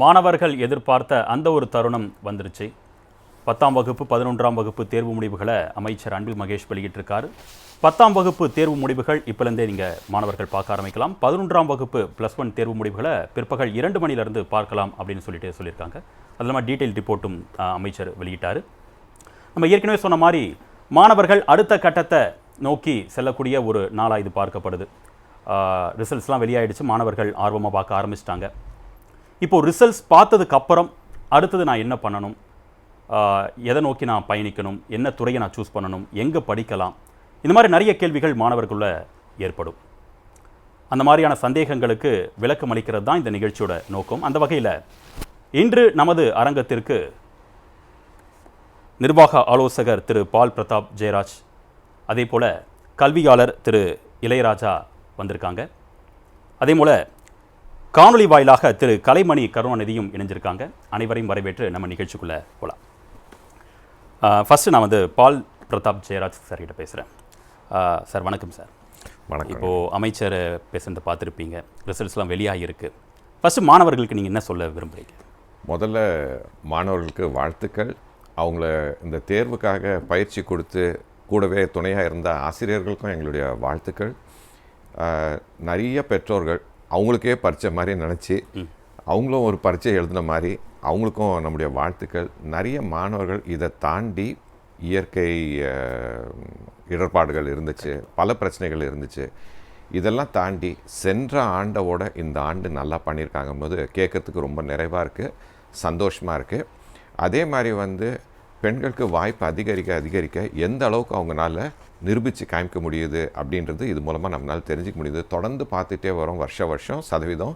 மாணவர்கள் எதிர்பார்த்த அந்த ஒரு தருணம் வந்துருச்சு. 10ஆம் வகுப்பு 11ஆம் வகுப்பு தேர்வு முடிவுகளை அமைச்சர் அன்பில் மகேஷ் வெளியிட்டிருக்காரு. 10ஆம் வகுப்பு தேர்வு முடிவுகள் இப்போலேருந்தே நீங்கள் மாணவர்கள் பார்க்க ஆரம்பிக்கலாம். 11ஆம் வகுப்பு +1 தேர்வு முடிவுகளை பிற்பகல் 2 மணிலேருந்து பார்க்கலாம் அப்படின்னு சொல்லியிருக்காங்க. அது இல்லாமல் டீட்டெயில் ரிப்போர்ட்டும் அமைச்சர் வெளியிட்டார். நம்ம ஏற்கனவே சொன்ன மாதிரி மாணவர்கள் அடுத்த கட்டத்தை நோக்கி செல்லக்கூடிய ஒரு நாளாக இது பார்க்கப்படுது. ரிசல்ட்ஸ்லாம் வெளியாயிடுச்சு, மாணவர்கள் ஆர்வமாக பார்க்க ஆரம்பிச்சிட்டாங்க. இப்போது ரிசல்ட்ஸ் பார்த்ததுக்கு அப்புறம் அடுத்தது நான் என்ன பண்ணணும், எதை நோக்கி நான் பயணிக்கணும், என்ன துறையை நான் சூஸ் பண்ணணும், எங்கே படிக்கலாம், இந்த மாதிரி நிறைய கேள்விகள் மாணவர்களுக்குள்ள ஏற்படும். அந்த மாதிரியான சந்தேகங்களுக்கு விளக்கம் அளிக்கிறது தான் இந்த நிகழ்ச்சியோட நோக்கம். அந்த வகையில் இன்று நமது அரங்கத்திற்கு நிர்வாக ஆலோசகர் திரு பால் பிரதாப் ஜெயராஜ், அதே போல் கல்வியாளர் திரு இளையராஜா வந்திருக்காங்க. அதே போல் காணொலி வாயிலாக திரு கலைமணி கருணாநிதியும் இணைஞ்சிருக்காங்க. அனைவரையும் வரவேற்று நம்ம நிகழ்ச்சிக்குள்ளே போகலாம். ஃபஸ்ட்டு நான் பால் பிரதாப் ஜெயராஜ் சார் கிட்ட பேசுகிறேன். சார் வணக்கம் சார். வணக்கம். இப்போது அமைச்சர் பேசுகிறத பார்த்துருப்பீங்க, ரிசல்ட்ஸ்லாம் வெளியாகிருக்கு. ஃபஸ்ட்டு மாணவர்களுக்கு நீங்கள் என்ன சொல்ல விரும்புகிறீங்க? முதல்ல மாணவர்களுக்கு வாழ்த்துக்கள். அவங்கள இந்த தேர்வுக்காக பயிற்சி கொடுத்து கூடவே துணையாக இருந்த ஆசிரியர்களுக்கும் எங்களுடைய வாழ்த்துக்கள். நிறைய பெற்றோர்கள் அவங்களுக்கே பரீட்சை மாதிரி நினச்சி அவங்களும் ஒரு பரீட்சை எழுதின மாதிரி அவங்களுக்கும் நம்முடைய வாழ்த்துக்கள். நிறைய மாணவர்கள் இதை தாண்டி இயற்கை இடர்பாடுகள் இருந்துச்சு, பல பிரச்சனைகள் இருந்துச்சு, இதெல்லாம் தாண்டி சென்ற ஆண்டோட இந்த ஆண்டு நல்லா பண்ணியிருக்காங்க போது கேட்குறதுக்கு ரொம்ப நிறைவாக இருக்குது, சந்தோஷமாக இருக்குது. அதே மாதிரி பெண்களுக்கு வாய்ப்பு அதிகரிக்க எந்த அளவுக்கு அவங்களால நிரூபித்து காமிக்க முடியுது அப்படின்றது இது மூலமாக நம்மளால் தெரிஞ்சிக்க முடியுது. தொடர்ந்து பார்த்துட்டே வரோம், வருஷம் சதவீதம்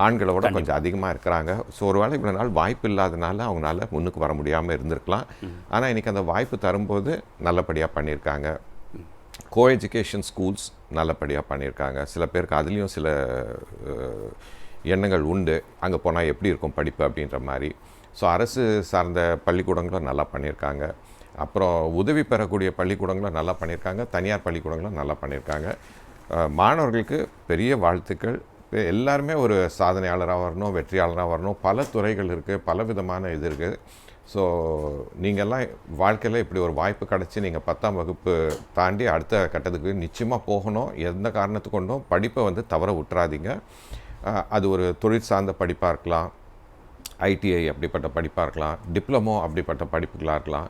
ஆண்களோட கொஞ்சம் அதிகமாக இருக்கிறாங்க. ஸோ ஒரு வேளை இவ்வளோ நாள் வாய்ப்பு இல்லாதனால அவங்களால முன்னுக்கு வர முடியாமல் இருந்திருக்கலாம். ஆனால் இன்றைக்கி அந்த வாய்ப்பு தரும்போது நல்லபடியாக பண்ணியிருக்காங்க. கோ எஜுகேஷன் ஸ்கூல்ஸ் நல்லபடியாக பண்ணியிருக்காங்க. சில பேருக்கு அதுலேயும் சில எண்ணங்கள் உண்டு, அங்கே போனால் எப்படி இருக்கும் படிப்பு அப்படின்ற மாதிரி. ஸோ அரசு சார்ந்த பள்ளிக்கூடங்களும் நல்லா பண்ணியிருக்காங்க. அப்புறம் உதவி பெறக்கூடிய பள்ளிக்கூடங்களும் நல்லா பண்ணியிருக்காங்க, தனியார் பள்ளிக்கூடங்களும் நல்லா பண்ணியிருக்காங்க. மாணவர்களுக்கு பெரிய வாழ்த்துக்கள். எல்லாருமே ஒரு சாதனையாளராக வரணும், வெற்றியாளராக வரணும். பல துறைகள் இருக்குது, பல விதமான இது இருக்குது. ஸோ நீங்கள்லாம் வாழ்க்கையில் இப்படி ஒரு வாய்ப்பு கிடச்சி நீங்கள் 10ஆம் வகுப்பு தாண்டி அடுத்த கட்டத்துக்கு நிச்சயமாக போகணும். எந்த காரணத்து கொண்டும் படிப்பை தவற விட்டுறாதீங்க. அது ஒரு தொழில் சார்ந்த படிப்பாக இருக்கலாம், ஐடிஐ அப்படிப்பட்ட படிப்பாக இருக்கலாம், டிப்ளமோ அப்படிப்பட்ட படிப்புகளாக இருக்கலாம்,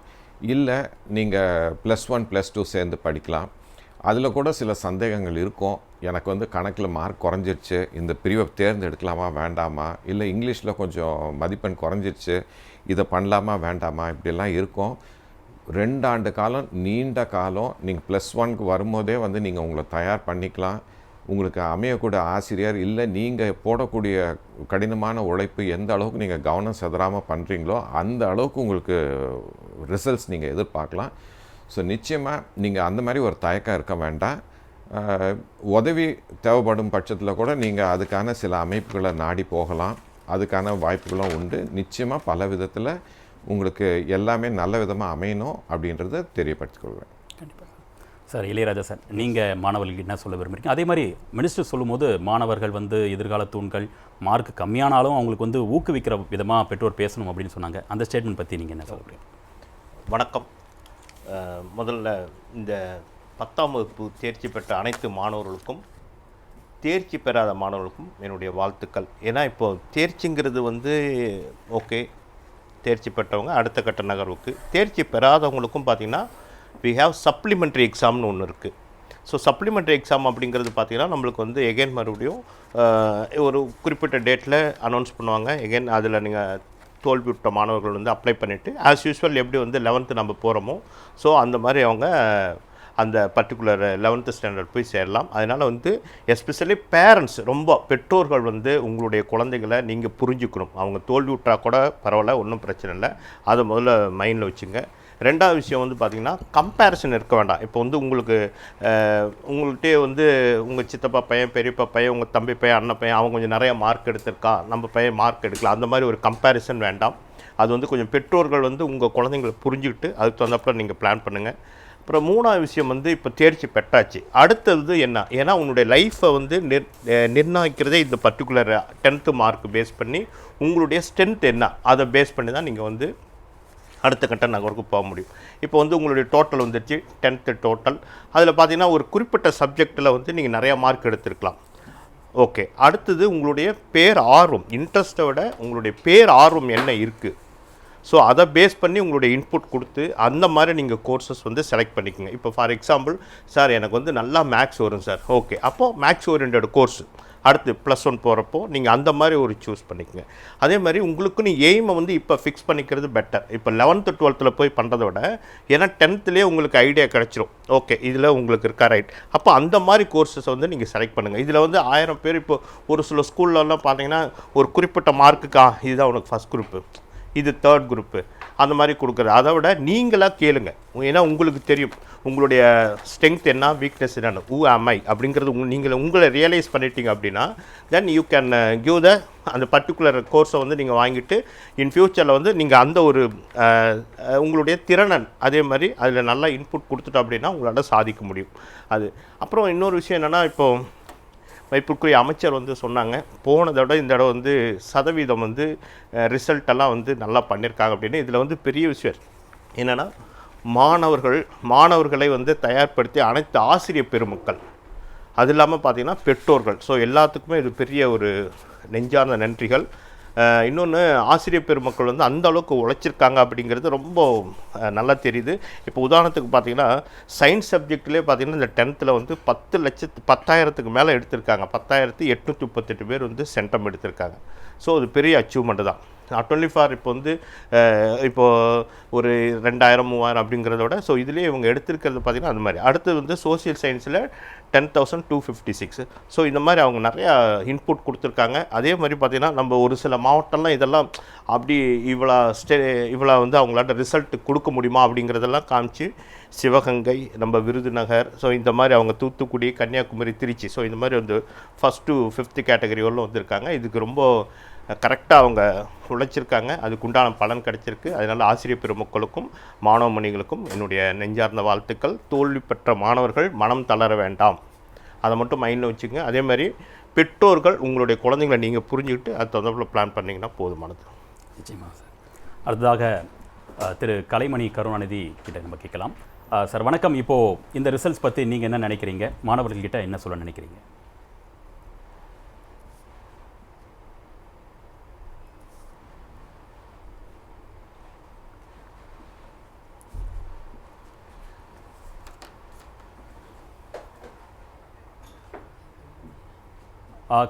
இல்லை நீங்கள் +1 +2 சேர்ந்து படிக்கலாம். அதில் கூட சில சந்தேகங்கள் இருக்கும். எனக்கு கணக்கில் மார்க் குறைஞ்சிருச்சு, இந்த பிரிவை தேர்ந்தெடுக்கலாமா வேண்டாமா, இல்லை இங்கிலீஷில் கொஞ்சம் மதிப்பெண் குறைஞ்சிருச்சு, இதை பண்ணலாமா வேண்டாமா, இப்படிலாம் இருக்கும். 2 ஆண்டு காலம், நீண்ட காலம். நீங்கள் +1க்கு வரும்போதே நீங்கள் உங்களை தயார் பண்ணிக்கலாம். உங்களுக்கு அமையக்கூடிய ஆசிரியர் இல்லை நீங்கள் போடக்கூடிய கடினமான உழைப்பு எந்த அளவுக்கு நீங்கள் கவனம் செதறாமல் பண்ணுறீங்களோ அந்த அளவுக்கு உங்களுக்கு ரிசல்ட்ஸ் நீங்கள் எதிர்பார்க்கலாம். ஸோ நிச்சயமாக நீங்கள் அந்த மாதிரி ஒரு தயக்கம் இருக்க வேண்டாம். உதவி தேவைப்படும் பட்சத்தில் கூட நீங்கள் அதுக்கான சில அமைப்புகளை நாடி போகலாம். அதுக்கான வாய்ப்புகளும் உண்டு. நிச்சயமாக பல விதத்தில் உங்களுக்கு எல்லாமே நல்ல விதமாக அமையணும் அப்படின்றத தெரியப்படுத்திக்கொள்வேன். கண்டிப்பாக சார். இளையராஜா சார், நீங்கள் மாணவர்களுக்கு என்ன சொல்ல விரும்புகிறீங்க? அதே மாதிரி மினிஸ்டர் சொல்லும்போது மாணவர்கள் எதிர்கால தூண்கள், மார்க் கம்மியானாலும் அவங்களுக்கு ஊக்குவிக்கிற விதமாக பெற்றோர் பேசணும் அப்படின்னு சொன்னாங்க. அந்த ஸ்டேட்மெண்ட் பற்றி நீங்கள் என்ன சொல்கிறீங்க? வணக்கம். முதல்ல இந்த 10ஆம் வகுப்பு தேர்ச்சி பெற்ற அனைத்து மாணவர்களுக்கும், தேர்ச்சி பெறாத மாணவர்களுக்கும் என்னுடைய வாழ்த்துக்கள். ஏன்னா இப்போது தேர்ச்சிங்கிறது ஓகே, தேர்ச்சி பெற்றவங்க அடுத்த கட்ட நகர்வுக்கு, தேர்ச்சி பெறாதவங்களுக்கும் பார்த்திங்கன்னா we have supplementary எக்ஸாம்னு ஒன்று இருக்குது. ஸோ சப்ளிமெண்ட்ரி எக்ஸாம் அப்படிங்கிறது பார்த்திங்கன்னா நம்மளுக்கு எகெயின் மறுபடியும் ஒரு குறிப்பிட்ட டேட்டில் அனௌன்ஸ் பண்ணுவாங்க. எகெயின் அதில் நீங்கள் தோல்வி விட்ட மாணவர்கள் அப்ளை பண்ணிவிட்டு ஆஸ் யூஸ்வல் எப்படி 11th நம்ம போகிறோமோ ஸோ அந்த மாதிரி அவங்க அந்த பர்டிகுலர் 11th ஸ்டாண்டர்ட் போய் சேரலாம். அதனால் எஸ்பெஷலி பேரண்ட்ஸ், ரொம்ப பெற்றோர்கள் உங்களுடைய குழந்தைகளை நீங்கள் புரிஞ்சுக்கணும். அவங்க தோல்வி விட்டால் கூட பரவாயில்ல, ஒன்றும் பிரச்சனை இல்லை, அதை முதல்ல மைண்டில் வச்சுங்க. ரெண்டாவது விஷயம் பார்த்திங்கன்னா கம்பேரிசன் இருக்க வேண்டாம். இப்போ உங்களுக்கு உங்கள்கிட்டே உங்கள் சித்தப்பா பையன், பெரியப்பா பையன், உங்கள் தம்பி பையன், அண்ணன் பையன் அவன் கொஞ்சம் நிறைய மார்க் எடுத்திருக்கா, நம்ம பையன் மார்க் எடுக்கலாம், அந்த மாதிரி ஒரு கம்பேரிசன் வேண்டாம். அது கொஞ்சம் பெற்றோர்கள் உங்கள் குழந்தைங்களை புரிஞ்சுக்கிட்டு அதுக்கு தகுந்தப்போ நீங்கள் பிளான் பண்ணுங்கள். அப்புறம் 3வது விஷயம் வந்து இப்போ தேர்ச்சி பெற்றாச்சு. அடுத்தது என்ன, ஏன்னா உங்களுடைய லைஃப்பை வந்து நிர்ணயிக்கிறதே இந்த பர்டிகுலர் 10th மார்க் பேஸ் பண்ணி உங்களுடைய ஸ்ட்ரென்த் என்ன அதை பேஸ் பண்ணி தான் நீங்கள் வந்து அடுத்த கட்ட நகருக்கு போக முடியும். இப்போ வந்து உங்களுடைய டோட்டல் வந்துருச்சு 10th டோட்டல். அதில் பார்த்தீங்கன்னா ஒரு குறிப்பிட்ட சப்ஜெக்டில் வந்து நீங்கள் நிறையா மார்க் எடுத்திருக்கலாம். ஓகே, அடுத்தது உங்களுடைய பேர் ஆர்வம், இன்ட்ரெஸ்ட்டை விட உங்களுடைய பேர் ஆர்வம் என்ன இருக்குது, ஸோ அதை பேஸ் பண்ணி உங்களுடைய இன்புட் கொடுத்து அந்த மாதிரி நீங்கள் கோர்சஸ் வந்து செலக்ட் பண்ணிக்கோங்க. இப்போ ஃபார் எக்ஸாம்பிள், சார் எனக்கு வந்து நல்லா மேக்ஸ் வரும் சார், ஓகே, அப்போது மேக்ஸ் ஓரியன்ட் கோர்ஸ் அடுத்து +1 போகிறப்போ நீங்கள் அந்த மாதிரி ஒரு சூஸ் பண்ணிக்கோங்க. அதே மாதிரி உங்களுக்குன்னு எய்மை வந்து இப்போ ஃபிக்ஸ் பண்ணிக்கிறது பெட்டர். இப்போ 11th 12th போய் பண்ணுறத விட, ஏன்னா 10thலேயே உங்களுக்கு ஐடியா கிடச்சிரும், ஓகே இதில் உங்களுக்கு இருக்கா ரைட், அப்போ அந்த மாதிரி கோர்சஸை வந்து நீங்கள் செலக்ட் பண்ணுங்கள். இதில் வந்து 1000 பேர் இப்போ ஒரு சில ஸ்கூல்லலாம் பார்த்தீங்கன்னா ஒரு குறிப்பிட்ட மார்க்குக்கா இதுதான் உனக்கு ஃபஸ்ட் குரூப்பு, இது 3rd குரூப்பு, அந்த மாதிரி கொடுக்குறது. அதை விட நீங்களாக கேளுங்க, ஏன்னா உங்களுக்கு தெரியும் உங்களுடைய ஸ்ட்ரென்த் என்ன, வீக்னஸ் என்னென்னு, ஹூ ஆம் ஐ அப்படிங்கிறது நீங்கள் உங்களை ரியலைஸ் பண்ணிட்டீங்க அப்படின்னா then you can give the அந்த பர்டிகுலர் கோர்ஸை வந்து நீங்கள் வாங்கிட்டு இன் ஃப்யூச்சரில் வந்து நீங்கள் அந்த ஒரு உங்களுடைய திறனன் அதே மாதிரி அதில் நல்லா இன்புட் கொடுத்துட்டோம் அப்படின்னா உங்களால் சாதிக்க முடியும். அது அப்புறம் இன்னொரு விஷயம் என்னென்னா, இப்போது வைப்புக்குரிய அமைச்சர் வந்து சொன்னாங்க, போன தடவை இந்த தடவை வந்து சதவீதம் வந்து ரிசல்ட்டெல்லாம் வந்து நல்லா பண்ணியிருக்காங்க அப்படின்னு. இதில் வந்து பெரிய விஷயம் என்னென்னா, மாணவர்களை வந்து தயார்படுத்தி அனைத்து ஆசிரியர் பெருமக்கள், அது இல்லாமல் பார்த்திங்கன்னா பெற்றோர்கள், ஸோ எல்லாத்துக்குமே இது பெரிய ஒரு நெஞ்சார்ந்த நன்றிகள். இன்னொன்று, ஆசிரியர் பெருமக்கள் வந்து அந்த அளவுக்கு உழைச்சிருக்காங்க அப்படிங்கிறது ரொம்ப நல்லா தெரியுது. இப்போ உதாரணத்துக்கு பார்த்திங்கன்னா சயின்ஸ் சப்ஜெக்ட்லேயே பார்த்திங்கன்னா இந்த 10th வந்து 10,000க்கு மேலே எடுத்திருக்காங்க. 10,838 பேர் வந்து சென்டம் எடுத்திருக்காங்க. ஸோ அது பெரிய அச்சீவ்மெண்ட்டு தான். நாட் ஒன்லி ஃபார் இப்போ வந்து இப்போது ஒரு 2000 3000 அப்படிங்கிறத விட, ஸோ இதுலேயே இவங்க எடுத்திருக்கிறது பார்த்திங்கன்னா அது மாதிரி. அடுத்து வந்து சோசியல் சயின்ஸில் 10,256. ஸோ இந்த மாதிரி அவங்க நிறையா இன்புட் கொடுத்துருக்காங்க. அதே மாதிரி பார்த்திங்கன்னா நம்ம ஒரு சில மாவட்டம்லாம் இதெல்லாம் அப்படி இவ்வளோ வந்து அவங்களாட்ட ரிசல்ட் கொடுக்க முடியுமா அப்படிங்கிறதெல்லாம் காமிச்சு, சிவகங்கை, நம்ம விருதுநகர், ஸோ இந்த மாதிரி அவங்க தூத்துக்குடி, கன்னியாகுமரி, திருச்சி, ஸோ இந்த மாதிரி வந்து 1st to 5th கேட்டகரி வரலும் வந்திருக்காங்க. இதுக்கு ரொம்ப கரெக்டாக அவங்க உழைச்சிருக்காங்க, அதுக்குண்டான பலன் கிடைச்சிருக்கு. அதனால் ஆசிரியர் பெருமக்களுக்கும் மாணவ மணிகளுக்கும் என்னுடைய நெஞ்சார்ந்த வாழ்த்துக்கள். தோல்வி பெற்ற மாணவர்கள் மனம் தளர வேண்டாம், அதை மட்டும் மைண்டில் வச்சுங்க. அதே மாதிரி பெற்றோர்கள் உங்களுடைய குழந்தைங்களை நீங்கள் புரிஞ்சுக்கிட்டு அது தொடர்பில் பிளான் பண்ணிங்கன்னா போதுமானது. நிச்சயமாக சார். அடுத்ததாக திரு கலைமணி கருணாநிதி கிட்ட நம்ம கேட்கலாம். சார் வணக்கம். இப்போது இந்த ரிசல்ட்ஸ் பற்றி நீங்கள் என்ன நினைக்கிறீங்க, மாணவர்கள்கிட்ட என்ன சொல்ல நினைக்கிறீங்க?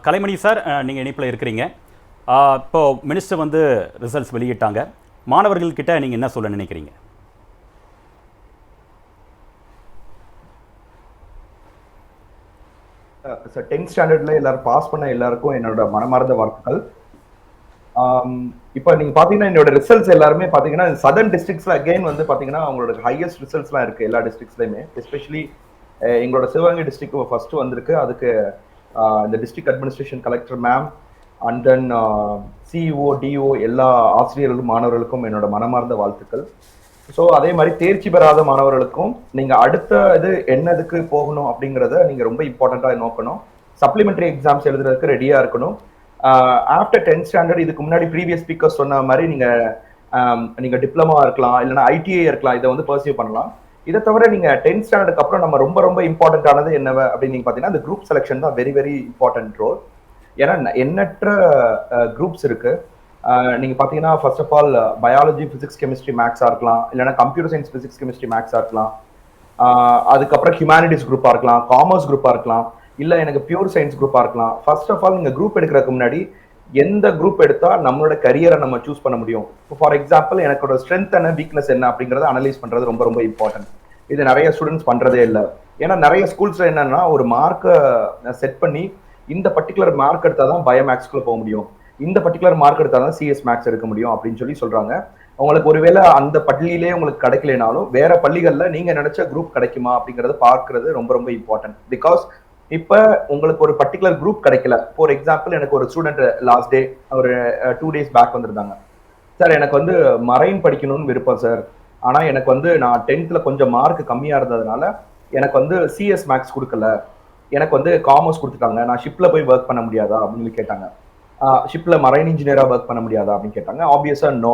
கலைமணி சார், நீங்கள் இணைப்பில் இருக்கிறீங்க. இப்போது மினிஸ்டர் வந்து ரிசல்ட்ஸ் வெளியிட்டாங்க, மாணவர்கள்கிட்ட நீங்கள் என்ன சொல்ல நினைக்கிறீங்க? சார் 10th ஸ்டாண்டர்டில் எல்லாரும் பாஸ் பண்ண எல்லாருக்கும் என்னோட மனமார்ந்த வாழ்த்துக்கள். இப்போ நீங்கள் பார்த்தீங்கன்னா என்னோட ரிசல்ட்ஸ் எல்லாருமே பார்த்தீங்கன்னா சதர்ன் டிஸ்ட்ரிக்ஸில் அகெயின் வந்து பார்த்தீங்கன்னா அவங்களோட ஹையஸ்ட் ரிசல்ட்ஸ்லாம் இருக்குது எல்லா டிஸ்ட்ரிக்ஸ்லையுமே. எஸ்பெஷலி எங்களோட சிவகங்கை டிஸ்ட்ரிக்ட் ஃபர்ஸ்ட் வந்திருக்கு. அதுக்கு இந்த district administration collector ma'am and then CEO DO எல்லா ஆசிரியர்களும் மாணவர்களுக்கும் என்னோட மனமார்ந்த வாழ்த்துக்கள். ஸோ அதே மாதிரி தேர்ச்சி பெறாத மாணவர்களுக்கும் நீங்கள் அடுத்த இது என்னதுக்கு போகணும் அப்படிங்கிறத நீங்கள் ரொம்ப இம்பார்ட்டண்ட்டாக நோக்கணும். சப்ளிமெண்ட்ரி எக்ஸாம்ஸ் எழுதுறதுக்கு ரெடியாக இருக்கணும். ஆஃப்டர் 10th ஸ்டாண்டர்ட் இதுக்கு முன்னாடி ப்ரீவியஸ் ஸ்பீக்கர்ஸ் சொன்ன மாதிரி நீங்கள் டிப்ளமா இருக்கலாம், இல்லைனா ஐடிஐ இருக்கலாம், இதை வந்து பர்சியூ பண்ணலாம். இதை தவிர நீங்கள் 10th ஸ்டாண்டர்டுக்கு அப்புறம் நம்ம ரொம்ப ரொம்ப இம்பார்ட்டண்ட்டானது என்ன அப்படின்னு நீங்கள் பார்த்தீங்கன்னா அந்த குரூப் செலெக்ஷன் தான் வெரி வெரி இம்பார்ட்டன்ட் ரோல். ஏன்னா எண்ணற்ற குரூப்ஸ் இருக்கு. நீங்கள் பார்த்தீங்கன்னா first of all biology, physics, chemistry, மேக்ஸாக இருக்கலாம், இல்லைனா கம்ப்யூட்டர் சயின்ஸ், ஃபிசிக்ஸ், கெமிஸ்ட்ரி, மேக்ஸாக இருக்கலாம். அதுக்கப்புறம் ஹியூமானிட்டிஸ் குரூப்பாக இருக்கலாம், காமர்ஸ் குரூப்பாக இருக்கலாம், இல்லை எனக்கு பியூர் சயின்ஸ் குரூப்பாக இருக்கலாம். ஃபர்ஸ்ட் ஆஃப் ஆல் நீங்கள் குரூப் எடுக்கிறதுக்கு முன்னாடி எந்த குரூப் எடுத்தால் நம்மளோட கரியரை நம்ம சூஸ் பண்ண முடியும். இப்போ ஃபார் எக்ஸாம்பிள் எனக்கோட ஸ்ட்ரென்த் என்ன, வீக்னஸ் என்ன அப்படிங்கிறத அனலைஸ் பண்ணுறது ரொம்ப ரொம்ப இம்பார்ட்டன்ட். இது நிறைய ஸ்டூடெண்ட்ஸ் பண்ணுறதே இல்லை. ஏன்னா நிறைய ஸ்கூல்ஸில் என்னன்னா ஒரு மார்க்கை செட் பண்ணி இந்த பர்டிகுலர் மார்க் எடுத்தால் தான் பயோமேக்ஸ்குள்ளே போக முடியும், இந்த பர்டிகுலர் மார்க் எடுத்தால் தான் சிஎஸ் மேக்ஸ் எடுக்க முடியும் அப்படின்னு சொல்கிறாங்க. உங்களுக்கு ஒருவேளை அந்த பள்ளியிலே உங்களுக்கு கிடைக்கலனாலும் வேற பள்ளிகளில் நீங்கள் நினைச்ச குரூப் கிடைக்குமா அப்படிங்கிறத பார்க்கறது ரொம்ப ரொம்ப இம்பார்ட்டன்ட். பிகாஸ் இப்போ உங்களுக்கு ஒரு பர்டிகுலர் குரூப் கிடைக்கல. ஃபார் எக்ஸாம்பிள் எனக்கு ஒரு ஸ்டூடெண்ட் லாஸ்ட் டே ஒரு 2 days பேக் வந்திருந்தாங்க. சார் எனக்கு வந்து மரைன் படிக்கணும்னு விருப்பம் சார், ஆனால் எனக்கு வந்து நான் 10th கொஞ்சம் மார்க் கம்மியாக இருந்ததுனால எனக்கு வந்து சிஎஸ் மேக்ஸ் கொடுக்கல, எனக்கு வந்து காமர்ஸ் கொடுத்துட்டாங்க, நான் ஷிப்பில் போய் ஒர்க் பண்ண முடியாதா அப்படின்னு கேட்டாங்க. ஷிப்பில் மரைன் இன்ஜினியராக ஒர்க் பண்ண முடியாதா அப்படின்னு கேட்டாங்க. ஆப்வியஸாக நோ.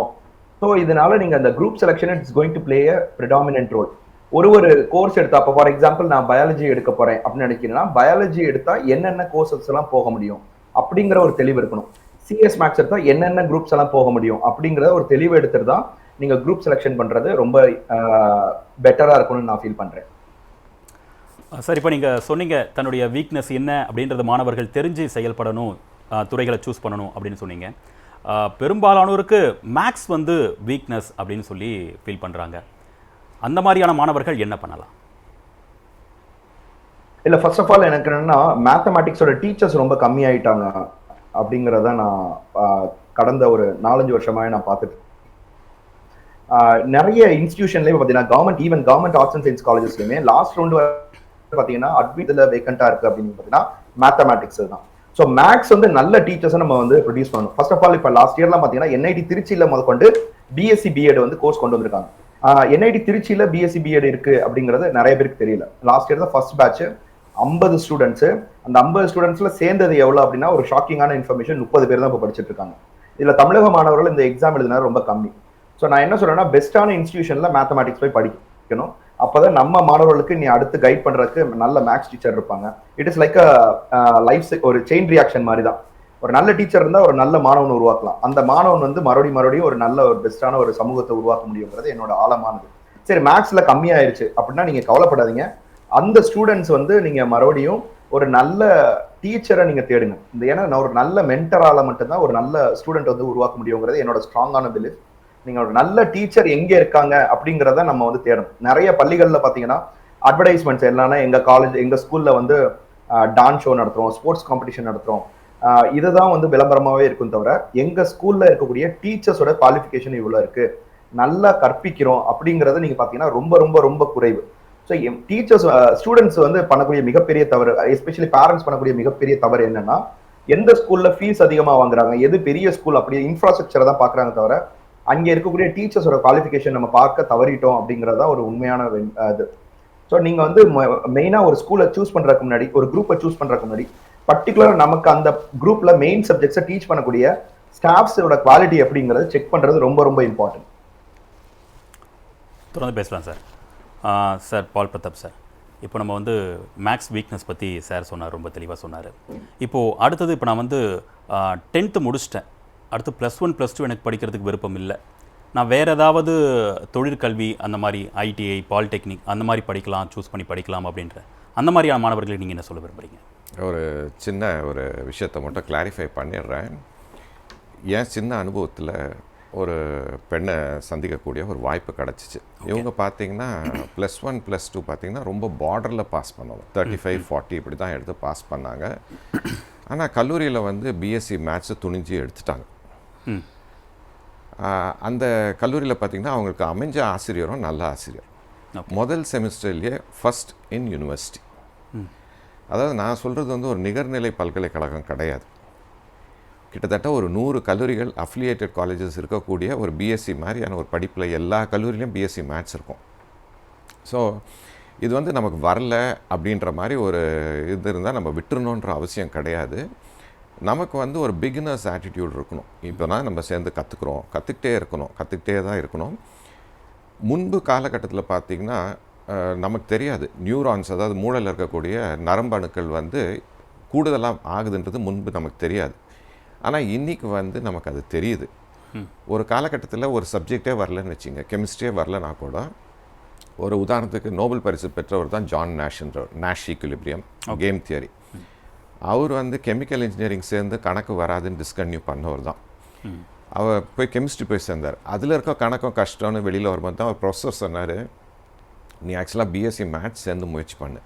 ஸோ இதனால நீங்கள் அந்த group selection it's going to play a predominant role. ஒரு கோர்ஸ் எடுத்தா, அப்போ ஃபார் எக்ஸாம்பிள் நான் பயாலஜி எடுக்க போறேன் அப்படின்னு நினைக்கிறேன்னா, பயாலஜி எடுத்தா என்னென்ன கோர்சஸ் எல்லாம் போக முடியும் அப்படிங்கிற ஒரு தெளிவு இருக்கணும். சிஎஸ் மேக்ஸ் எடுத்தா என்னென்ன குரூப்ஸ் எல்லாம் போக முடியும் அப்படிங்கிறத ஒரு தெளிவு எடுத்துட்டு தான் நீங்க குரூப் செலெக்ஷன் பண்றது ரொம்ப பெட்டரா இருக்கும்னு நான் ஃபீல் பண்றேன். சார், இப்போ நீங்கள் சொன்னீங்க தன்னுடைய வீக்னஸ் என்ன அப்படின்றது மாணவர்கள் தெரிஞ்சு செயல்படணும், துறைகளை சூஸ் பண்ணணும் அப்படின்னு சொன்னீங்க. பெரும்பாலானோருக்கு மேக்ஸ் வந்து வீக்னஸ் அப்படின்னு சொல்லி ஃபீல் பண்ணுறாங்க. அந்த மாதிரியான மாணவர்கள் என்ன பண்ணலாம்? இல்லை, ஃபர்ஸ்ட் ஆஃப் ஆல் எனக்கு என்னன்னா மேத்தமேட்டிக்ஸோட டீச்சர்ஸ் ரொம்ப கம்மியாயிட்டாங்க அப்படிங்கிறத நான் கடந்த ஒரு 4-5 வருஷமாக நான் பார்த்துட்டு நிறைய இன்ஸ்டிடியூஷன்லேயே பார்த்தீங்கன்னா கவர்மெண்ட் ஆர்ட்ஸ் அண்ட் சயின்ஸ் காலேஜஸ்லையுமே லாஸ்ட் ரவுண்டு பார்த்தீங்கன்னா அட்மிட்ல வேக்கண்டா இருக்கு அப்படின்னு பார்த்தீங்கன்னா மேத்தமேட்டிக்ஸ் தான். ஸோ மேக்ஸ் வந்து நல்ல டீச்சர்ஸை நம்ம வந்து ப்ரொடியூஸ் பண்ணணும். ஃபர்ஸ்ட் ஆஃப் ஆல் இப்போ லாஸ்ட் இயர்லாம் பார்த்தீங்கன்னா என்ஐடி திருச்சியில் முதற்கொண்டு பிஎஸ்சி பிஎட் வந்து கோர்ஸ் கொண்டு வந்திருக்காங்க. என்ஐடி திருச்சியில் பிஎஸ்சி பிஎட் இருக்கு அப்படிங்கிறது நிறைய பேருக்கு தெரியல. லாஸ்ட் இயர் தான் ஃபர்ஸ்ட் பேட்ச் 50 ஸ்டூடெண்ட்ஸ். அந்த 50 ஸ்டூடெண்ட்ஸ்ல சேர்ந்தது எவ்வளவு அப்படின்னா ஒரு ஷாக்கிங்கான இன்ஃபர்மேஷன் 30 பேர் தான் இப்போ படிச்சுட்டு இருக்காங்க. இதுல தமிழக மாணவர்கள் இந்த எக்ஸாம் எழுதினா ரொம்ப கம்மி. ஸோ நான் என்ன சொல்றேன்னா பெஸ்டான இன்ஸ்டிடியூஷன்ல மேத்தமேட்டிக்ஸ் போய் படிக்கணும். அப்பதான் நம்ம மாணவர்களுக்கு நீ அடுத்து கைட் பண்றதுக்கு நல்ல மேக்ஸ் டீச்சர் இருப்பாங்க. இட் இஸ் லைக் லைஃப் ஒரு செயின் ரியாக்ஷன் மாதிரி தான். ஒரு நல்ல டீச்சர் இருந்தா ஒரு நல்ல மாணவன் உருவாக்கலாம். அந்த மாணவன் வந்து மறுபடியும் ஒரு நல்ல ஒரு பெஸ்டான ஒரு சமூகத்தை உருவாக்க முடியுங்கிறது என்னோட ஆழமானது. சரி, மேக்ஸ்ல கம்மியாயிருச்சு அப்படின்னா நீங்க கவலைப்படாதீங்க. அந்த ஸ்டூடெண்ட்ஸ் வந்து நீங்க மறுபடியும் ஒரு நல்ல டீச்சரை நீங்க தேடுங்க. ஏன்னா ஒரு நல்ல மென்டரால மட்டும்தான் ஒரு நல்ல ஸ்டூடெண்ட் வந்து உருவாக்க முடியுங்கிறது என்னோட ஸ்ட்ராங்கான பிலீஃப். நீங்க ஒரு நல்ல டீச்சர் எங்க இருக்காங்க அப்படிங்கிறத நம்ம வந்து தேடணும். நிறைய பள்ளிகள்ல பாத்தீங்கன்னா அட்வர்டைஸ்மெண்ட்ஸ் என்னன்னா எங்க ஸ்கூல்ல வந்து டான்ஸ் ஷோ நடத்துறோம், ஸ்போர்ட்ஸ் காம்படிஷன் நடத்துறோம், இதுதான் வந்து விளம்பரமாவே இருக்கும். தவிர எங்க ஸ்கூல்ல இருக்கக்கூடிய டீச்சர்ஸோட குவாலிஃபிகேஷன் இவ்வளவு இருக்கு, நல்லா கற்பிக்கிறோம் அப்படிங்கறத நீங்க பாத்தீங்கன்னா ரொம்ப ரொம்ப ரொம்ப குறைவு. ஸோ டீச்சர்ஸ் ஸ்டூடெண்ட்ஸ் வந்து பண்ணக்கூடிய மிகப்பெரிய தவறு, எஸ்பெஷலி பேரண்ட்ஸ் பண்ணக்கூடிய மிகப்பெரிய தவறு என்னன்னா எந்த ஸ்கூல்ல ஃபீஸ் அதிகமா வாங்குறாங்க, எது பெரிய ஸ்கூல் அப்படியே இன்ஃப்ராஸ்ட்ரக்சரை தான் பாக்குறாங்க. தவிர அங்க இருக்கக்கூடிய டீச்சர்ஸோட குவாலிஃபிகேஷன் நம்ம பார்க்க தவறிட்டோம் அப்படிங்கறதா ஒரு உண்மையான இது. ஸோ நீங்க வந்து மெயினா ஒரு ஸ்கூலை சூஸ் பண்றதுக்கு முன்னாடி, ஒரு குரூப்பை சூஸ் பண்றதுக்கு முன்னாடி பர்டிகுலரா நமக்கு அந்த குரூப்ல மெயின் சப்ஜெக்ட்ஸை டீச் பண்ணக்கூடிய ஸ்டாஃப்ஸோட குவாலிட்டி அப்படிங்கறத செக் பண்றது ரொம்ப ரொம்ப இம்பார்ட்டன்ட். தொடர்ந்து பேசலாம் சார். சார் பால் பிரதாப் சார், இப்போ நம்ம வந்து மேக்ஸ் வீக்னஸ் பற்றி சார் சொன்னார், ரொம்ப தெளிவாக சொன்னார். இப்போது அடுத்தது இப்போ நான் வந்து 10th முடிச்சிட்டேன், அடுத்து +1 +2 எனக்கு படிக்கிறதுக்கு விருப்பம் இல்லை, நான் வேறு ஏதாவது தொழிற்கல்வி அந்த மாதிரி ஐடிஐ பாலிடெக்னிக் அந்த மாதிரி படிக்கலாம், சூஸ் பண்ணி படிக்கலாம் அப்படின்ற அந்த மாதிரியான மாணவர்களுக்கு நீங்கள் என்ன சொல்ல விரும்புகிறீங்க? ஒரு சின்ன ஒரு விஷயத்தை மட்டும் கிளாரிஃபை பண்ணிடுறேன். என் சின்ன அனுபவத்தில் ஒரு பெண்ணை சந்திக்கக்கூடிய ஒரு வாய்ப்பு கிடச்சிச்சு. இவங்க பார்த்தீங்கன்னா +1 +2 பார்த்தீங்கன்னா ரொம்ப பார்டரில் பாஸ் பண்ணுவாங்க, 35-40 இப்படி தான் எடுத்து பாஸ் பண்ணாங்க. ஆனால் கல்லூரியில் வந்து பிஎஸ்சி மேத்ஸு துணிஞ்சு எடுத்துட்டாங்க. அந்த கல்லூரியில் பார்த்திங்கன்னா அவங்களுக்கு அமைஞ்ச ஆசிரியரும் நல்ல ஆசிரியர், முதல் செமிஸ்டர்லேயே ஃபர்ஸ்ட் இன் யூனிவர்சிட்டி. அதாவது நான் சொல்கிறது வந்து ஒரு நிகர்நிலை பல்கலைக்கழகம் கிடையாது, கிட்டத்தட்ட ஒரு 100 கல்லூரிகள் அஃபிலியேட்டட் காலேஜஸ் இருக்கக்கூடிய ஒரு பிஎஸ்சி மாதிரியான ஒரு படிப்பில் எல்லா கல்லூரியிலையும் பிஎஸ்சி மேத்ஸ் இருக்கும். ஸோ இது வந்து நமக்கு வரல அப்படின்ற மாதிரி ஒரு இது இருந்தால் நம்ம விட்டுறணுன்ற அவசியம் கிடையாது. நமக்கு வந்து ஒரு பிகினர்ஸ் ஆட்டிடியூட் இருக்கணும். இப்போ தான் நம்ம சேர்ந்து கற்றுக்கிட்டே தான் இருக்கணும். முன்பு காலகட்டத்தில் பார்த்திங்கன்னா நமக்கு தெரியாது, நியூரான்ஸ் அதாவது மூளையில் இருக்கக்கூடிய நரம்பு அணுக்கள் வந்து கூடுதலாக ஆகுதுன்றது முன்பு நமக்கு தெரியாது. ஆனால் இன்றைக்கி வந்து நமக்கு அது தெரியுது. ஒரு காலகட்டத்தில் ஒரு சப்ஜெக்டே வரலன்னு வச்சுங்க, கெமிஸ்ட்ரியே வரலனா கூட, ஒரு உதாரணத்துக்கு நோபல் பரிசு பெற்றவர் தான் ஜான் நேஷ்ன்றவர், நேஷ் ஈக்குலிபிரியம் கேம் தியரி. அவர் வந்து கெமிக்கல் இன்ஜினியரிங் சேர்ந்து கணக்கு வராதுன்னு டிஸ்கன்டினியூ பண்ணவர் தான். அவர் போய் கெமிஸ்ட்ரி போய் சேர்ந்தார். அதில் இருக்க கணக்கும் கஷ்டம்னு வெளியில் வரும்போது தான் அவர் ப்ரொஃபஸர் சொன்னார், நீ ஆக்சுவலாக பிஎஸ்சி மேத்ஸ் சேர்ந்து முயற்சி பண்ணு.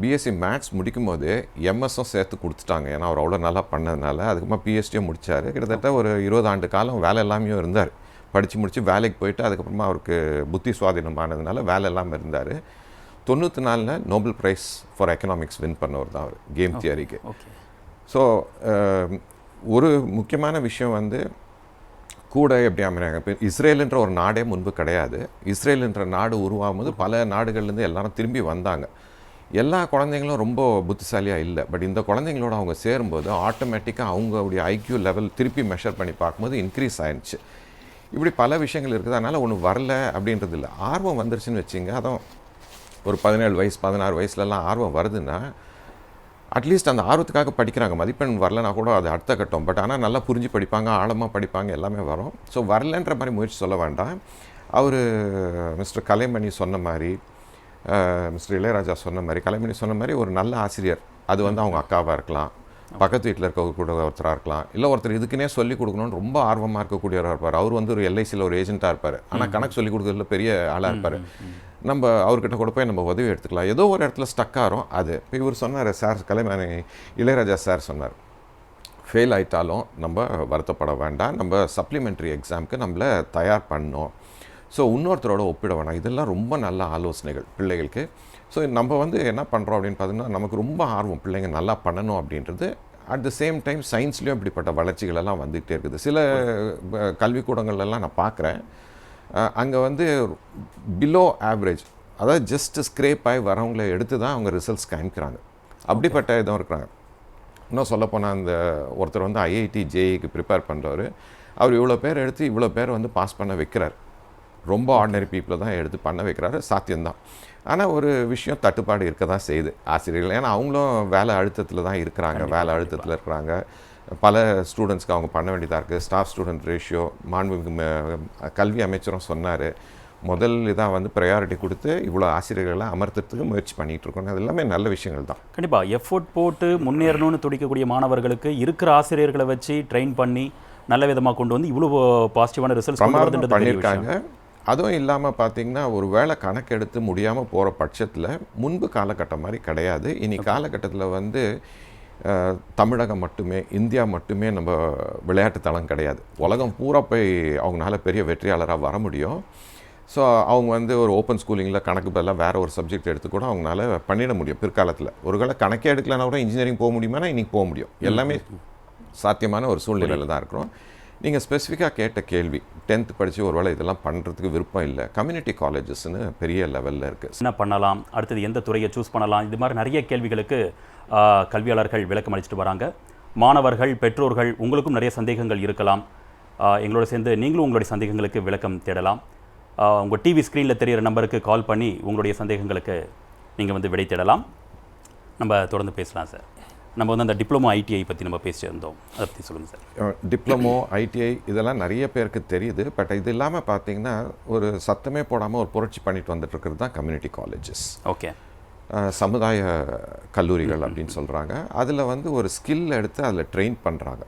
பிஎஸ்சி மேத்ஸ் முடிக்கும் போது எம்எஸும் சேர்த்து கொடுத்துட்டாங்க, ஏன்னா அவர் அவ்வளோ நல்லா பண்ணதுனால. அதுக்கப்புறமா பிஹெச்டியும் முடித்தார். கிட்டத்தட்ட ஒரு 20 ஆண்டு காலம் வேலை எல்லாமே இருந்தார். படித்து முடித்து வேலைக்கு போயிட்டு அதுக்கப்புறமா அவருக்கு புத்தி சுவாதீனமானதுனால வேலை இல்லாமல் இருந்தார். 94 Nobel prize for economics win பண்ணவர் தான் அவர் கேம் தியரிக்கு. ஸோ ஒரு முக்கியமான விஷயம் வந்து கூட எப்படி அமைறாங்க. இப்போ இஸ்ரேலுன்ற ஒரு நாடே முன்பு கிடையாது. இஸ்ரேலுன்ற நாடு உருவாகும்போது பல நாடுகள்லேருந்து எல்லாரும் திரும்பி வந்தாங்க. எல்லா குழந்தைங்களும் ரொம்ப புத்திசாலியாக இல்லை. பட் இந்த குழந்தைங்களோட அவங்க சேரும்போது ஆட்டோமேட்டிக்காக அவங்களுடைய ஐக்யூ லெவல் திருப்பி மெஷர் பண்ணி பார்க்கும்போது இன்க்ரீஸ் ஆயிடுச்சு. இப்படி பல விஷயங்கள் இருக்குது. அதனால் ஒன்று வரல அப்படின்றது இல்லை, ஆர்வம் வந்துருச்சுன்னு வச்சுங்க. அதுவும் ஒரு 17 வயசு 16 வயசுலலாம் ஆர்வம் வருதுன்னா அட்லீஸ்ட் அந்த ஆர்வத்துக்காக படிக்கிறாங்க. மதிப்பெண் வரலனா கூட அது அடுத்த கட்டம். பட் ஆனால் நல்லா புரிஞ்சு படிப்பாங்க, ஆழமாக படிப்பாங்க, எல்லாமே வரும். ஸோ வரலன்ற மாதிரி முயற்சி சொல்ல வேண்டாம். அவர் மிஸ்டர் கலைமணி சொன்ன மாதிரி, மிஸ்டர் இளையராஜா சொன்ன மாதிரி, கலைமணி சொன்ன மாதிரி ஒரு நல்ல ஆசிரியர், அது வந்து அவங்க அக்காவாக இருக்கலாம், பக்கத்து வீட்டில் இருக்க கூட ஒருத்தராக இருக்கலாம், இல்லை ஒருத்தர் இதுக்குன்னே சொல்லிக் கொடுக்கணும்னு ரொம்ப ஆர்வமாக இருக்கக்கூடியவராக இருப்பார். அவர் வந்து ஒரு எல்ஐசியில் ஒரு ஏஜென்ட்டாக இருப்பார், ஆனால் கணக்கு சொல்லிக் கொடுக்குறதுல பெரிய ஆளாக இருப்பார். நம்ம அவர்கிட்ட கூட போய் நம்ம உதவி எடுத்துக்கலாம். ஏதோ ஒரு இடத்துல ஸ்டக் ஆகிறோம். அது இப்போ இவர் சொன்னார், சார் கலைமணி இளையராஜா சார் சொன்னார், ஃபெயில் ஆகிட்டாலும் நம்ம வருத்தப்பட வேண்டாம், நம்ம சப்ளிமெண்ட்ரி எக்ஸாமுக்கு நம்மளை தயார் பண்ணோம். ஸோ இன்னொருத்தரோட ஒப்பிட வேணாம். இதெல்லாம் ரொம்ப நல்ல ஆலோசனைகள் பிள்ளைகளுக்கு. ஸோ நம்ம வந்து என்ன பண்ணுறோம் அப்படின்னு பார்த்தீங்கன்னா, நமக்கு ரொம்ப ஆர்வம் பிள்ளைங்க நல்லா பண்ணணும் அப்படின்றது. அட் த சேம் டைம் சயின்ஸ்லேயும் இப்படிப்பட்ட வளர்ச்சிகளெல்லாம் வந்துகிட்டே இருக்குது. சில கல்விக்கூடங்கள்லாம் நான் பார்க்குறேன், அங்கே வந்து பிலோ ஆவரேஜ், அதாவது ஜஸ்ட் ஸ்க்ரேப் ஆகி வரவங்களை எடுத்து தான் அவங்க ரிசல்ட்ஸ் காமிக்கிறாங்க. அப்படிப்பட்ட இதுவும் இருக்கிறாங்க. இன்னும் சொல்லப்போனால் அந்த ஒருத்தர் வந்து ஐஐடி ஜேஇக்கு ப்ரிப்பேர் பண்ணுறவர், அவர் இவ்வளோ பேர் எடுத்து இவ்வளோ பேர் வந்து பாஸ் பண்ண வைக்கிறார். ரொம்ப ஆர்டினரி பீப்புளை தான் எடுத்து பண்ண வைக்கிறாரு. சாத்தியம்தான். ஆனால் ஒரு விஷயம் தட்டுப்பாடு இருக்க தான் செய்யுது ஆசிரியர்கள். ஏன்னா அவங்களும் வேலை அழுத்தத்தில் தான் இருக்கிறாங்க, வேலை அழுத்தத்தில் இருக்கிறாங்க. பல ஸ்டூடெண்ட்ஸ்க்கு அவங்க பண்ண வேண்டியதாக இருக்குது. ஸ்டாஃப் ஸ்டூடெண்ட் ரேஷியோ மாண்புமிகு கல்வி அமைச்சரும் சொன்னார், முதல் இதாக வந்து ப்ரையாரிட்டி கொடுத்து இவ்வளோ ஆசிரியர்களை அமர்த்துறதுக்கு முயற்சி பண்ணிகிட்டு இருக்கோம். அது எல்லாமே நல்ல விஷயங்கள் தான். கண்டிப்பாக எஃபோர்ட் போட்டு முன்னேறணும்னு துடிக்கக்கூடிய மாணவர்களுக்கு இருக்கிற ஆசிரியர்களை வச்சு ட்ரெயின் பண்ணி நல்ல விதமாக கொண்டு வந்து இவ்வளோ பாசிட்டிவான ரிசல்ட்ஸ் பண்ணியிருக்காங்க. அதுவும் இல்லாமல் பார்த்தீங்கன்னா, ஒரு வேளை கணக்கெடுத்து முடியாமல் போகிற பட்சத்தில் முன்பு காலகட்டம் மாதிரி கிடையாது. இனி காலகட்டத்தில் வந்து தமிழகம் மட்டுமே, இந்தியா மட்டுமே நம்ம விளையாட்டு தளம் கிடையாது. உலகம் பூரா போய் அவங்களால பெரிய வெற்றியாளராக வர முடியும். ஸோ அவங்க வந்து ஒரு ஓப்பன் ஸ்கூலிங்கில் கணக்கு பதிலாக வேறு ஒரு சப்ஜெக்ட் எடுத்து கூட அவங்களால பண்ணிட முடியும் பிற்காலத்தில். ஒருவேளை கணக்கே எடுக்கலன்னா கூட இன்ஜினியரிங் போக முடியுமானா இன்றைக்கி போக முடியும். எல்லாமே சாத்தியமான ஒரு சூழ்நிலையில் தான் இருக்கிறோம். நீங்கள் ஸ்பெசிஃபிக்காக கேட்ட கேள்வி, 10th படித்து ஒரு வேளை இதெல்லாம் பண்ணுறதுக்கு விருப்பம் இல்லை, கம்யூனிட்டி காலேஜஸ்ன்னு பெரிய லெவலில் இருக்குது. என்ன பண்ணலாம், அடுத்தது எந்த துறையை சூஸ் பண்ணலாம், இது மாதிரி நிறைய கேள்விகளுக்கு கல்வியாளர்கள் விளக்கம் அளிச்சுட்டு வராங்க. மாணவர்கள், பெற்றோர்கள், உங்களுக்கும் நிறைய சந்தேகங்கள் இருக்கலாம். எங்களோட சேர்ந்து நீங்களும் உங்களுடைய சந்தேகங்களுக்கு விளக்கம் தேடலாம். உங்கள் டிவி ஸ்க்ரீனில் தெரிகிற நம்பருக்கு கால் பண்ணி உங்களுடைய சந்தேகங்களுக்கு நீங்கள் வந்து விடை தேடலாம். நம்ம தொடர்ந்து பேசலாம் சார். நம்ம வந்து அந்த டிப்ளமோ ஐடிஐ பற்றி நம்ம பேசியிருந்தோம், அதை பற்றி சொல்லுங்கள் சார். டிப்ளமோ ஐடிஐ இதெல்லாம் நிறைய பேருக்கு தெரியுது. பட் இது இல்லாமல் பார்த்தீங்கன்னா, ஒரு சத்தமே போடாமல் ஒரு புரட்சி பண்ணிட்டு வந்துட்டு இருக்கிறது தான் கம்யூனிட்டி காலேஜஸ். ஓகே, சமுதாய கல்லூரிகள் அப்படின்னு சொல்கிறாங்க. அதில் வந்து ஒரு ஸ்கில் எடுத்து அதில் ட்ரெயின் பண்ணுறாங்க.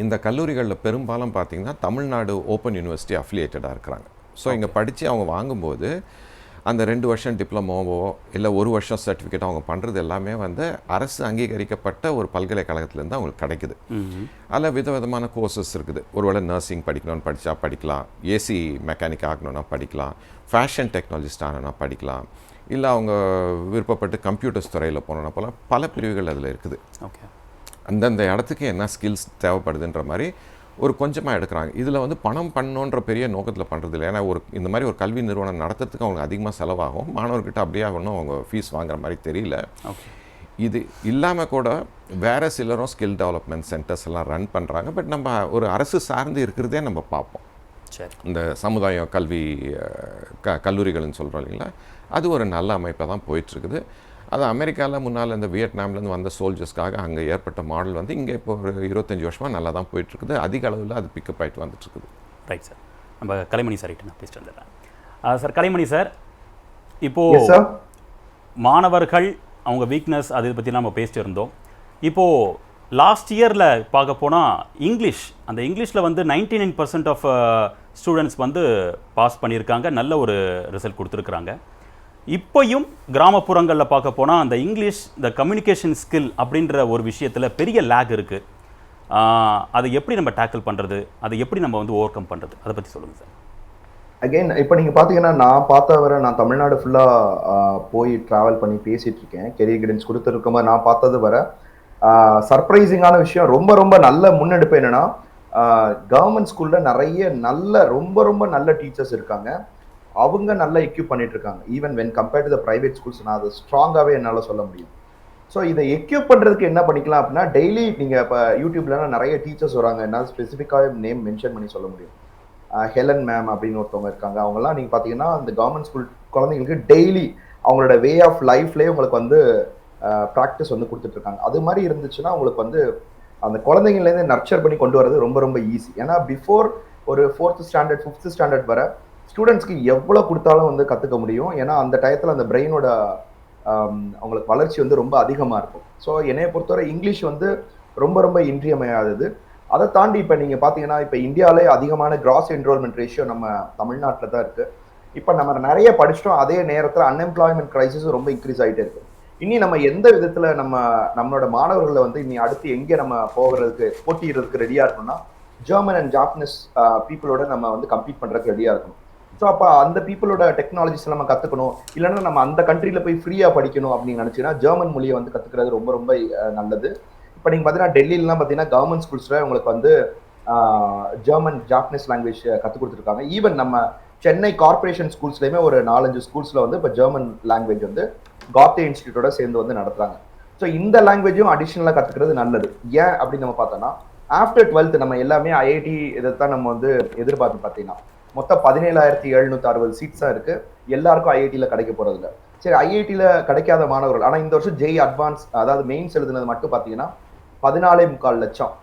இந்த கல்லூரிகளில் பெரும்பாலும் பார்த்திங்கன்னா தமிழ்நாடு ஓப்பன் யூனிவர்சிட்டி அஃபிலியேட்டடாக இருக்கிறாங்க. ஸோ இங்கே படித்து அவங்க வாங்கும்போது அந்த 2 வருஷம் டிப்ளமோவோ இல்லை 1 வருஷம் சர்டிஃபிகேட் அவங்க பண்ணுறது எல்லாமே வந்து அரசு அங்கீகரிக்கப்பட்ட ஒரு பல்கலைக்கழகத்துலேருந்து அவங்களுக்கு கிடைக்குது. அதில் விதவிதமான கோர்சஸ் இருக்குது. ஒருவேளை நர்சிங் படிக்கணும்னு படித்தா படிக்கலாம், ஏசி மெக்கானிக் ஆகணும்னா படிக்கலாம், ஃபேஷன் டெக்னாலஜிஸ்ட் ஆகணும்னா படிக்கலாம், இல்லை அவங்க விருப்பப்பட்டு கம்ப்யூட்டர்ஸ் துறையில் போனோன்னா போல பல பிரிவுகள் அதில் இருக்குது. ஓகே, அந்தந்த இடத்துக்கு என்ன ஸ்கில்ஸ் தேவைப்படுதுன்ற மாதிரி ஒரு கொஞ்சமாக எடுக்கிறாங்க. இதில் வந்து பணம் பண்ணணுன்ற பெரிய நோக்கத்தில் பண்ணுறது இல்லை. ஏன்னா இந்த மாதிரி ஒரு கல்வி நிறுவனம் நடத்துறதுக்கு அவங்க அதிகமாக செலவாகும். மாணவர்கிட்ட அப்படியே ஒன்றும் அவங்க ஃபீஸ் வாங்குற மாதிரி தெரியல. இது இல்லாமல் கூட வேறு சிலரும் ஸ்கில் டெவலப்மெண்ட் சென்டர்ஸ் எல்லாம் ரன் பண்ணுறாங்க. பட் நம்ம ஒரு அரசு சார்ந்து இருக்கிறதே நம்ம பார்ப்போம். சரி, இந்த சமுதாய கல்வி கல்லூரிகள்னு சொல்கிறோம் இல்லைங்களா, அது ஒரு நல்ல அமைப்பாக தான் போயிட்டுருக்குது. அது அமெரிக்காவில் முன்னால் இந்த வியட்நாம்லேருந்து வந்த சோல்ஜர்ஸ்க்காக அங்கே ஏற்பட்ட மாடல் வந்து இங்கே இப்போ ஒரு 25 வருஷமாக நல்லா தான் போயிட்டுருக்குது. அதிக அளவில் அது பிக்கப் ஆகிட்டு வந்துட்டுருக்குது. Right sir. நம்ம கலைமணி சார் கிட்ட நான் பேசிட்டு வந்துடுறேன். சார் கலைமணி சார், இப்போது மாணவர்கள் அவங்க வீக்னஸ் அது பற்றிலாம் நம்ம பேசிட்டு இருந்தோம். இப்போது லாஸ்ட் இயரில் பார்க்க போனால் அந்த இங்கிலீஷில் வந்து 99% ஆஃப் ஸ்டூடெண்ட்ஸ் வந்து பாஸ் பண்ணியிருக்காங்க, நல்ல ஒரு ரிசல்ட் கொடுத்துருக்குறாங்க. இப்போயும் கிராமப்புறங்களில் பார்க்க போனால் அந்த இங்கிலீஷ், இந்த கம்யூனிகேஷன் ஸ்கில் அப்படின்ற ஒரு விஷயத்தில் பெரிய லேக் இருக்குது. அதை எப்படி நம்ம டேக்கிள் பண்ணுறது, அதை எப்படி நம்ம வந்து ஓவர் கம் பண்ணுறது, அதை பற்றி சொல்லுங்கள் சார். அகெயின் இப்போ நீங்கள் பார்த்தீங்கன்னா, நான் பார்த்த வரை நான் தமிழ்நாடு ஃபுல்லாக போய் ட்ராவல் பண்ணி பேசிகிட்டு இருக்கேன். கெரியர் கைடன்ஸ் கொடுத்துருக்கும் போது நான் பார்த்தது வரை சர்ப்ரைசிங்கான விஷயம், ரொம்ப ரொம்ப நல்ல முன்னெடுப்பு என்னென்னா, கவர்மெண்ட் ஸ்கூல்ல நிறைய நல்ல ரொம்ப ரொம்ப நல்ல டீச்சர்ஸ் இருக்காங்க. அவங்க நல்லா எக்யூப் பண்ணிட்டு இருக்காங்க. Even when compared to the private schools நான் அதை ஸ்ட்ராங்காகவே என்னால் சொல்ல முடியும். ஸோ இதை எக்யூப் பண்ணுறதுக்கு என்ன பண்ணிக்கலாம் அப்படின்னா, டெய்லி நீங்கள் இப்போ யூடியூப்லாம் நிறைய டீச்சர்ஸ் வராங்க. என்னால் ஸ்பெசிஃபிக்காக நேம் மென்ஷன் பண்ணி சொல்ல முடியும். ஹெலன் மேம் அப்படின்னு ஒருத்தவங்க இருக்காங்க. அவங்கலாம் நீங்கள் பார்த்தீங்கன்னா அந்த கவர்மெண்ட் ஸ்கூல் குழந்தைங்களுக்கு டெய்லி அவங்களோட வே ஆஃப் லைஃப்லேயே உங்களுக்கு வந்து ப்ராக்டிஸ் வந்து கொடுத்துட்ருக்காங்க. அது மாதிரி இருந்துச்சுன்னா உங்களுக்கு வந்து அந்த குழந்தைங்கள்லேருந்து நர்ச்சர் பண்ணி கொண்டு வரது ரொம்ப ரொம்ப ஈஸி. ஏன்னா பிஃபோர் ஒரு 4th ஸ்டாண்டர்ட் 5th ஸ்டாண்டர்ட் வர ஸ்டூடெண்ட்ஸ்க்கு எவ்வளோ கொடுத்தாலும் வந்து கற்றுக்க முடியும். ஏன்னா அந்த டயத்தில் அந்த பிரெயினோட அவங்களுக்கு வளர்ச்சி வந்து ரொம்ப அதிகமாக இருக்கும். ஸோ என்னைய பொறுத்தவரை இங்கிலீஷ் வந்து ரொம்ப ரொம்ப இன்றியமையாதது. அதை தாண்டி இப்போ நீங்கள் பார்த்தீங்கன்னா இப்போ இந்தியாவிலே அதிகமான கிராஸ் என்ரோல்மெண்ட் ரேஷியோ நம்ம தமிழ்நாட்டில் தான் இருக்குது. இப்போ நம்ம நிறைய படிச்சிட்டோம், அதே நேரத்தில் அன்எம்ப்ளாய்மெண்ட் கிரைசிஸ் ரொம்ப இன்க்ரீஸ் ஆகிட்டே இருக்கு. இனி நம்ம எந்த விதத்தில் நம்மளோட மாணவர்களை வந்து இனி அடுத்து எங்கே நம்ம போகிறதுக்கு போட்டியிடுறதுக்கு ரெடியாக இருக்கணும்னா, ஜெர்மன் அண்ட் ஜாப்பனீஸ் பீப்புளோட நம்ம வந்து கம்பீட் பண்ணுறதுக்கு ரெடியாக இருக்கணும். ஸோ அப்போ அந்த பீப்புளோட டெக்னாலஜிஸ் நம்ம கற்றுக்கணும். இல்லைன்னா நம்ம அந்த கண்ட்ரியில் போய் ஃப்ரீயாக படிக்கணும் அப்படின்னு நினச்சிங்கன்னா ஜெர்மன் மொழியை வந்து கற்றுக்கிறது ரொம்ப ரொம்ப நல்லது. இப்போ நீங்கள் பார்த்தீங்கன்னா டெல்லியிலலாம் பார்த்தீங்கன்னா கவர்மெண்ட் ஸ்கூல்ஸில் உங்களுக்கு வந்து ஜெர்மன் ஜாப்பனீஸ் லாங்குவேஜ் கற்றுக் கொடுத்துருக்காங்க. ஈவன் நம்ம சென்னை கார்பரேஷன் ஸ்கூல்ஸ்லையுமே ஒரு 4-5 ஸ்கூல்ஸில் வந்து இப்போ ஜெர்மன் லாங்குவேஜ் வந்து காத்தே இன்ஸ்டிடியூட்டோட சேர்ந்து வந்து நடத்துறாங்க. ஸோ இந்த லாங்குவேஜும் அடிஷ்னலாக கற்றுக்கிறது நல்லது. ஏன் அப்படின்னு நம்ம பார்த்தோம்னா, ஆஃப்டர் 12th நம்ம எல்லாமே ஐஐடி இதைத்தான் நம்ம வந்து எதிர்பார்த்து பார்த்தீங்கன்னா மொத்தம் 17,760 சீட்ஸ் தான் இருக்கு. எல்லாருக்கும் ஐஐடியில் கிடைக்க போறது இல்லை. சரி, ஐஐடியில் கிடைக்காத மாணவர்கள் ஆனால் இந்த வருஷம் ஜெய் அட்வான்ஸ் அதாவது மெயின்ஸ் எழுதுனது மட்டும் பார்த்தீங்கன்னா 14.25 லட்சம்.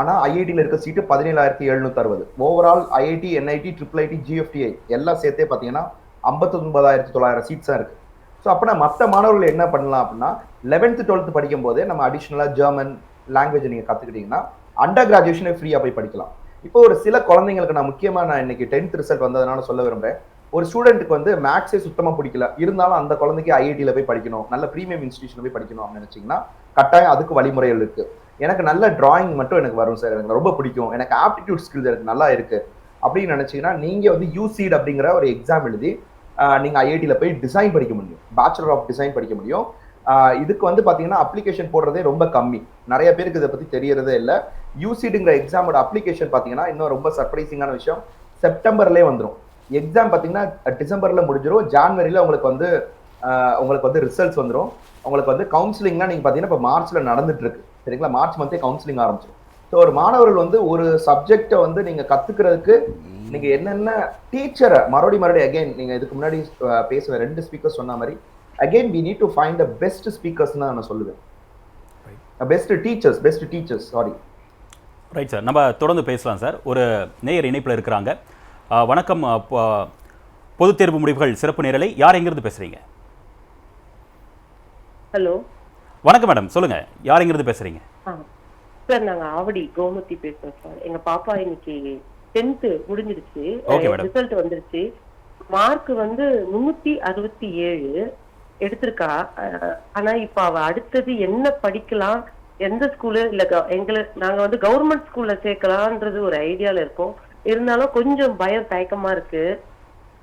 ஆனால் ஐஐடியில் இருக்க சீட்டு 17,760. Overall IIT, NIT, IIIT, GFTI எல்லாம் சேர்த்தே பார்த்தீங்கன்னா 59,900 சீட்ஸ் தான் இருக்கு. ஸோ அப்படின்னா மற்ற மாணவர்கள் என்ன பண்ணலாம் அப்படின்னா 11th 12th படிக்கும் போதே நம்ம அடிஷ்னலாக ஜெர்மன் லாங்குவேஜ் நீங்கள் கற்றுக்கிட்டீங்கன்னா அண்டர் கிராஜுவேஷனே ஃப்ரீயாக போய் படிக்கலாம். இப்போ ஒரு சில குழந்தைங்களுக்கு நான் இன்னைக்கு 10th ரிசல்ட் வந்ததுனால சொல்ல விரும்புறேன். ஒரு ஸ்டூடெண்ட்டுக்கு வந்து மேக்ஸே சுத்தமாக பிடிக்கல, இருந்தாலும் அந்த குழந்தைக்கு ஐஐடியில் போய் படிக்கணும், நல்ல ப்ரீமியம் இன்ஸ்டிடியூஷன் போய் படிக்கணும் அப்படின்னு நினைச்சிங்கன்னா கட்டாயம் அதுக்கு வழிமுறைகள் இருக்கு. எனக்கு நல்ல டிராயிங் மட்டும் எனக்கு வரும் சார், எனக்கு ரொம்ப பிடிக்கும், எனக்கு ஆப்டிடியூட் ஸ்கில்ஸ் எனக்கு நல்லா இருக்கு அப்படின்னு நினைச்சீங்கன்னா நீங்க வந்து யூசிட் அப்படிங்கிற ஒரு எக்ஸாம் எழுதி நீங்க ஐஐடியில் போய் டிசைன் படிக்க முடியும், பேச்சுலர் ஆஃப் டிசைன் படிக்க முடியும். இதுக்கு வந்து பாத்தீங்கன்னா அப்ளிகேஷன் போடுறதே ரொம்ப கம்மி. நிறைய பேருக்கு இதை பத்தி தெரியறதே இல்லை. யூசிடுங்கிற எக்ஸாமோட அப்ளிகேஷன் பாத்தீங்கன்னா இன்னும் ரொம்ப சர்ப்ரைசிங்கான விஷயம், செப்டம்பர்லேயே வந்துடும். எக்ஸாம் பாத்தீங்கன்னா டிசம்பர்ல முடிஞ்சிடும், ஜான்வரியில உங்களுக்கு வந்து ரிசல்ட்ஸ் வந்துடும். உங்களுக்கு வந்து கவுன்சிலிங்னா நீங்க பாத்தீங்கன்னா இப்போ மார்ச்ல நடந்துட்டு இருக்கு, சரிங்களா? மார்ச் மந்தே கவுன்சிலிங் ஆரம்பிச்சிடும். ஸோ ஒரு மாணவர்கள் வந்து ஒரு சப்ஜெக்டை வந்து நீங்க கத்துக்கிறதுக்கு நீங்க என்னென்ன டீச்சரை மறுபடியும் அகைன் நீங்க இதுக்கு முன்னாடி பேசுவேன் 2 ஸ்பீக்கர்ஸ் சொன்ன மாதிரி again we need to find the best speakers நான் சொல்லுவேன். Best teachers sorry. Right sir, நம்ம தொடர்ந்து பேசலாம் சார். ஒரு நேயர் இணைப்பில் இருக்கிறாங்க. வணக்கம். பொதுத் தேர்வு முடிவுகள் சிறப்பு நேரலை, யார் எங்கிருந்து பேசுறீங்க? ஹலோ, வணக்கம் மேடம், சொல்லுங்க, யார் எங்கிருந்து பேசுறீங்க? சார் நாங்க ஆவடி கோமதி பேசுறோம் சார். எங்க பாப்பா இன்னைக்கு 10th முடிஞ்சிருச்சு, ரிசல்ட் வந்துருச்சு. மார்க் வந்து 367 எடுத்திருக்கா. ஆனா இப்ப அவ அடுத்தது என்ன படிக்கலாம், எந்த ஸ்கூலு இல்ல நாங்க வந்து கவர்மெண்ட் ஸ்கூல்ல சேர்க்கலான்றது ஒரு ஐடியால இருக்கோம். இருந்தாலும் கொஞ்சம் பயம் தயக்கமா இருக்கு.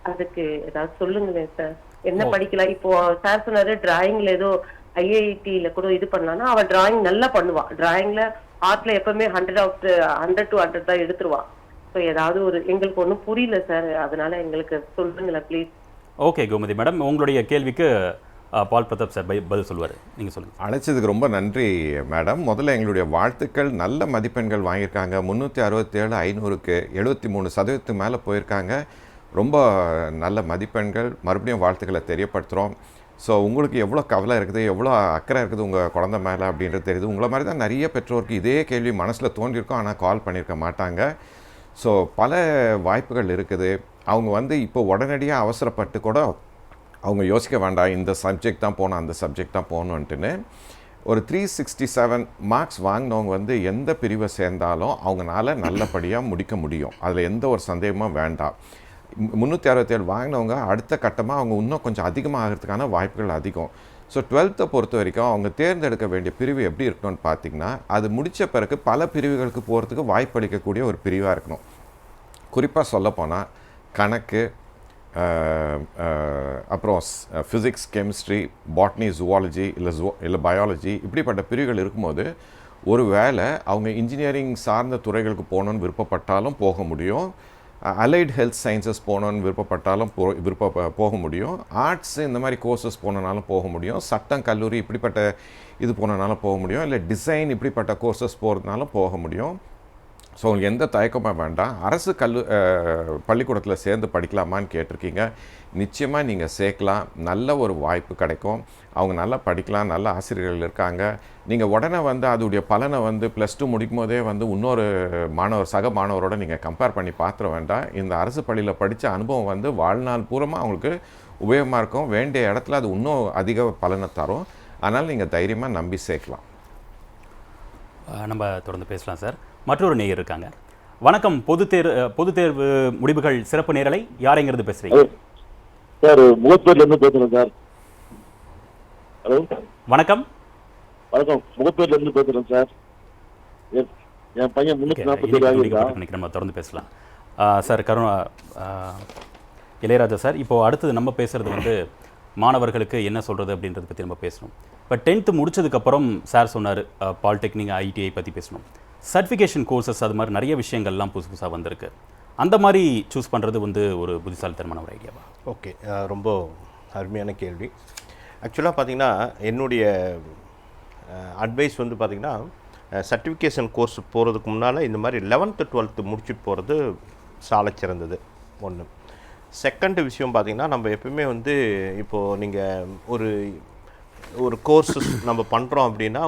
அதுக்கு ஏதாவது சொல்லுங்களேன் சார், என்ன படிக்கலாம்? இப்போ சார் சொன்னாரு டிராயிங்ல ஏதோ ஐஐடியில கூட இது பண்ணலாம்னா, அவ டிராயிங் நல்லா பண்ணுவா. டிராயிங்ல ஆர்ட்ல எப்பவுமே 100 to 100 தான் எடுத்துருவா. ஸோ ஏதாவது ஒரு எங்களுக்கு ஒன்றும் புரியல சார், அதனால எங்களுக்கு சொல்லுங்களேன் ப்ளீஸ். ஓகே கோமதி மேடம், உங்களுடைய கேள்விக்கு பால் பிரதாப் சார் பதில் சொல்லுவார், நீங்கள் சொல்லுங்கள். அழைச்சதுக்கு ரொம்ப நன்றி மேடம். முதல்ல எங்களுடைய வாழ்த்துக்கள். நல்ல மதிப்பெண்கள் வாங்கியிருக்காங்க. 367 500க்கு 73% மேலே போயிருக்காங்க. ரொம்ப நல்ல மதிப்பெண்கள். மறுபடியும் வாழ்த்துக்களை தெரியப்படுத்துகிறோம். ஸோ உங்களுக்கு எவ்வளோ கவலை இருக்குது, எவ்வளோ அக்கறை இருக்குது உங்கள் குழந்தை மேலே அப்படின்றது தெரியுது. உங்களை மாதிரி தான் நிறைய பெற்றோருக்கு இதே கேள்வி மனசில் தோன்றியிருக்கும், ஆனால் கால் பண்ணியிருக்க மாட்டாங்க. ஸோ பல வாய்ப்புகள் இருக்குது. அவங்க வந்து இப்போ உடனடியாக அவசரப்பட்டு கூட அவங்க யோசிக்க வேண்டாம், இந்த சப்ஜெக்ட் தான் போகணும், அந்த சப்ஜெக்ட் தான் போகணுன்ட்டுன்னு. ஒரு 367 மார்க்ஸ் வாங்கினவங்க வந்து எந்த பிரிவை சேர்ந்தாலும் அவங்களால நல்லபடியாக முடிக்க முடியும். அதில் எந்த ஒரு சந்தேகமும் வேண்டாம். 367 வாங்கினவங்க அடுத்த கட்டமாக அவங்க இன்னும் கொஞ்சம் அதிகமாக ஆகிறதுக்கான வாய்ப்புகள் அதிகம். ஸோ 12th பொறுத்த வரைக்கும் அவங்க தேர்ந்தெடுக்க வேண்டிய பிரிவு எப்படி இருக்கணும்னு பார்த்திங்கன்னா, அது முடித்த பிறகு பல பிரிவுகளுக்கு போகிறதுக்கு வாய்ப்பளிக்கக்கூடிய ஒரு பிரிவாக இருக்கணும். குறிப்பாக சொல்லப்போனால் கணக்கு, அப்புறம் ஃபிசிக்ஸ், கெமிஸ்ட்ரி, பாட்னி, ஜுவாலஜி இல்லை பயாலஜி இப்படிப்பட்ட பிரிவுகள் இருக்கும்போது ஒரு வேளை அவங்க இன்ஜினியரிங் சார்ந்த துறைகளுக்கு போகணுன்னு விருப்பப்பட்டாலும் போக முடியும், அலைட் ஹெல்த் சயின்சஸ் போகணுன்னு விருப்பப்பட்டாலும் போக முடியும், ஆர்ட்ஸ் இந்த மாதிரி கோர்சஸ் போனனாலும் போக முடியும், சட்டம் கல்லூரி இப்படிப்பட்ட இது போனனாலும் போக முடியும், இல்லை டிசைன் இப்படிப்பட்ட கோர்சஸ் போகிறதுனாலும் போக முடியும். ஸோ உங்களுக்கு எந்த தயக்கமாக வேண்டாம். அரசு பள்ளிக்கூடத்தில் சேர்ந்து படிக்கலாமான்னு கேட்டிருக்கீங்க. நிச்சயமாக நீங்கள் சேர்க்கலாம். நல்ல ஒரு வாய்ப்பு கிடைக்கும். அவங்க நல்லா படிக்கலாம், நல்ல ஆசிரியர்கள் இருக்காங்க. நீங்கள் உடனே வந்து அதோடைய பலனை வந்து +2 முடிக்கும் போதே வந்து இன்னொரு சக மாணவரோட நீங்கள் கம்பேர் பண்ணி பார்த்துட வேண்டாம். இந்த அரசு பள்ளியில் படித்த அனுபவம் வந்து வாழ்நாள் பூரமாக அவங்களுக்கு உபயோகமாக இருக்கும். வேண்டிய இடத்துல அது இன்னும் அதிக பலனை தரும். அதனால் நீங்கள் தைரியமாக நம்பி சேர்க்கலாம். நம்ம தொடர்ந்து பேசலாம் சார். மற்றொரு நேயர் இருக்காங்க. வணக்கம். பொது தேர்வு முடிவுகள் சிறப்பு நேரலை, யாரைங்கிறது பேசுறீங்க? சார், முகப்பேர்லேருந்து பேசுகிறேன் சார். ஹலோ, வணக்கம். வணக்கம். முகப்பேர்லேருந்து பேசுகிறேன் சார். என் பையன் 347 ஆகியிருக்கான். நம்ம தொடர்ந்து பேசலாம் சார். இளையராஜா சார், இப்போ அடுத்தது நம்ம பேசுறது வந்து மாணவர்களுக்கு என்ன சொல்கிறது அப்படின்றத பற்றி நம்ம பேசணும். இப்போ 10th முடிச்சதுக்கப்புறம் சார் சொன்னார் பாலிடெக்னிக், ஐடிஐ பற்றி பேசணும். சர்டிஃபிகேஷன் கோர்சஸ் அது மாதிரி நிறைய விஷயங்கள்லாம் புதுசாக வந்திருக்கு. அந்த மாதிரி சூஸ் பண்ணுறது வந்து ஒரு புத்திசாலித்தனமான ஒரு ஐடியாவா? ஓகே, ரொம்ப அருமையான கேள்வி. ஆக்சுவலாக பார்த்திங்கன்னா என்னுடைய அட்வைஸ் வந்து பார்த்திங்கன்னா சர்டிஃபிகேஷன் கோர்ஸ் போகிறதுக்கு முன்னால் இந்த மாதிரி 11th 12th முடிச்சுட்டு போகிறது சாலச்சிறந்தது ஒன்று. செகண்ட் விஷயம் பார்த்திங்கன்னா நம்ம எப்பவுமே வந்து இப்போது நீங்கள் ஒரு கோர்ஸஸ் நம்ம பண்ணுறோம் அப்படின்னா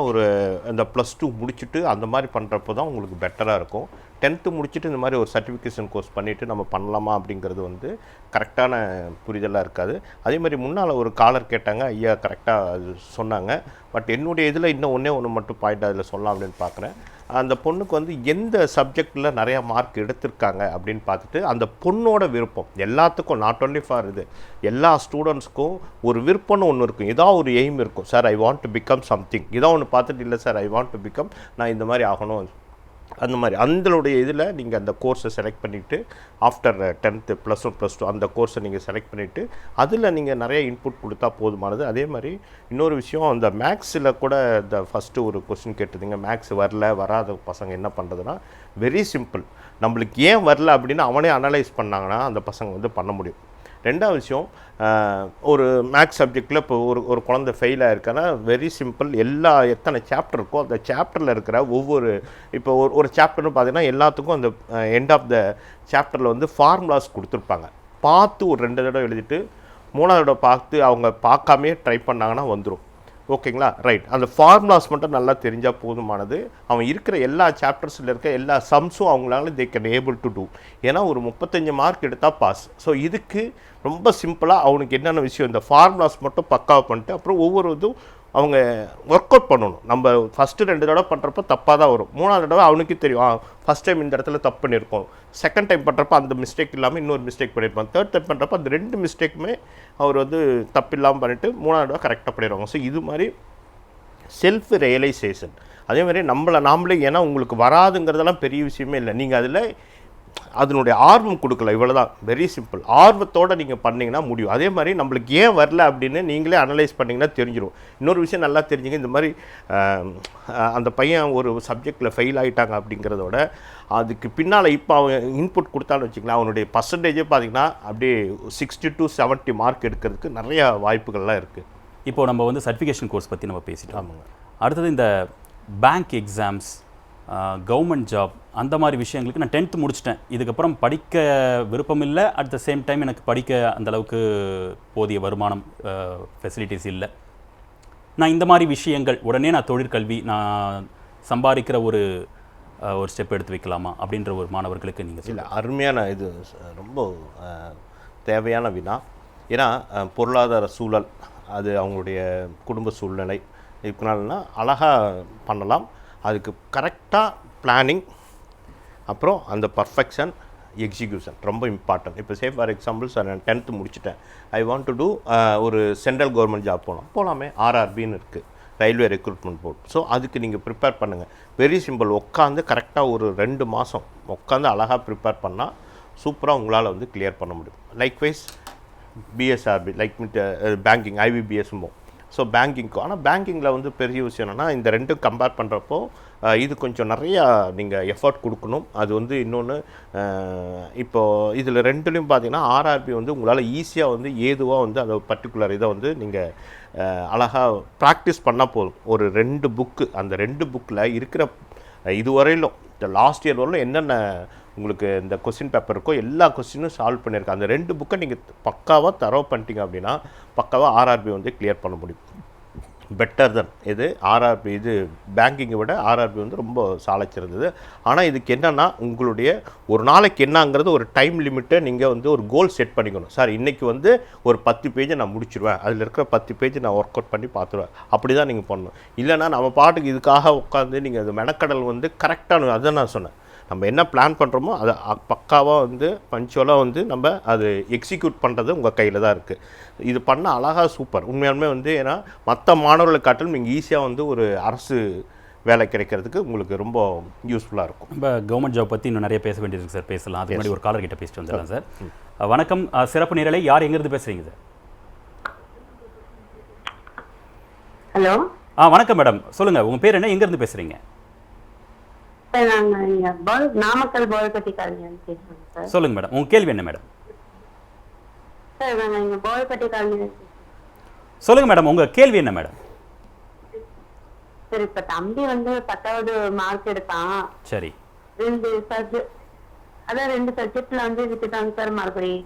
அந்த +2 முடிச்சுட்டு அந்த மாதிரி பண்ணுறப்போ தான் உங்களுக்கு பெட்டராக இருக்கும். 10th முடிச்சுட்டு இந்த மாதிரி ஒரு சர்டிஃபிகேஷன் கோர்ஸ் பண்ணிவிட்டு நம்ம பண்ணலாமா அப்படிங்கிறது வந்து கரெக்டான புரிதலாக இருக்காது. அதே மாதிரி முன்னால் ஒரு காலர் கேட்டாங்க, ஐயா கரெக்டாக அது சொன்னாங்க. பட் என்னுடைய இதில் இன்னும் ஒன்று மட்டும் பாயிண்ட் அதில் சொல்லலாம் அப்படின்னு பார்க்குறேன். அந்த பொண்ணுக்கு வந்து எந்த சப்ஜெக்டில் நிறையா மார்க் எடுத்திருக்காங்க அப்படின்னு பார்த்துட்டு அந்த பொண்ணோட விருப்பம் எல்லாத்துக்கும், நாட் ஒன்லி ஃபார் இது, எல்லா ஸ்டூடெண்ட்ஸ்க்கும் ஒரு விருப்பம்னு ஒன்று இருக்கும். ஏதாவது ஒரு எய்ம் இருக்கும். Sir I want to become something, ஏதாவது ஒன்று பார்த்துட்டு இல்லை sir I want to become, நான் இந்த மாதிரி ஆகணும், அந்த மாதிரி அந்தளுடைய இதில் நீங்கள் அந்த கோர்ஸை செலக்ட் பண்ணிவிட்டு ஆஃப்டர் 10th +1 +2 அந்த கோர்ஸை நீங்கள் செலக்ட் பண்ணிவிட்டு அதில் நீங்கள் நிறைய இன்புட் கொடுத்தா போதுமானது. அதே மாதிரி இன்னொரு விஷயம், அந்த மேக்ஸில் கூட இந்த ஃபஸ்ட்டு ஒரு கொஸ்டின் கேட்டிருந்தீங்க, மேக்ஸ் வராத பசங்க என்ன பண்ணுறதுன்னா வெரி சிம்பிள். நம்மளுக்கு ஏன் வரல அப்படின்னு அவனே அனலைஸ் பண்ணாங்கன்னா அந்த பசங்க வந்து பண்ண முடியும். ரெண்டாவது விஷயம், ஒரு மேக்ஸ் சப்ஜெக்டில் இப்போ ஒரு குழந்தை ஃபெயில் ஆகிருக்கான்னா வெரி சிம்பிள். எத்தனை சாப்டர் இருக்கோ அந்த சாப்டரில் இருக்கிற இப்போ ஒரு சாப்டர்னு பார்த்தீங்கன்னா எல்லாத்துக்கும் அந்த எண்ட் ஆஃப் த சாப்டரில் வந்து ஃபார்முலாஸ் கொடுத்துருப்பாங்க. பார்த்து ஒரு 2 தடவை எழுதிட்டு 3ஆவது தடவை பார்த்து அவங்க பார்க்காமே ட்ரை பண்ணாங்கன்னா வந்துடும். ஓகேங்களா? ரைட். அந்த ஃபார்முலாஸ் மட்டும் நல்லா தெரிஞ்சால் போதுமானது. அவன் இருக்கிற எல்லா சாப்டர்ஸில் இருக்க எல்லா சம்ஸும் அவங்களால they can able to do. ஏன்னா ஒரு 35 மார்க் எடுத்தால் பாஸ். ஸோ இதுக்கு ரொம்ப சிம்பிளாக அவனுக்கு என்னென்ன விஷயம், இந்த ஃபார்முலாஸ் மட்டும் பக்காவாக பண்ணிட்டு அப்புறம் ஒவ்வொரு இதுவும் அவங்க ஒர்க் அவுட் பண்ணணும். நம்ம ஃபஸ்ட்டு 2 தடவை பண்ணுறப்ப தப்பாக தான் வரும். 3ஆவது தடவை அவனுக்கு தெரியும் ஃபஸ்ட் டைம் இந்த இடத்துல தப்பு பண்ணியிருக்கோம், செகண்ட் டைம் பண்ணுறப்ப அந்த மிஸ்டேக் இல்லாமல் இன்னொரு மிஸ்டேக் பண்ணியிருப்பான், தேர்ட் டைம் பண்ணுறப்ப அந்த 2 மிஸ்டேக்குமே அவர் வந்து தப்பு இல்லாமல் பண்ணிவிட்டு 3ஆவது தடவை கரெக்டாக பண்ணிடுவாங்க. ஸோ இது மாதிரி செல்ஃப் ரியலைசேஷன். அதே மாதிரி நாமளே, ஏன்னா உங்களுக்கு வராதுங்கிறதெல்லாம் பெரிய விஷயமே இல்லை. நீங்கள் அதில் அதனுடைய ஆர்வம் கொடுக்கல, இவ்வளோதான். Very simple. ஆர்வத்தோடு நீங்கள் பண்ணிங்கன்னா முடியும். அதே மாதிரி நம்மளுக்கு ஏன் வரல அப்படின்னு நீங்களே அனலைஸ் பண்ணிங்கன்னா தெரிஞ்சிடும். இன்னொரு விஷயம் நல்லா தெரிஞ்சுங்க, இந்த மாதிரி அந்த பையன் ஒரு சப்ஜெக்டில் ஃபெயில் ஆகிட்டாங்க அப்படிங்கிறதோட அதுக்கு பின்னால் இப்போ அவன் இன்புட் கொடுத்தான்னு வச்சுக்கலாம், அவனுடைய பர்சன்டேஜே பார்த்திங்கன்னா அப்படியே 60 to 70 மார்க் எடுக்கிறதுக்கு நிறையா வாய்ப்புகள்லாம் இருக்குது. இப்போது நம்ம வந்து சர்டிஃபிகேஷன் கோர்ஸ் பற்றி நம்ம பேசிட்டோம். ஆமாங்க. அடுத்தது இந்த பேங்க் எக்ஸாம்ஸ், கவர்மெண்ட் ஜாப், அந்த மாதிரி விஷயங்களுக்கு நான் 10th முடிச்சிட்டேன், இதுக்கப்புறம் படிக்க விருப்பம் இல்லை, அட் த சேம் டைம் எனக்கு படிக்க அந்தளவுக்கு போதிய வருமானம் ஃபெசிலிட்டிஸ் இல்லை, நான் இந்த மாதிரி விஷயங்கள் உடனே நான் தொழிற்கல்வி நான் சம்பாதிக்கிற ஒரு ஸ்டெப் எடுத்து வைக்கலாமா அப்படின்ற ஒரு மாணவர்களுக்கு நீங்கள் இல்லை, அருமையான இது, ரொம்ப தேவையான வினா. ஏன்னா பொருளாதார சூழல், அது அவங்களுடைய குடும்ப சூழ்நிலை இப்போனால்னா அழகாக பண்ணலாம். அதுக்கு கரெக்டாக பிளானிங், அப்புறம் அந்த பர்ஃபெக்ஷன், எக்ஸிக்யூஷன் ரொம்ப இம்பார்ட்டன்ட். இப்போ ஃபார் எக்ஸாம்பிள் சார், நான் 10th முடிச்சுட்டேன், ஐ வாண்ட் டு டூ ஒரு சென்ட்ரல் கவர்மெண்ட் ஜாப் போகலாமே, ஆர்ஆர்பின்னு இருக்குது, ரயில்வே ரெக்ரூட்மெண்ட் போர்டு. ஸோ அதுக்கு நீங்கள் ப்ரிப்பேர் பண்ணுங்கள். Very simple. உட்காந்து கரெக்டாக ஒரு 2 மாதம் உட்காந்து அழகாக ப்ரிப்பேர் பண்ணால் சூப்பராக உங்களால் வந்து கிளியர் பண்ண முடியும். லைக்வைஸ் பிஎஸ்ஆர்பி, லைக் பேங்கிங், ஐபிபிஎஸ்மோ ஸோ பேங்கிங்க்கும். ஆனால் பேங்கிங்கில் வந்து பெரிய விஷயம் என்னென்னா இந்த ரெண்டும் கம்பேர் பண்ணுறப்போ இது கொஞ்சம் நிறையா நீங்கள் எஃபர்ட் கொடுக்கணும். அது வந்து இன்னொன்று இப்போது இதில் ரெண்டுலேயும் பார்த்தீங்கன்னா ஆர்ஆர்பி வந்து உங்களால் ஈஸியாக வந்து ஏதுவாக வந்து அந்த பர்டிகுலர் இதை வந்து நீங்கள் அழகாக ப்ராக்டிஸ் பண்ணால் போதும். ஒரு 2 புக்கு, அந்த 2 புக்கில் இருக்கிற இதுவரையிலும் இந்த லாஸ்ட் இயர் வரலும் என்னென்ன உங்களுக்கு இந்த கொஸ்டின் பேப்பர் இருக்கோ எல்லா கொஸ்டினும் சால்வ் பண்ணியிருக்கேன். அந்த 2 புக்கை நீங்கள் பக்காவாக தரவு பண்ணிட்டீங்க அப்படின்னா பக்காவாக ஆர்ஆர்பி வந்து கிளியர் பண்ண முடியும். பெட்டர் தென் இது ஆர்ஆர்பி, இது பேங்கிங்கை விட ஆர்ஆர்பி வந்து ரொம்ப சாலைச்சிருந்தது. ஆனால் இதுக்கு என்னென்னா உங்களுடைய ஒரு நாளைக்கு என்னங்கிறது ஒரு டைம் லிமிட்டை நீங்கள் வந்து ஒரு கோல் செட் பண்ணிக்கணும். சார் இன்றைக்கி வந்து ஒரு 10 பேஜை நான் முடிச்சிடுவேன், அதில் இருக்கிற 10 பேஜ் நான் ஒர்க் அவுட் பண்ணி பார்த்துருவேன், அப்படி தான் நீங்கள் பண்ணணும். இல்லைனா நம்ம பாட்டுக்கு இதுக்காக உட்காந்து நீங்கள் அது மெனக்கடல் வந்து கரெக்டான அதை நான் சொன்னேன். நம்ம என்ன பிளான் பண்ணுறோமோ அதை பக்காவாக வந்து பஞ்சுவலாக வந்து நம்ம அது எக்ஸிக்யூட் பண்ணுறது உங்கள் கையில் தான் இருக்குது. இது பண்ண அழகாக சூப்பர். உண்மையாலுமே வந்து ஏன்னா மற்ற மாணவர்களை காட்டிலும் நீங்கள் ஈஸியாக வந்து ஒரு அரசு வேலை கிடைக்கிறதுக்கு உங்களுக்கு ரொம்ப யூஸ்ஃபுல்லாக இருக்கும். நம்ம கவர்மெண்ட் ஜாப் பற்றி இன்னும் நிறைய பேச வேண்டியிருக்கு சார், பேசலாம். அதுக்கு முன்னாடி ஒரு காலர் கிட்ட பேசிட்டு வந்துடலாம் சார். வணக்கம், சிறப்பு நேரலை, யார் எங்கேருந்து பேசுகிறீங்க சார்? ஹலோ. வணக்கம் மேடம், சொல்லுங்கள், உங்கள் பேர் என்ன, எங்கேருந்து பேசுகிறீங்க? நாமக்கல் போயப்பட்டி காலனி பேசுறேன் சார். சொல்லுங்க மேடம், உங்க கேள்வி என்ன மேடம்? சார் நாங்க இங்க போயப்பட்டி காலனி. சொல்லுங்க மேடம், உங்க கேள்வி என்ன மேடம்? சார் இப்ப தம்பி வந்து 10வது மார்க் எடுத்தான். சரி. 2 சப்ஜெக்ட்ல வந்து விட்டுட்டாங்க சார். மறுபடியும்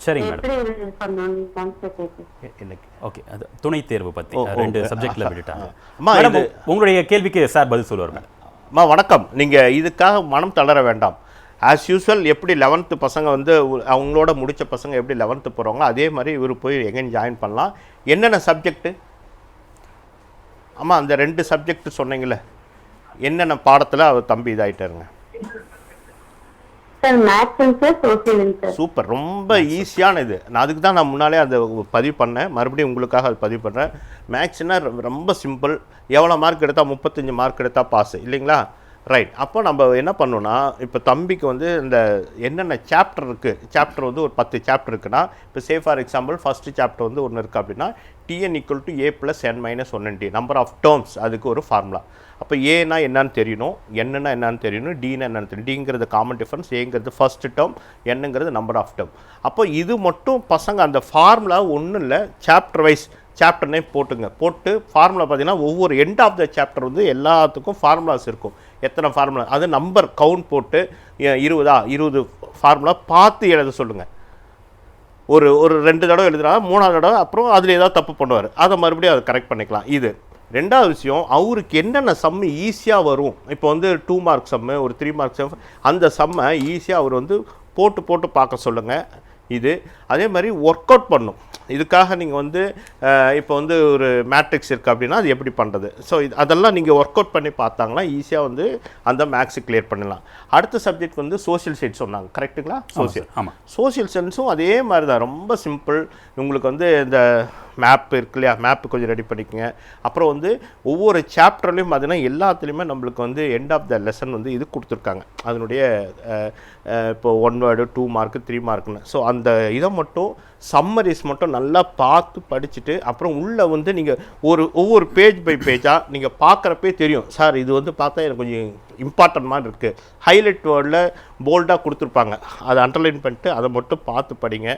சரிங்க மேடம். எப்படி பண்ணணும் ஓகே, அது துணை தேர்வு பத்தி 2 சப்ஜெக்ட்ல விட்டுட்டாங்க. மேடம் உங்களுடைய கேள்விக்கு சார் பதில் சொல்லுவார் மேடம். வணக்கம். நீங்கள் இதுக்காக மனம் தளர வேண்டாம். ஆஸ் யூஸ்வல் எப்படி 11th பசங்க வந்து அவங்களோட முடித்த பசங்க எப்படி 11th போகிறாங்களோ அதே மாதிரி இவர் போய் எங்கேயும் ஜாயின் பண்ணலாம். என்னென்ன சப்ஜெக்ட்டு? ஆமாம், அந்த 2 சப்ஜெக்ட் சொன்னீங்களே, என்னென்ன பாடத்தில் அவர் தம்பி இதாகிட்டாருங்க? சூப்பர், ரொம்ப ஈஸியான இது. நான் அதுக்கு தான் நான் முன்னாலே அதை பதிவு பண்ணேன், மறுபடியும் உங்களுக்காக அது பதிவு பண்ணுறேன். மேக்ஸ்னால் ரொம்ப சிம்பிள். எவ்வளோ மார்க் எடுத்தால் 35 மார்க் எடுத்தால் பாஸ் இல்லைங்களா? ரைட். அப்போ நம்ம என்ன பண்ணோன்னா, இப்போ தம்பிக்கு வந்து இந்த என்னென்ன சாப்டர் இருக்குது, சாப்டர் வந்து ஒரு 10 சாப்டர் இருக்குன்னா, இப்போ say for example first chapter வந்து ஒன்று இருக்குது அப்படின்னா TN = A + N - 1NT number of terms, அதுக்கு ஒரு ஃபார்முலா. அப்போ ஏன்னா என்னன்னு தெரியணும், என்னன்னா என்னன்னு தெரியணும், டின்னா என்னன்னு தெரியும். டிங்கிறது காமன் டிஃபரன்ஸ், ஏங்கிறது ஃபர்ஸ்ட் டேர்ம், என்னங்கிறது நம்பர் ஆஃப் டேர்ம். அப்போ இது மட்டும் பசங்க அந்த ஃபார்முலா ஒன்றும் இல்லை, சாப்டர் வைஸ் சாப்டர் நேம் போட்டுங்க. போட்டு ஃபார்முலா பார்த்தீங்கன்னா ஒவ்வொரு எண்ட் ஆஃப் த சாப்டர் வந்து எல்லாத்துக்கும் ஃபார்முலாஸ் இருக்கும். எத்தனை ஃபார்முலா, அது நம்பர் கவுண்ட் போட்டு 20 ஃபார்முலா பார்த்து எழுத சொல்லுங்கள். ஒரு 2 தடவை எழுதுனா 3ஆவது தடவை அப்புறம் அதில் ஏதாவது தப்பு பண்ணுவார், அதை மறுபடியும் அதை கரெக்ட் பண்ணிக்கலாம். இது 2வது விஷயம், அவருக்கு என்னென்ன சம்மு ஈஸியாக வரும். இப்போ வந்து 2 மார்க் சம்மு, ஒரு 3 மார்க் சம், அந்த சம்மை ஈஸியாக அவர் வந்து போட்டு பார்க்க சொல்லுங்கள். இது அதே மாதிரி ஒர்க் அவுட் பண்ணும். இதுக்காக நீங்கள் வந்து இப்போ வந்து ஒரு மேட்ரிக்ஸ் இருக்குது அப்படின்னா அது எப்படி பண்ணுறது, ஸோ அதெல்லாம் நீங்கள் ஒர்க் அவுட் பண்ணி பார்த்தாங்கன்னா ஈஸியாக வந்து அந்த மேக்ஸு கிளியர் பண்ணலாம். அடுத்த சப்ஜெக்ட் வந்து சோஷியல் சயின்ஸ் சொன்னாங்க, கரெக்டுங்களா? ஆமாம், சோஷியல் சயின்ஸும் அதே மாதிரி தான், ரொம்ப சிம்பிள். உங்களுக்கு வந்து இந்த மேப் இருக்கு இல்லையா, மேப்பு கொஞ்சம் ரெடி பண்ணிக்கோங்க. அப்புறம் வந்து ஒவ்வொரு சாப்டர்லையும் பார்த்தீங்கன்னா எல்லாத்துலேயுமே நம்மளுக்கு வந்து எண்ட் ஆஃப் த லெசன் வந்து இது கொடுத்துருக்காங்க, அதனுடைய இப்போ 1 வேர்டு 2 மார்க்கு 3 மார்க்குன்னு. ஸோ அந்த இதை மட்டும் சம்மரிஸ் மட்டும் நல்லா பார்த்து படிச்சுட்டு அப்புறம் உள்ளே வந்து நீங்கள் ஒவ்வொரு பேஜ் பை பேஜாக நீங்கள் பார்க்குறப்பே தெரியும், சார் இது வந்து பார்த்தா எனக்கு கொஞ்சம் இம்பார்ட்டன்ட் மாதிரி இருக்குது, ஹைலைட் வேர்டில் போல்டாக கொடுத்துருப்பாங்க, அதை அண்டர்லைன் பண்ணிட்டு அதை மட்டும் பார்த்து படிங்க.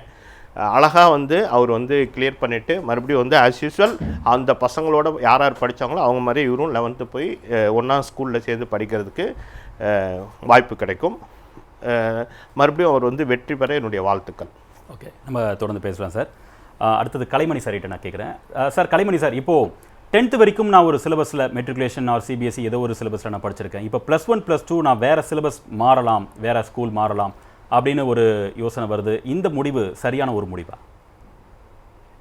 அழகாக வந்து அவர் வந்து கிளியர் பண்ணிவிட்டு மறுபடியும் வந்து ஆஸ் யூஸ்வல் அந்த பசங்களோட யார் படித்தாங்களோ அவங்க மாதிரி இவரும் 11th போய் ஒன்றா ஸ்கூலில் சேர்ந்து படிக்கிறதுக்கு வாய்ப்பு கிடைக்கும். மறுபடியும் அவர் வந்து வெற்றி பெற என்னுடைய வாழ்த்துக்கள். ஓகே, நம்ம தொடர்ந்து பேசலாம் சார். அடுத்தது கலைமணி சார்கிட்ட நான் கேட்குறேன். சார் கலைமணி சார், இப்போது 10th வரைக்கும் நான் ஒரு சிலபஸில் மெட்ரிகுலேஷன் ஆர் CBSE ஏதோ ஒரு சிலபஸில் நான் படிச்சிருக்கேன். இப்போ +1 +2 நான் வேறு சிலபஸ் மாறலாம், வேறு ஸ்கூல் மாறலாம் அப்படின்னு ஒரு யோசனை வருது. இந்த முடிவு சரியான ஒரு முடிவா?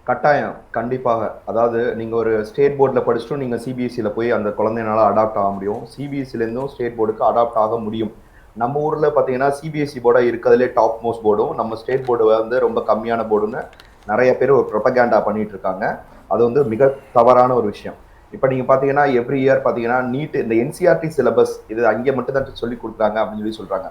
கட்டாயம், கண்டிப்பாக. அதாவது நீங்கள் ஒரு ஸ்டேட் போர்டில் படிச்சுட்டும் நீங்கள் CBSEயில் போய் அந்த குழந்தைனால அடாப்ட் ஆக முடியும், CBSEலேருந்தும் ஸ்டேட் போர்டுக்கு அடாப்ட் ஆக முடியும். நம்ம ஊரில் பார்த்தீங்கன்னா CBSE போர்டாக இருக்கிறதுலே டாப் மோஸ்ட் போர்டும், நம்ம ஸ்டேட் போர்டு வந்து ரொம்ப கம்மியான போர்டுன்னு நிறைய பேர் ஒரு ப்ரொபகேண்டா பண்ணிட்டு இருக்காங்க. அது வந்து மிக தவறான ஒரு விஷயம். இப்போ நீங்கள் பார்த்தீங்கன்னா எவ்ரி இயர் பார்த்தீங்கன்னா நீட் இந்த NCERT சிலபஸ் இது அங்கே மட்டும் தான் சொல்லி கொடுக்குறாங்க அப்படின்னு சொல்கிறாங்க.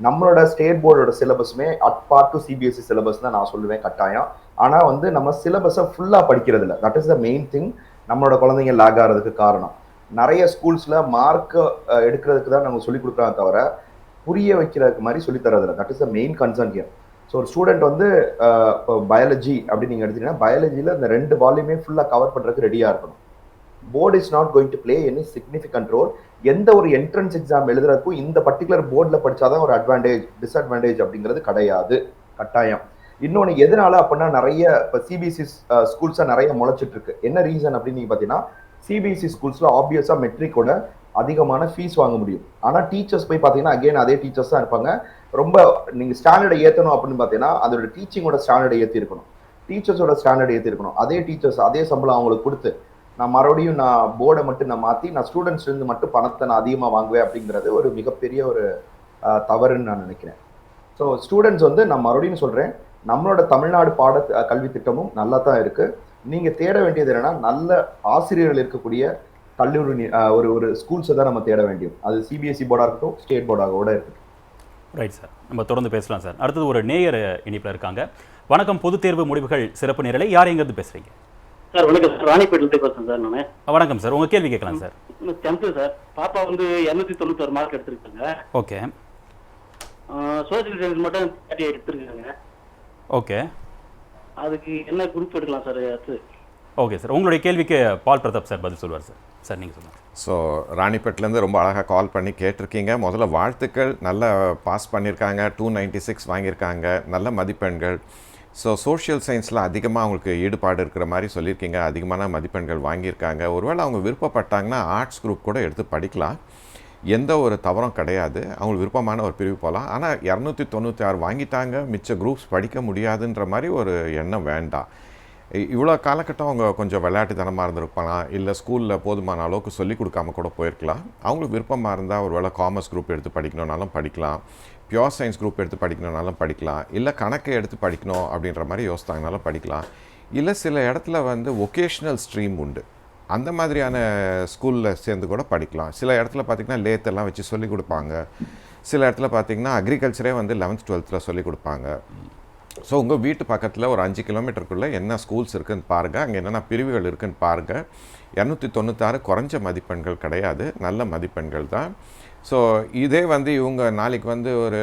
நம்மளோட ஸ்டேட் போர்டோட சிலபஸுமே அட்பார்ட் டு சிபிஎஸ்சி சிலபஸ் தான் நான் சொல்லுவேன் கட்டாயம். ஆனால் வந்து நம்ம சிலபஸை ஃபுல்லாக படிக்கிறது இல்லை. That is the main thing. நம்மளோட குழந்தைங்க லேக் ஆகிறதுக்கு காரணம். நிறைய ஸ்கூல்ஸில் மார்க் எடுக்கிறதுக்கு தான் நம்ம சொல்லிக் கொடுக்குறாங்க தவிர புரிய வைக்கிறதுக்கு மாதிரி சொல்லி தரதில்லை. That is the main concern here. So ஒரு ஸ்டூடெண்ட் வந்து இப்போ பயாலஜி அப்படின்னு நீங்கள் எடுத்தீங்கன்னா பயாலஜியில் இந்த 2 வால்யூமே ஃபுல்லாக கவர் பண்ணுறதுக்கு ரெடியாக இருக்கணும். Board is not going to play any significant role. எந்த ஒரு என்ட்ரன்ஸ் எக்ஸாம் எழுதுறதுக்கும் இந்த பர்டிகுலர் போர்டில் படித்தாதான் ஒரு அட்வான்டேஜ் டிஸ்அட்வான்டேஜ் அப்படிங்கிறது கிடையாது கட்டாயம். இன்னொன்று எதனால அப்படின்னா நிறைய இப்போ சிபிஎஸ்சி ஸ்கூல்ஸாக நிறைய முளைச்சிட்டு இருக்கு. என்ன ரீசன் அப்படின்னு நீங்கள் பார்த்தீங்கன்னா சிபிஎஸ்சி ஸ்கூல்ஸில் ஆப்வியஸாக மெட்ரிக்கோட அதிகமான ஃபீஸ் வாங்க முடியும். ஆனால் டீச்சர்ஸ் போய் பார்த்தீங்கன்னா அகெயின் அதே டீச்சர்ஸ் தான் இருப்பாங்க. ரொம்ப நீங்கள் ஸ்டாண்டர்டை ஏற்றணும் அப்படின்னு பார்த்தீங்கன்னா அதோட டீச்சிங்கோட ஸ்டாண்டர்டை ஏற்றி இருக்கணும், டீச்சர்ஸோட ஸ்டாண்டர்டை ஏற்றி இருக்கணும். அதே டீச்சர்ஸ் அதே சம்பளம் அவங்களுக்கு கொடுத்து நான் மறுபடியும் நான் போர்டை மட்டும் நான் மாற்றி நான் ஸ்டூடெண்ட்ஸ்லேருந்து மட்டும் பணத்தை நான் அதிகமாக வாங்குவேன் அப்படிங்கிறது ஒரு மிகப்பெரிய ஒரு தவறுன்னு நான் நினைக்கிறேன். ஸோ ஸ்டூடெண்ட்ஸ் வந்து நான் மறுபடியும் சொல்கிறேன், நம்மளோட தமிழ்நாடு கல்வி திட்டமும் நல்லா தான் இருக்குது. நீங்கள் தேட வேண்டியது என்னன்னா நல்ல ஆசிரியர்கள் இருக்கக்கூடிய கல்லூரி ஒரு ஸ்கூல்ஸை தான் நம்ம தேட வேண்டியும். அது சிபிஎஸ்சி போர்டாக இருக்கட்டும், ஸ்டேட் போர்டாக கூட இருக்கட்டும். ரைட் சார், நம்ம தொடர்ந்து பேசலாம் சார். அடுத்தது ஒரு நேயர் இணைப்பில் இருக்காங்க. வணக்கம், பொதுத் தேர்வு முடிவுகள் சிறப்பு நேரலை. யார் எங்கிறது பேசுறீங்க? சார் வணக்கம் சார், ராணிப்பேட்டிலிருந்து பேசுறேன் சார் நான். வணக்கம் சார், உங்கள் கேள்வி கேட்கலாம் சார். 10th சார், பாப்பா வந்து 296 மார்க் எடுத்திருக்காங்க. ஓகே. சோசியல் சயின்ஸ் மட்டும் 38 எடுத்திருக்காங்க. ஓகே. அதுக்கு என்ன குரூப் எடுக்கலாம் சார்? ஓகே சார், உங்களுடைய கேள்விக்கு பால் பிரதாப் சார் பதில் சொல்லுவார் சார். சார் நீங்கள் சொல்லுங்கள். ஸோ ராணிப்பேட்டிலேருந்து ரொம்ப அழகாக கால் பண்ணி கேட்டிருக்கீங்க. முதல்ல வாழ்த்துக்கள், நல்லா பாஸ் பண்ணியிருக்காங்க, 296 வாங்கியிருக்காங்க, நல்ல மதிப்பெண்கள். ஸோ சோஷியல் சயின்ஸில் அதிகமாக அவங்களுக்கு ஈடுபாடு இருக்கிற மாதிரி சொல்லியிருக்கீங்க, அதிகமான மதிப்பெண்கள் வாங்கியிருக்காங்க. ஒருவேளை அவங்க விருப்பப்பட்டாங்கன்னா ஆர்ட்ஸ் குரூப் கூட எடுத்து படிக்கலாம், எந்த ஒரு தவறும் கிடையாது. அவங்களுக்கு விருப்பமான ஒரு பிரிவு போகலாம். ஆனால் 296 வாங்கிட்டாங்க, மிச்ச குரூப்ஸ் படிக்க முடியாதுன்ற மாதிரி ஒரு எண்ணம் வேண்டாம். இவ்வளோ காலகட்டம் அவங்க கொஞ்சம் விளையாட்டுத்தனமாக இருந்திருப்பாங்க, இல்லை ஸ்கூலில் போதுமான அளவுக்கு சொல்லிக் கொடுக்காம கூட போயிருக்கலாம். அவங்களுக்கு விருப்பமாக இருந்தால் ஒரு வேளை காமர்ஸ் குரூப் எடுத்து படிக்கணுன்னாலும் படிக்கலாம், பியூர் சயின்ஸ் குரூப் எடுத்து படிக்கணுன்னாலும் படிக்கலாம், இல்லை கணக்கை எடுத்து படிக்கணும் அப்படின்ற மாதிரி யோசித்தாங்கனாலும் படிக்கலாம். இல்லை சில இடத்துல வந்து ஒகேஷ்னல் ஸ்ட்ரீம் உண்டு, அந்த மாதிரியான ஸ்கூலில் சேர்ந்து கூட படிக்கலாம். சில இடத்துல பார்த்திங்கன்னா லேத்தெல்லாம் வச்சு சொல்லிக் கொடுப்பாங்க. சில இடத்துல பார்த்திங்கன்னா அக்ரிகல்ச்சரே வந்து 11th 12th சொல்லிக் கொடுப்பாங்க. ஸோ உங்கள் வீட்டு பக்கத்தில் ஒரு 5 கிலோமீட்டருக்குள்ளே என்ன ஸ்கூல்ஸ் இருக்குதுன்னு பாருங்கள், அங்கே என்னென்ன பிரிவுகள் இருக்குதுன்னு பாருங்கள். 296 குறைஞ்ச மதிப்பெண்கள் கிடையாது, நல்ல மதிப்பெண்கள் தான். ஸோ இதே வந்து இவங்க நாளைக்கு வந்து ஒரு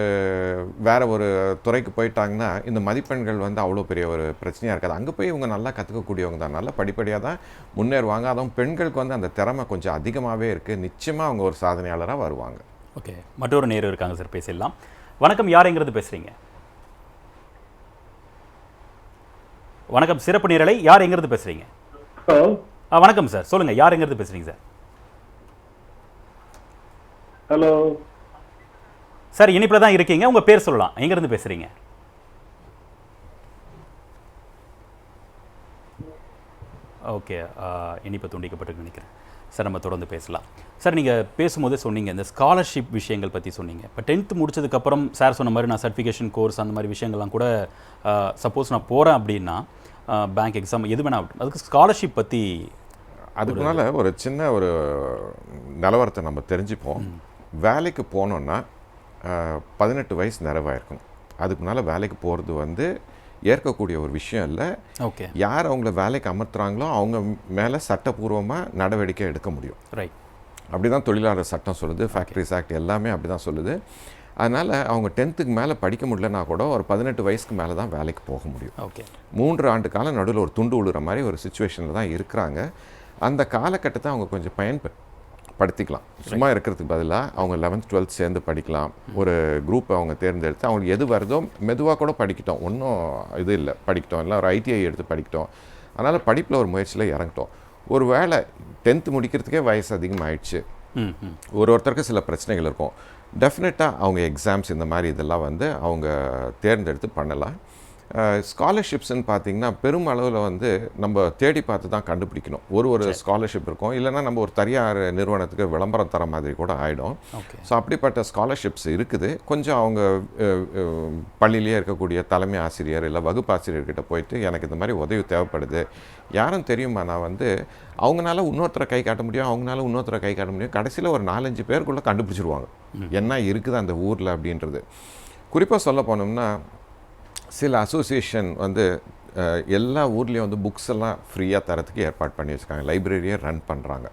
வேறு ஒரு துறைக்கு போயிட்டாங்கன்னா இந்த மதிப்பெண்கள் வந்து அவ்வளோ பெரிய ஒரு பிரச்சனையாக இருக்காது. அங்கே போய் இவங்க நல்லா கற்றுக்கக்கூடியவங்க தான், நல்லா படிப்படியாக தான் முன்னேறுவாங்க. அதுவும் பெண்களுக்கு வந்து அந்த திறமை கொஞ்சம் அதிகமாகவே இருக்குது. நிச்சயமாக அவங்க ஒரு சாதனையாளராக வருவாங்க. ஓகே, மற்றொரு நேரம் இருக்காங்க சார், பேசிடலாம். வணக்கம், யாருங்கிறது பேசுகிறீங்க? வணக்கம், சிறப்பு நேரலை. யார் எங்கிறது பேசுறீங்க? ஹலோ. வணக்கம் சார், சொல்லுங்க, யார் எங்கிறது பேசுறீங்க சார்? ஹலோ சார், இனிப்புல தான் இருக்கீங்க, உங்க பேர் சொல்லலாம், எங்கிருந்து பேசுறீங்க? ஓகே, இனிப்பு துண்டிக்கப்பட்டு நினைக்கிறேன் சார். நம்ம தொடர்ந்து பேசலாம் சார். நீங்கள் பேசும்போது சொன்னீங்க இந்த ஸ்காலர்ஷிப் விஷயங்கள் பற்றி சொன்னீங்க. இப்போ 10th முடிச்சதுக்கப்புறம் சார் சொன்ன மாதிரி நான் சர்டிஃபிகேஷன் கோர்ஸ் அந்த மாதிரி விஷயங்கள்லாம் கூட சப்போஸ் நான் போகிறேன் அப்படின்னா பேங்க் எக்ஸாம் எது வேணா, அதுக்கு ஸ்காலர்ஷிப் பற்றி அதுக்கு முன்னால் ஒரு சின்ன ஒரு நிலவரத்தை நம்ம தெரிஞ்சுப்போம். வேலைக்கு போனோன்னா 18 வயசு நிறைவாயிருக்கணும். அதுக்கு முன்னால் வேலைக்கு போகிறது வந்து ஏற்கக்கூடிய ஒரு விஷயம் இல்லை. ஓகே, யார் அவங்கள வேலைக்கு அமர்த்துறாங்களோ அவங்க மேலே சட்டப்பூர்வமாக நடவடிக்கை எடுக்க முடியும். ரைட், அப்படி தான் தொழிலாளர் சட்டம் சொல்லுது, ஃபேக்ட்ரிஸ் ஆக்ட் எல்லாமே அப்படி தான் சொல்லுது. அதனால் அவங்க 10th மேலே படிக்க முடியலன்னா கூட ஒரு 18 வயசுக்கு மேலே தான் வேலைக்கு போக முடியும். ஓகே, 3 ஆண்டு காலம் நடுவில் ஒரு துண்டு விழுற மாதிரி ஒரு சுச்சுவேஷனில் தான் இருக்கிறாங்க. அந்த காலகட்டத்தை அவங்க கொஞ்சம் பயன்படுத்திக்கலாம். சும்மா இருக்கிறதுக்கு பதிலாக அவங்க 11th 12th சேர்ந்து படிக்கலாம். ஒரு குரூப்பை அவங்க தேர்ந்தெடுத்து அவங்களுக்கு எது வருதோ மெதுவாக கூட படிக்கட்டும், ஒன்றும் இது இல்லை, படிக்கட்டும். இல்லை ஒரு ITI எடுத்து படிக்கட்டும். அதனால் படிப்பில் ஒரு முயற்சியில் இறங்கட்டும். ஒரு வேளை 10th முடிக்கிறதுக்கே வயசு அதிகமாகிடுச்சு, ஒருத்தருக்கு சில பிரச்சனைகள் இருக்கும், டெஃபினட்டாக அவங்க எக்ஸாம்ஸ் இந்த மாதிரி இதெல்லாம் வந்து அவங்க தேர்ந்தெடுத்து பண்ணலாம். ஸ்காலர்ஷிப்ஸ்ன்னு பார்த்தீங்கன்னா பெருமளவில் வந்து நம்ம தேடி பார்த்து தான் கண்டுபிடிக்கணும். ஒரு ஸ்காலர்ஷிப் இருக்கும், இல்லைன்னா நம்ம ஒரு தனியார் நிறுவனத்துக்கு விளம்பரம் தர மாதிரி கூட ஆகிடும். ஸோ அப்படிப்பட்ட ஸ்காலர்ஷிப்ஸ் இருக்குது. கொஞ்சம் அவங்க பள்ளியிலேயே இருக்கக்கூடிய தலைமை ஆசிரியர் இல்லை வகுப்பு ஆசிரியர்கிட்ட போயிட்டு எனக்கு இந்த மாதிரி உதவி தேவைப்படுது, யாரும் தெரியுமா, நான் வந்து அவங்களால இன்னொருத்தரை கை காட்ட முடியும், அவங்களால இன்னொருத்தரை கை காட்ட முடியும், கடைசியில் ஒரு 4-5 பேருக்குள்ளே கண்டுபிடிச்சிருவாங்க என்ன இருக்குது அந்த ஊரில் அப்படின்றது. குறிப்பாக சொல்ல போனோம்னா சில அசோசியேஷன் வந்து எல்லா ஊர்லேயும் வந்து புக்ஸ் எல்லாம் ஃப்ரீயாக தரத்துக்கு ஏற்பாடு பண்ணி வச்சுருக்காங்க, லைப்ரரியை ரன் பண்ணுறாங்க.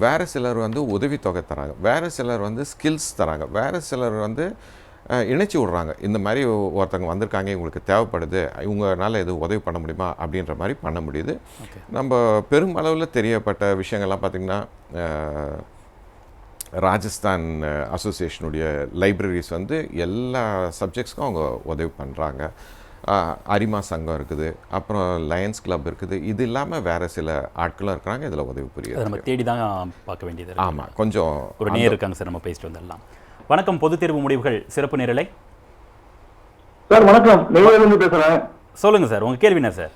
வேறு சிலர் வந்து உதவித்தொகை தராங்க, வேறு சிலர் வந்து ஸ்கில்ஸ் தராங்க, வேறு சிலர் வந்து இணைச்சி விட்றாங்க. இந்த மாதிரி ஒருத்தவங்க வந்திருக்காங்க, இவங்களுக்கு தேவைப்படுது, இவங்களால எது உதவி பண்ண முடியுமா அப்படின்ற மாதிரி பண்ண முடியுது. நம்ம பெருமளவில் தெரியப்பட்ட விஷயங்கள்லாம் பார்த்திங்கன்னா ராஜஸ்தான் அசோசியேஷனுடைய லைப்ரரிஸ் வந்து எல்லா சப்ஜெக்ட்ஸ்க்கும் அவங்க உதவி பண்ணுறாங்க. அரிமா சங்கம் இருக்குது, அப்புறம் லயன்ஸ் கிளப் இருக்குது. இது இல்லாமல் வேறு சில ஆட்களும் இருக்கிறாங்க இதில் உதவி புரியுது. நம்ம தேடி தான் பார்க்க வேண்டியது. ஆமாம், கொஞ்சம் ஒரு நேர் இருக்காங்க சார், நம்ம பேசிட்டு வந்துடலாம். வணக்கம், பொதுத் தேர்வு முடிவுகள் சிறப்பு நேரலை. சார் வணக்கம், நெய்வேலியிலிருந்து பேசுகிறேன். சொல்லுங்கள் சார், உங்கள் கேள்வி என்ன சார்?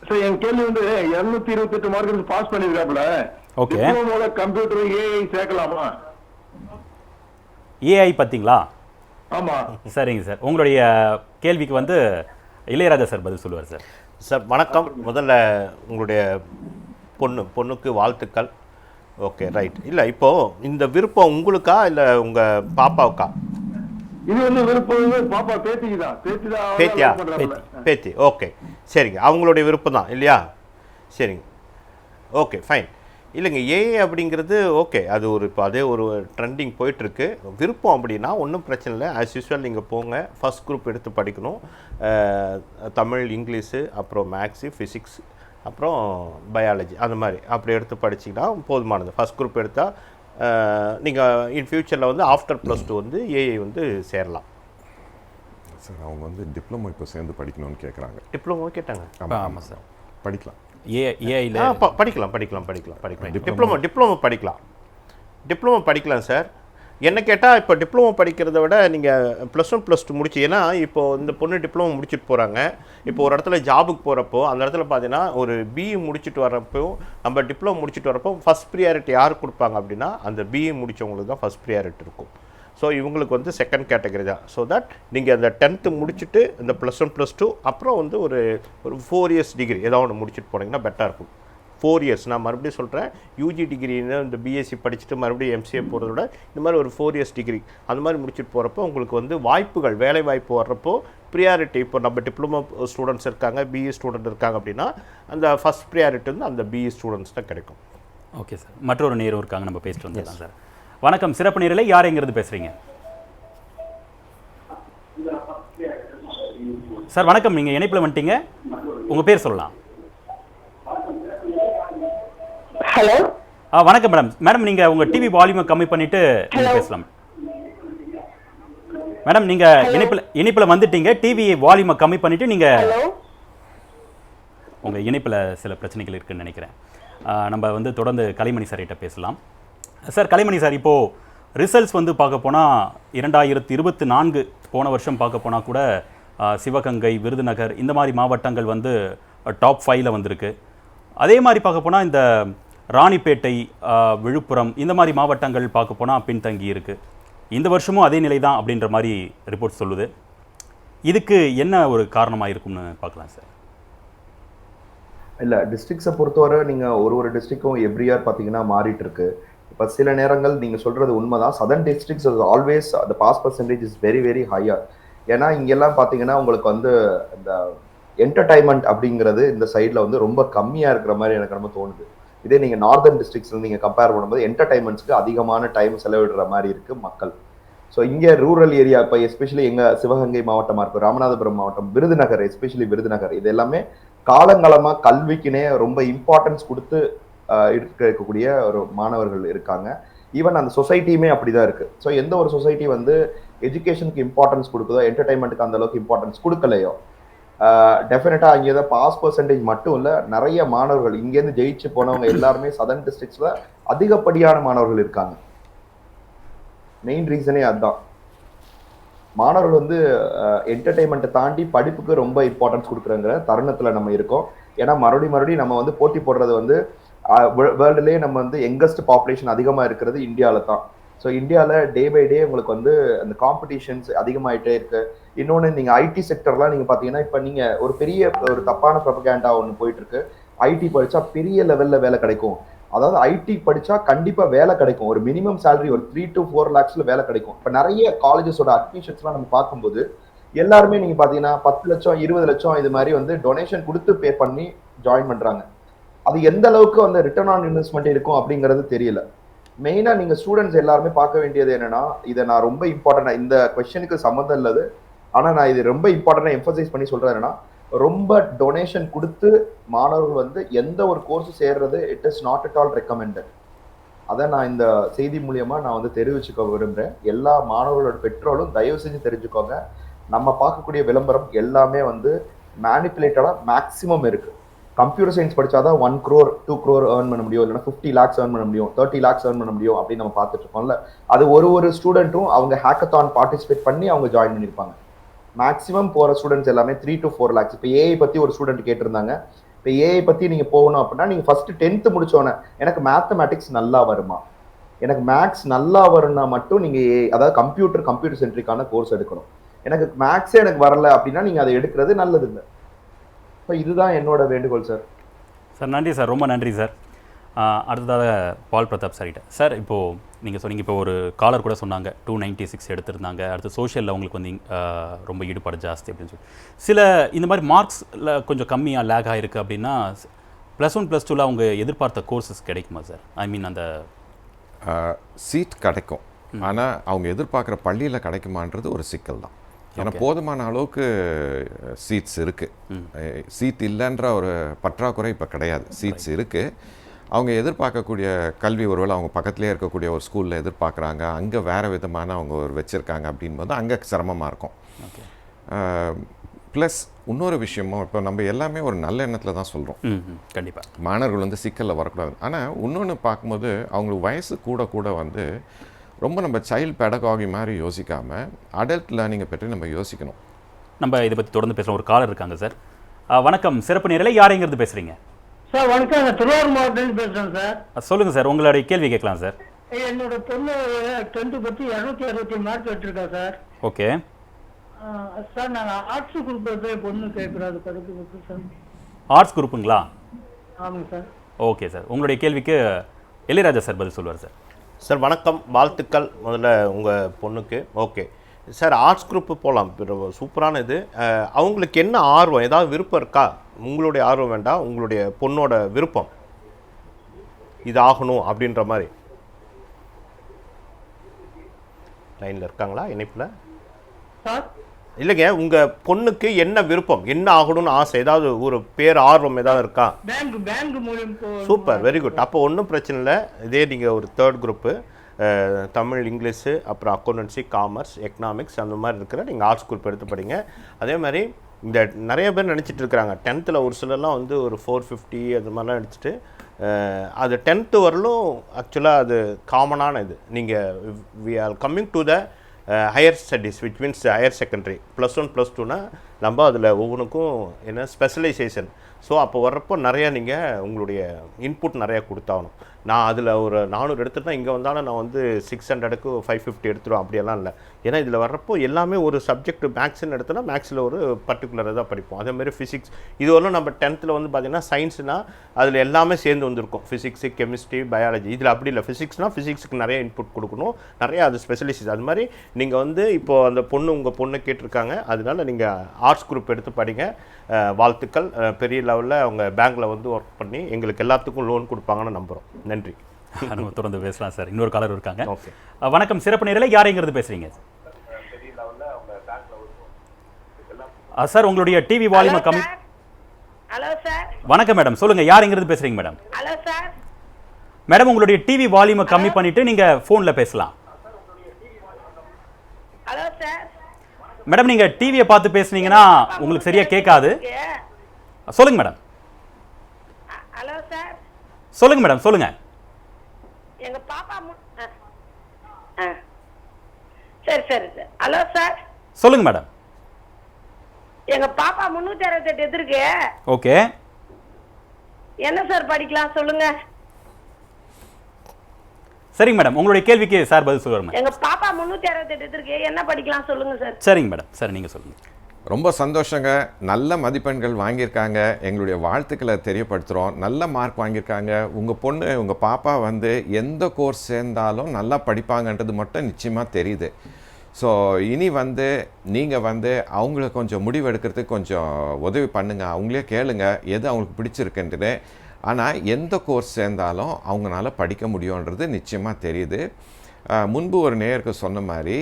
சார் என் கேள்வி வந்து 228 மார்க் பாஸ் பண்ணியிருக்காப்புல. ஓகே, கம்ப்யூட்டர் ஏஐ சேர்க்கலாமா? ஏஐ பார்த்தீங்களா? ஆமாம். சரிங்க சார், உங்களுடைய கேள்விக்கு வந்து இளையராஜா சார் பதில் சொல்லுவார் சார். சார் வணக்கம். முதல்ல உங்களுடைய பொண்ணுக்கு வாழ்த்துக்கள். Okay, right. இல்லை, இப்போது இந்த விருப்பம் உங்களுக்கா இல்லை உங்கள் பாப்பாவுக்கா? இது வந்து விருப்பம் பாப்பா பேத்திக்கு தான். பேத்தியா? பேத்தி. ஓகே, சரிங்க, அவங்களுடைய விருப்பம் தான் இல்லையா? சரிங்க, ஓகே, ஃபைன். இல்லைங்க, ஏஐ அப்படிங்கிறது ஓகே, அது ஒரு இப்போ அதே ஒரு ட்ரெண்டிங் போயிட்டுருக்கு. விருப்பம் அப்படின்னா ஒன்றும் பிரச்சனை இல்லை. ஆஸ் யூஸ்வல் நீங்கள் போங்க, ஃபஸ்ட் குரூப் எடுத்து படிக்கணும். தமிழ், இங்கிலீஷு, அப்புறம் மேக்ஸு, ஃபிசிக்ஸ், அப்புறம் பயாலஜி, அந்த மாதிரி அப்படி எடுத்து படிச்சிங்கன்னா போதுமானது. ஃபஸ்ட் குரூப் எடுத்தால் நீங்கள் இன் ஃபியூச்சரில் வந்து ஆஃப்டர் +2 வந்து ஏஐ வந்து சேரலாம். சார் அவங்க வந்து டிப்ளமோ இப்போ சேர்ந்து படிக்கணும்னு கேட்குறாங்க. டிப்ளமோ கேட்டாங்க? ஆமாம் சார், படிக்கலாம். ஏஐயில் படிக்கலாம். டிப்ளமோ படிக்கலாம் சார். என்ன கேட்டால் இப்போ டிப்ளமோ படிக்கிறத விட நீங்கள் +1 +2 முடிச்சு, ஏன்னா இப்போது இந்த பொண்ணு டிப்ளமோ முடிச்சுட்டு போகிறாங்க. இப்போ ஒரு இடத்துல ஜாபுக்கு போகிறப்போ அந்த இடத்துல பார்த்தீங்கன்னா ஒரு பிஇ முடிச்சுட்டு வரப்போ, நம்ம டிப்ளமோ முடிச்சுட்டு வரப்போ ஃபஸ்ட் ப்ரியாரிட்டி யாருக்கு கொடுப்பாங்க அப்படின்னா அந்த பிஇ முடித்தவங்களுக்கு தான் ஃபஸ்ட் ப்ரியாரிட்டி இருக்கும். ஸோ இவங்களுக்கு வந்து செகண்ட் கேட்டகரி தான். ஸோ தட் நீங்கள் அந்த 10th முடிச்சுட்டு இந்த +1 +2 அப்புறம் வந்து ஒரு 4 இயர்ஸ் டிகிரி ஏதாவது ஒன்று முடிச்சுட்டு போனீங்கன்னா பெட்டராக இருக்கும். 4 இயர்ஸ், நான் மறுபடியும் சொல்கிறேன், யூஜி டிகிரின்னு இந்த பிஎஸ்சி படிச்சுட்டு மறுபடியும் எம்சிஏ போகிறத விட இந்த மாதிரி ஒரு 4 இயர்ஸ் டிகிரி அந்த மாதிரி முடிச்சுட்டு போகிறப்போ உங்களுக்கு வந்து வாய்ப்புகள், வேலை வாய்ப்பு வர்றப்போ ப்ரியாரிட்டி, இப்போ நம்ம டிப்ளமோ ஸ்டூடெண்ட்ஸ் இருக்காங்க, பிஇ ஸ்டூடெண்ட் இருக்காங்க அப்படின்னா அந்த ஃபஸ்ட் ப்ரியாரிட்டி வந்து அந்த பிஇ ஸ்டூடெண்ட்ஸ் தான் கிடைக்கும். ஓகே சார், மற்றொரு நேரம் இருக்காங்க, நம்ம பேசிட்டு வந்துடலாம் சார். வணக்கம், சிறப்பு நேரலை, யார் எங்கிறது பேசுகிறீங்க சார்? வணக்கம், நீங்கள் இணைப்பில் வந்துட்டீங்க, உங்கள் பேர் சொல்லலாம். ஹலோ. வணக்கம் மேடம். மேடம், நீங்கள் உங்கள் டிவி வால்யூமை கம்மி பண்ணிவிட்டு பேசலாம். மேடம், நீங்கள் இணைப்பில் வந்துட்டீங்க, டிவி வால்யூமை கம்மி பண்ணிவிட்டு நீங்கள், உங்கள் இணைப்பில் சில பிரச்சனைகள் இருக்குதுன்னு நினைக்கிறேன். நம்ம வந்து தொடர்ந்து கலைமணி சார்கிட்ட பேசலாம். சார், கலைமணி சார், இப்போது ரிசல்ட்ஸ் வந்து பார்க்க போனால் 2024 போன வருஷம் பார்க்க போனால் கூட சிவகங்கை, விருதுநகர் இந்த மாதிரி மாவட்டங்கள் வந்து டாப் 5ல் வந்திருக்கு. அதே மாதிரி பார்க்க போனால் இந்த ராணிப்பேட்டை, விழுப்புரம் இந்த மாதிரி மாவட்டங்கள் பார்க்க போனால் பின்தங்கி இருக்குது. இந்த வருஷமும் அதே நிலை தான் அப்படின்ற மாதிரி ரிப்போர்ட் சொல்லுது. இதுக்கு என்ன ஒரு காரணமாக இருக்கும்னு பார்க்கலாம் சார்? இல்லை, டிஸ்ட்ரிக்ஸை பொறுத்தவரை நீங்கள் ஒரு டிஸ்ட்ரிக்டும் எவ்ரி இயர் பார்த்தீங்கன்னா மாறிட்டு இருக்கு. இப்போ சில நேரங்கள் நீங்கள் சொல்கிறது உண்மைதான். Southern districts always the pass percentage is very very higher. ஏன்னா இங்கெல்லாம் பார்த்தீங்கன்னா உங்களுக்கு வந்து இந்த என்டர்டைன்மெண்ட் அப்படிங்கிறது இந்த சைடில் வந்து ரொம்ப கம்மியாக இருக்கிற மாதிரி எனக்கு ரொம்ப தோணுது. இதே நீங்கள் நார்தர்ன் டிஸ்ட்ரிக்ஸில் நீங்கள் கம்பேர் பண்ணும்போது என்டர்டைன்மெண்ட்ஸ்க்கு அதிகமான டைம் செலவிடுற மாதிரி இருக்குது மக்கள். ஸோ இங்கே ரூரல் ஏரியா, இப்போ எஸ்பெஷலி எங்கள் சிவகங்கை மாவட்டமாக இருக்கும், ராமநாதபுரம் மாவட்டம், விருதுநகர், எஸ்பெஷலி விருதுநகர், இது எல்லாமே காலங்காலமாக கல்விக்குனே ரொம்ப இம்பார்ட்டன்ஸ் கொடுத்து இருக்கக்கூடிய ஒரு மாணவர்கள் இருக்காங்க. ஈவன் அந்த சொசைட்டியுமே அப்படிதான் இருக்கு. ஸோ எந்த ஒரு சொசைட்டி வந்து எஜுகேஷனுக்கு இம்பார்ட்டன்ஸ் கொடுக்குதோ, என்டர்டைன்மெண்ட்டுக்கு அந்த அளவுக்கு இம்பார்ட்டன்ஸ் கொடுக்கலையோ, டெஃபினட்டா அங்கே தான் பாஸ் பர்சன்டேஜ் மட்டும் இல்லை, நிறைய மாணவர்கள் இங்கேருந்து ஜெயிச்சு போனவங்க எல்லாருமே சதர்ன் டிஸ்ட்ரிக்ட்ஸ்ல அதிகப்படியான மாணவர்கள் இருக்காங்க. மெயின் ரீசனே அதுதான். மாணவர்கள் வந்து என்டர்டைன்மெண்ட்டை தாண்டி படிப்புக்கு ரொம்ப இம்பார்ட்டன்ஸ் கொடுக்குறங்கிற தருணத்துல நம்ம இருக்கோம். ஏன்னா மறுபடியும் நம்ம வந்து போட்டி போடுறது வந்து வேர்ல்டுலேயே நம்ம வந்து யங்கஸ்ட் பாப்புலேஷன் அதிகமா இருக்கிறது இந்தியாவில தான். ஸோ இந்தியாவில் டே பை டே உங்களுக்கு வந்து அந்த காம்படிஷன்ஸ் அதிகமாயிட்டே இருக்கு. இன்னொன்று நீங்கள் ஐடி செக்டர்லாம் நீங்கள் பார்த்தீங்கன்னா இப்போ நீங்கள் ஒரு தப்பான ப்ரொபகேண்டா ஒன்று போயிட்டு இருக்கு. ஐடி படிச்சா பெரிய லெவலில் வேலை கிடைக்கும், அதாவது ஐடி படிச்சா கண்டிப்பா வேலை கிடைக்கும், ஒரு மினிமம் சேலரி ஒரு 3 to 4 lakhsல வேலை கிடைக்கும். இப்போ நிறைய காலேஜஸோட அட்மிஷன்ஸ்லாம் நம்ம பார்க்கும்போது எல்லாருமே நீங்க பாத்தீங்கன்னா 10 லட்சம் 20 லட்சம் இது மாதிரி வந்து டொனேஷன் கொடுத்து பே பண்ணி ஜாயின் பண்றாங்க. அது எந்த அளவுக்கு வந்து ரிட்டர்ன் ஆன் இன்வெஸ்ட்மெண்ட் இருக்கும் அப்படிங்கிறது தெரியல. மெயினா நீங்க ஸ்டூடெண்ட்ஸ் எல்லாருமே பார்க்க வேண்டியது என்னன்னா, இதை நான் ரொம்ப இம்பார்ட்டன்டா, இந்த கொஸ்டினுக்கு சம்மந்தம் இல்லது, ஆனா நான் இது ரொம்ப இம்பார்ட்டன்டா எம்பசைஸ் பண்ணி சொல்றேன் என்னன்னா, ரொம்ப டொனேஷன் கொடுத்து மாணவர்கள் வந்து எந்த ஒரு கோர்ஸ் சேர்றது it is not at all recommended. அதை நான் இந்த செய்தி மூலியமா நான் வந்து தெரிவிச்சுக்க விரும்புறேன். எல்லா மாணவர்களோட பெற்றோரும் தயவு செஞ்சு தெரிஞ்சுக்கோங்க, நம்ம பார்க்கக்கூடிய விளம்பரம் எல்லாமே வந்து மேனிப்புலேட்டடா மேக்ஸிமம் இருக்கு. கம்ப்யூட்டர் சயின்ஸ் படிச்சாதான் 1 crore 2 crore ஏர்ன் பண்ண முடியும், இல்லைன்னா 50 lakhs ஏர்ன் பண்ண முடியும், 30 lakhs ஏர்ன் பண்ண முடியும் அப்படின்னு நம்ம பார்த்துட்டு இருக்கோம்ல. அது ஒரு ஸ்டூடெண்ட்டும் அவங்க ஹேக்கத்தான் பார்ட்டிசிபேட் பண்ணி அவங்க ஜாயின் பண்ணியிருப்பாங்க. மேக்ஸிமம் போற ஸ்டூடெண்ட்ஸ் எல்லாமே 3 to 4 lakhs. இப்போ ஏஐ பத்தி ஒரு ஸ்டூடெண்ட் கேட்டிருந்தாங்க. இப்போ ஏஐ பத்தி நீங்க போகணும் அப்படின்னா நீங்க ஃபர்ஸ்ட் 10th முடிச்சோன்னே எனக்கு மேத்தமேட்டிக்ஸ் நல்லா வருமா, எனக்கு மேக்ஸ் நல்லா வரும்னா மட்டும் நீங்க அதாவது கம்ப்யூட்டர் சென்ட்ரிக்கான கோர்ஸ் எடுக்கணும். எனக்கு மேக்ஸே எனக்கு வரல அப்படின்னா நீங்க அதை எடுக்கிறது நல்லது இல்லை. ஸோ இதுதான் என்னோட வேண்டுகோள் சார். சார் நன்றி சார், ரொம்ப நன்றி சார். அடுத்ததாக பால் பிரதாப் சார்கிட்ட. சார் இப்போது நீங்கள் சொன்னீங்க, இப்போ ஒரு காலர் கூட சொன்னாங்க 296 எடுத்திருந்தாங்க, அடுத்து சோஷியலில் அவங்களுக்கு வந்து ரொம்ப ஈடுபாடு ஜாஸ்தி அப்படின்னு சொல்லி. சில இந்த மாதிரி மார்க்ஸில் கொஞ்சம் கம்மியாக லேக் ஆகிருக்கு அப்படின்னா +1 +2ல அவங்க எதிர்பார்த்த கோர்சஸ் கிடைக்குமா சார்? ஐ மீன் அந்த சீட் கிடைக்கும், ஆனால் அவங்க எதிர்பார்க்குற பள்ளியில் கிடைக்குமான்றது ஒரு சிக்கல் தான். ஏன்னா போதுமான அளவுக்கு சீட்ஸ் இருக்குது, சீட் இல்லைன்ற ஒரு பற்றாக்குறை இப்போ கிடையாது, சீட்ஸ் இருக்குது. அவங்க எதிர்பார்க்கக்கூடிய கல்வி ஒருவேளை அவங்க பக்கத்துலேயே இருக்கக்கூடிய ஒரு ஸ்கூலில் எதிர்பார்க்குறாங்க, அங்கே வேறு விதமான அவங்க ஒரு வச்சுருக்காங்க அப்படின்போது அங்கே சிரமமாக இருக்கும். ப்ளஸ் இன்னொரு விஷயமும், இப்போ நம்ம எல்லாமே ஒரு நல்ல எண்ணத்தில் தான் சொல்கிறோம், கண்டிப்பாக மாணவர்கள் வந்து சிக்கலில் வரக்கூடாது. ஆனால் இன்னொன்று பார்க்கும்போது அவங்களுக்கு வயசு கூட வந்து ரொம்ப நம்ம சைல்டு பெடகாகி மாதிரி யோசிக்காமல் அடல்ட் லேர்னிங்கை பற்றி நம்ம யோசிக்கணும். நம்ம இதை பற்றி தொடர்ந்து பேசுகிறோம். ஒரு காலர் இருக்காங்க சார். வணக்கம், சிறப்பு நேரலை, யாரைங்கிறது பேசுகிறீங்க? சார் வணக்கம், திருவாரூர் மாவட்டத்தில் பேசுகிறேன் சார். சொல்லுங்கள் சார், உங்களுடைய கேள்வி கேட்கலாம் சார். என்னோட பொண்ணு 10th பற்றி 260 மார்க் எடுத்திருக்கா சார். ஓகே சார், நாங்கள் ஆர்ட்ஸ் குரூப் பொண்ணு கேட்குறோம், அது கருத்து கொடுத்து சார். ஆர்ட்ஸ் குரூப்புங்களா? ஆமாங்க சார். ஓகே சார், உங்களுடைய கேள்விக்கு இளையராஜா சார் பதில் சொல்லுவார் சார். சார் வணக்கம், வாழ்த்துக்கள் முதல்ல உங்கள் பொண்ணுக்கு. ஓகே சார், ஆர்ட்ஸ் குரூப்பு போகலாம், சூப்பரான இது. அவங்களுக்கு என்ன ஆர்வம், ஏதாவது விருப்பம் இருக்கா? உங்களுடைய ஆர்வம் வேண்டாம், உங்களுடைய பொண்ணோட விருப்பம் இது ஆகணும் அப்படின்ற மாதிரி. லைனில் இருக்காங்களா இணைப்பில்? சார் இல்லைங்க, உங்கள் பொண்ணுக்கு என்ன விருப்பம், என்ன ஆகணும்னு ஆசை, ஏதாவது ஒரு பேர் ஆர்வம் ஏதாவது இருக்கா? பேங்க் மூலியம். Super, very good. அப்போ ஒன்றும் பிரச்சனை இல்லை. இதே நீங்கள் ஒரு 3rd குரூப்பு தமிழ், இங்கிலீஷு, அப்புறம் அக்கௌண்டன்சி, காமர்ஸ், எக்கனாமிக்ஸ் அந்த மாதிரி இருக்கிற நீங்கள் ஆர்ட்ஸ் குரூப் எடுத்து படிங்க. அதே மாதிரி இந்த நிறைய பேர் நினச்சிட்டு இருக்கிறாங்க 10th ஒரு சிலர்லாம் வந்து ஒரு 450 அது மாதிரிலாம் எடுத்துகிட்டு அது 10th வரலும் ஆக்சுவலாக அது காமனான இது. நீங்கள் we are coming to the higher studies which means higher secondary +1 +2னா நம்ம அதில் ஒவ்வொன்றுக்கும் என்ன ஸ்பெஷலைசேஷன். ஸோ அப்போ வர்றப்போ நிறையா நீங்கள் உங்களுடைய இன்புட் நிறையா கொடுத்தாகணும். நான் அதில் ஒரு 400 எடுத்துட்டா இங்கே வந்தாலும் நான் வந்து 600க்கு 550 எடுத்துருவேன், அப்படியெல்லாம் இல்லை. ஏன்னா இதில் வர்றப்போ எல்லாமே ஒரு சப்ஜெக்ட் மேக்ஸ்ன்னு எடுத்தோன்னா மேக்ஸில் ஒரு பர்டிகுலராக தான் படிப்போம். அதேமாதிரி ஃபிசிக்ஸ் இது வரலும் நம்ம 10th வந்து பார்த்திங்கன்னா சயின்ஸ்னால் அதில் எல்லாமே சேர்ந்து வந்திருக்கும், ஃபிசிக்ஸு, கெமிஸ்ட்ரி, பயாலஜி. இதில் அப்படி இல்லை, ஃபிசிக்ஸ்னால் ஃபிசிக்ஸுக்கு நிறைய இன்புட் கொடுக்கணும், நிறையா அது ஸ்பெஷலிஸ்ட். அது மாதிரி நீங்கள் வந்து இப்போது அந்த உங்கள் பொண்ணு கேட்டிருக்காங்க, அதனால நீங்கள் ஆர்ட்ஸ் குரூப் எடுத்து படிங்க. வாழ்த்துக்கள். பெரிய லெவலில் அவங்க பேங்க்கில் வந்து ஒர்க் பண்ணி எங்களுக்கு எல்லாத்துக்கும் லோன் கொடுப்பாங்கன்னு நம்புகிறோம். நன்றி. நம்ம தொடர்ந்து பேசலாம் சார். இன்னொரு காலர் இருக்காங்க. ஓகே வணக்கம், சிறப்பு நேரலை, யாரைங்கிறது பேசுகிறீங்க? சார் உங்களுடைய டிவி வால்யூமை கம்மி. Hello sir. வணக்கம் மேடம், சொல்லுங்க, யாரைங்கிறது பேசுறீங்க மேடம்? Hello sir. மேடம் உங்களுடைய டிவி வால்யூமை கம்மி பண்ணிட்டு நீங்க போன்ல பேசலாம். Hello sir. மேடம் நீங்க டிவியை பார்த்து பேசுனீங்கன்னா உங்களுக்கு சரியா கேட்காது. சொல்லுங்க மேடம். Hello sir. சொல்லுங்க மேடம், சொல்லுங்க. எங்க பாப்பா சரி சரி சார். Hello sir. சொல்லுங்க மேடம். எங்க பாப்பா 368 எடுத்திருக்கு. ஓகே. என்ன சார் படிக்கலாம் சொல்லுங்க. சரிங்க மேடம், உங்களுடைய கேள்விக்கு சார் பதில் சொல்லுவாங்க. எங்க பாப்பா 368 எடுத்திருக்கு. என்ன படிக்கலாம் சொல்லுங்க சார். சரிங்க மேடம், சரி நீங்க சொல்லுங்க. ரொம்ப சந்தோஷங்க. நல்ல மதிப்பெண்கள் வாங்கியிருக்காங்க. எங்களுடைய வாழ்த்துக்களை தெரியப்படுத்துகிறோம். நல்ல மார்க் வாங்கியிருக்காங்க. உங்கள் பொண்ணு, உங்கள் பாப்பா வந்து எந்த கோர்ஸ் சேர்ந்தாலும் நல்லா படிப்பாங்கன்றது மட்டும் நிச்சயமாக தெரியுது. ஸோ இனி வந்து நீங்கள் வந்து அவங்களுக்கு கொஞ்சம் முடிவெடுக்கிறதுக்கு கொஞ்சம் உதவி பண்ணுங்கள். அவங்களே கேளுங்க எது அவங்களுக்கு பிடிச்சிருக்குன்றது. ஆனால் எந்த கோர்ஸ் சேர்ந்தாலும் அவங்களால படிக்க முடியுன்றது நிச்சயமாக தெரியுது. முன்பு ஒரு நேயருக்கு சொன்ன மாதிரி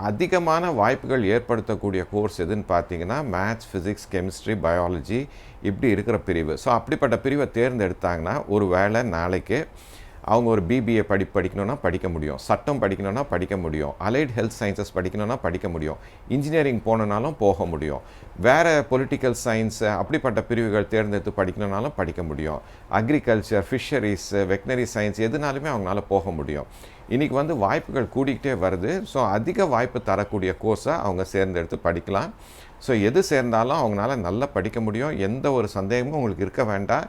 அதிகமான வாய்ப்புகள் ஏற்படுத்தக்கூடிய கோர்ஸ் எதுன்னு பார்த்தீங்கன்னா மேத்ஸ், ஃபிசிக்ஸ், கெமிஸ்ட்ரி, பயாலஜி இப்படி இருக்கிற பிரிவு. ஸோ அப்படிப்பட்ட பிரிவை தேர்ந்தெடுத்தாங்கன்னா ஒரு வேளை நாளைக்கு அவங்க ஒரு பிபிஏ படிக்கணும்னா படிக்க முடியும், சட்டம் படிக்கணும்னா படிக்க முடியும், அலைட் ஹெல்த் சயின்சஸ் படிக்கணும்னா படிக்க முடியும், இன்ஜினியரிங் போகணுன்னாலும் போக முடியும், வேறு பொலிட்டிக்கல் சயின்ஸு அப்படிப்பட்ட பிரிவுகள் தேர்ந்தெடுத்து படிக்கணுன்னாலும் படிக்க முடியும், அக்ரிகல்ச்சர், ஃபிஷரிஸ், வெட்னரி சயின்ஸ் எதுனாலுமே அவங்களால போக முடியும். இன்றைக்கி வந்து வாய்ப்புகள் கூடிக்கிட்டே வருது. ஸோ அதிக வாய்ப்பு தரக்கூடிய கோர்ஸை அவங்க தேர்ந்தெடுத்து படிக்கலாம். ஸோ எது சேர்ந்தாலும் அவங்களால நல்லா படிக்க முடியும். எந்த ஒரு சந்தேகமும் உங்களுக்கு இருக்க வேண்டாம்.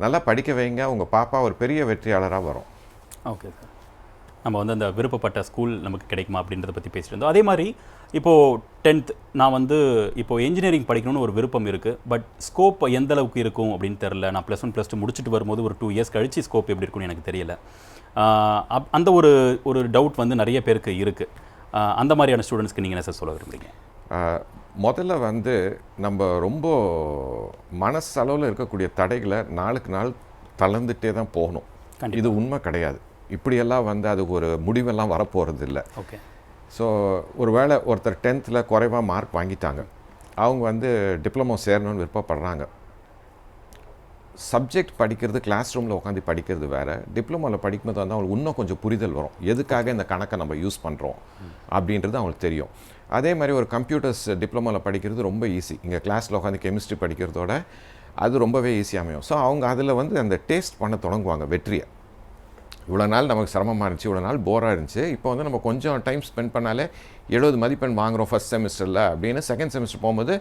நல்லா படிக்க வைங்க. உங்கள் பாப்பா ஒரு பெரிய வெற்றியாளராக வரும். ஓகே சார், நம்ம வந்து அந்த விருப்பப்பட்ட ஸ்கூல் நமக்கு கிடைக்குமா அப்படின்றத பற்றி பேசிட்டு இருந்தோம். அதே மாதிரி இப்போது 10th நான் வந்து இப்போது இன்ஜினியரிங் படிக்கணும்னு ஒரு விருப்பம் இருக்குது. பட் ஸ்கோப் எந்த அளவுக்கு இருக்கும் அப்படின்னு தெரில. நான் +1 +2 முடிச்சுட்டு வரும்போது ஒரு 2 இயர்ஸ் கழிச்சு ஸ்கோப் எப்படி இருக்குன்னு எனக்கு தெரியல. அந்த ஒரு டவுட் வந்து நிறைய பேருக்கு இருக்குது. அந்த மாதிரியான ஸ்டூடெண்ட்ஸ்க்கு நீங்கள் என்ன சார் சொல்ல விரும்புறீங்க? முதல்ல வந்து நம்ம ரொம்ப மனசளவில் இருக்கக்கூடிய தடைகளை நாளுக்கு நாள் தளர்ந்துட்டே தான் போகணும். இது உண்மை கிடையாது. இப்படியெல்லாம் வந்து அதுக்கு ஒரு முடிவெல்லாம் வரப்போகிறது இல்லை. ஓகே. ஸோ ஒரு வேளை ஒருத்தர் 10th குறைவாக மார்க் வாங்கிட்டாங்க, அவங்க வந்து டிப்ளமோ சேரணும்னு விருப்பப்படுறாங்க. சப்ஜெக்ட் படிக்கிறது கிளாஸ் ரூமில் உட்காந்து படிக்கிறது வேறு, டிப்ளமோவில் படிக்கும்போது வந்து அவங்களுக்கு இன்னும் கொஞ்சம் புரிதல் வரும். எதுக்காக இந்த கணக்கை நம்ம யூஸ் பண்ணுறோம் அப்படின்றது அவங்களுக்கு தெரியும். அதே மாதிரி ஒரு கம்ப்யூட்டர்ஸ் டிப்ளமோவில் படிக்கிறது ரொம்ப ஈஸி. இங்கே கிளாஸில் உட்காந்து கெமிஸ்ட்ரி படிக்கிறதோட அது ரொம்பவே ஈஸியாக அமையும். ஸோ அவங்க அதில் வந்து அந்த டேஸ்ட் பண்ண தொடங்குவாங்க வெற்றியை. இவ்வளோ நாள் நமக்கு சிரமமாக இருந்துச்சு, இவ்வளோ நாள் போராக இருந்துச்சு, இப்போ வந்து நம்ம கொஞ்சம் டைம் ஸ்பெண்ட் பண்ணாலே 70 மதிப்பெண் வாங்குகிறோம் ஃபஸ்ட் செமிஸ்டரில் அப்படின்னு செகண்ட் செமிஸ்டர் போகும்போது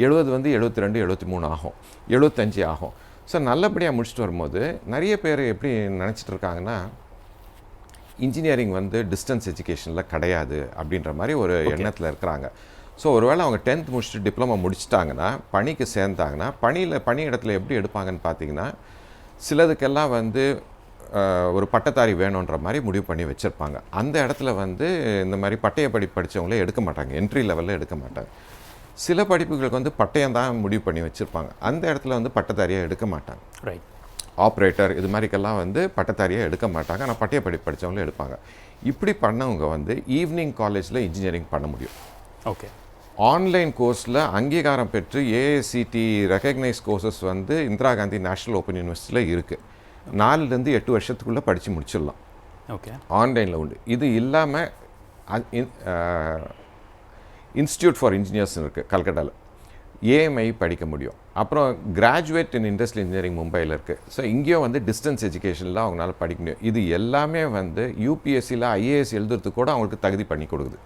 70 வந்து 72, 73 ஆகும், 75 ஆகும். ஸோ நல்லபடியாக முடிச்சுட்டு வரும்போது நிறைய பேர் எப்படி நினச்சிட்டு இருக்காங்கன்னா இன்ஜினியரிங் வந்து டிஸ்டன்ஸ் எஜுகேஷனில் கிடையாது அப்படின்ற மாதிரி ஒரு எண்ணத்தில் இருக்கிறாங்க. ஸோ ஒருவேளை அவங்க 10th முடிச்சுட்டு டிப்ளமோ முடிச்சிட்டாங்கன்னா பணிக்கு சேர்ந்தாங்கன்னா பணி இடத்துல எப்படி எடுப்பாங்கன்னு பார்த்தீங்கன்னா சிலதுக்கெல்லாம் வந்து ஒரு பட்டதாரி வேணுன்ற மாதிரி முடிவு பண்ணி வச்சுருப்பாங்க. அந்த இடத்துல வந்து இந்த மாதிரி பட்டய படிப்பு படித்தவங்களே எடுக்க மாட்டாங்க, என்ட்ரி லெவலில் எடுக்க மாட்டாங்க. சில படிப்புகளுக்கு வந்து பட்டயம் தான் முடிவு பண்ணி வச்சுருப்பாங்க, அந்த இடத்துல வந்து பட்டதாரியாக எடுக்க மாட்டாங்க. ரைட். ஆப்ரேட்டர் இது மாதிரிக்கெல்லாம் வந்து பட்டதாரியாக எடுக்க மாட்டாங்க, ஆனால் பட்டய படிப்பு படித்தவங்களே எடுப்பாங்க. இப்படி பண்ணவங்க வந்து ஈவினிங் காலேஜில் இன்ஜினியரிங் பண்ண முடியும். ஓகே. ஆன்லைன் கோர்ஸில் அங்கீகாரம் பெற்று ஏஐசிடி ரெகக்னைஸ் கோர்சஸ் வந்து இந்திரா காந்தி நேஷ்னல் ஓப்பன் யூனிவர்சிட்டியில் இருக்குது. 4 to 8 வருஷத்துக்குள்ளே படித்து முடிச்சிடலாம். ஓகே. ஆன்லைனில் உண்டு. இது இல்லாமல் இன்ஸ்டியூட் ஃபார் இன்ஜினியர்ஸ் இருக்குது கல்கட்டாவில், ஏஎம்ஐ படிக்க முடியும். அப்புறம் கிராஜுவேட் இன் இண்டஸ்ட்ரியல் இன்ஜினியரிங் மும்பையில் இருக்குது. ஸோ இங்கேயும் வந்து டிஸ்டன்ஸ் எஜுகேஷனில் அவங்களால படிக்க முடியும். இது எல்லாமே வந்து யூபிஎஸ்சியில் ஐஏஎஸ் எழுதுறதுக்கு கூட அவங்களுக்கு தகுதி பண்ணி கொடுக்குது.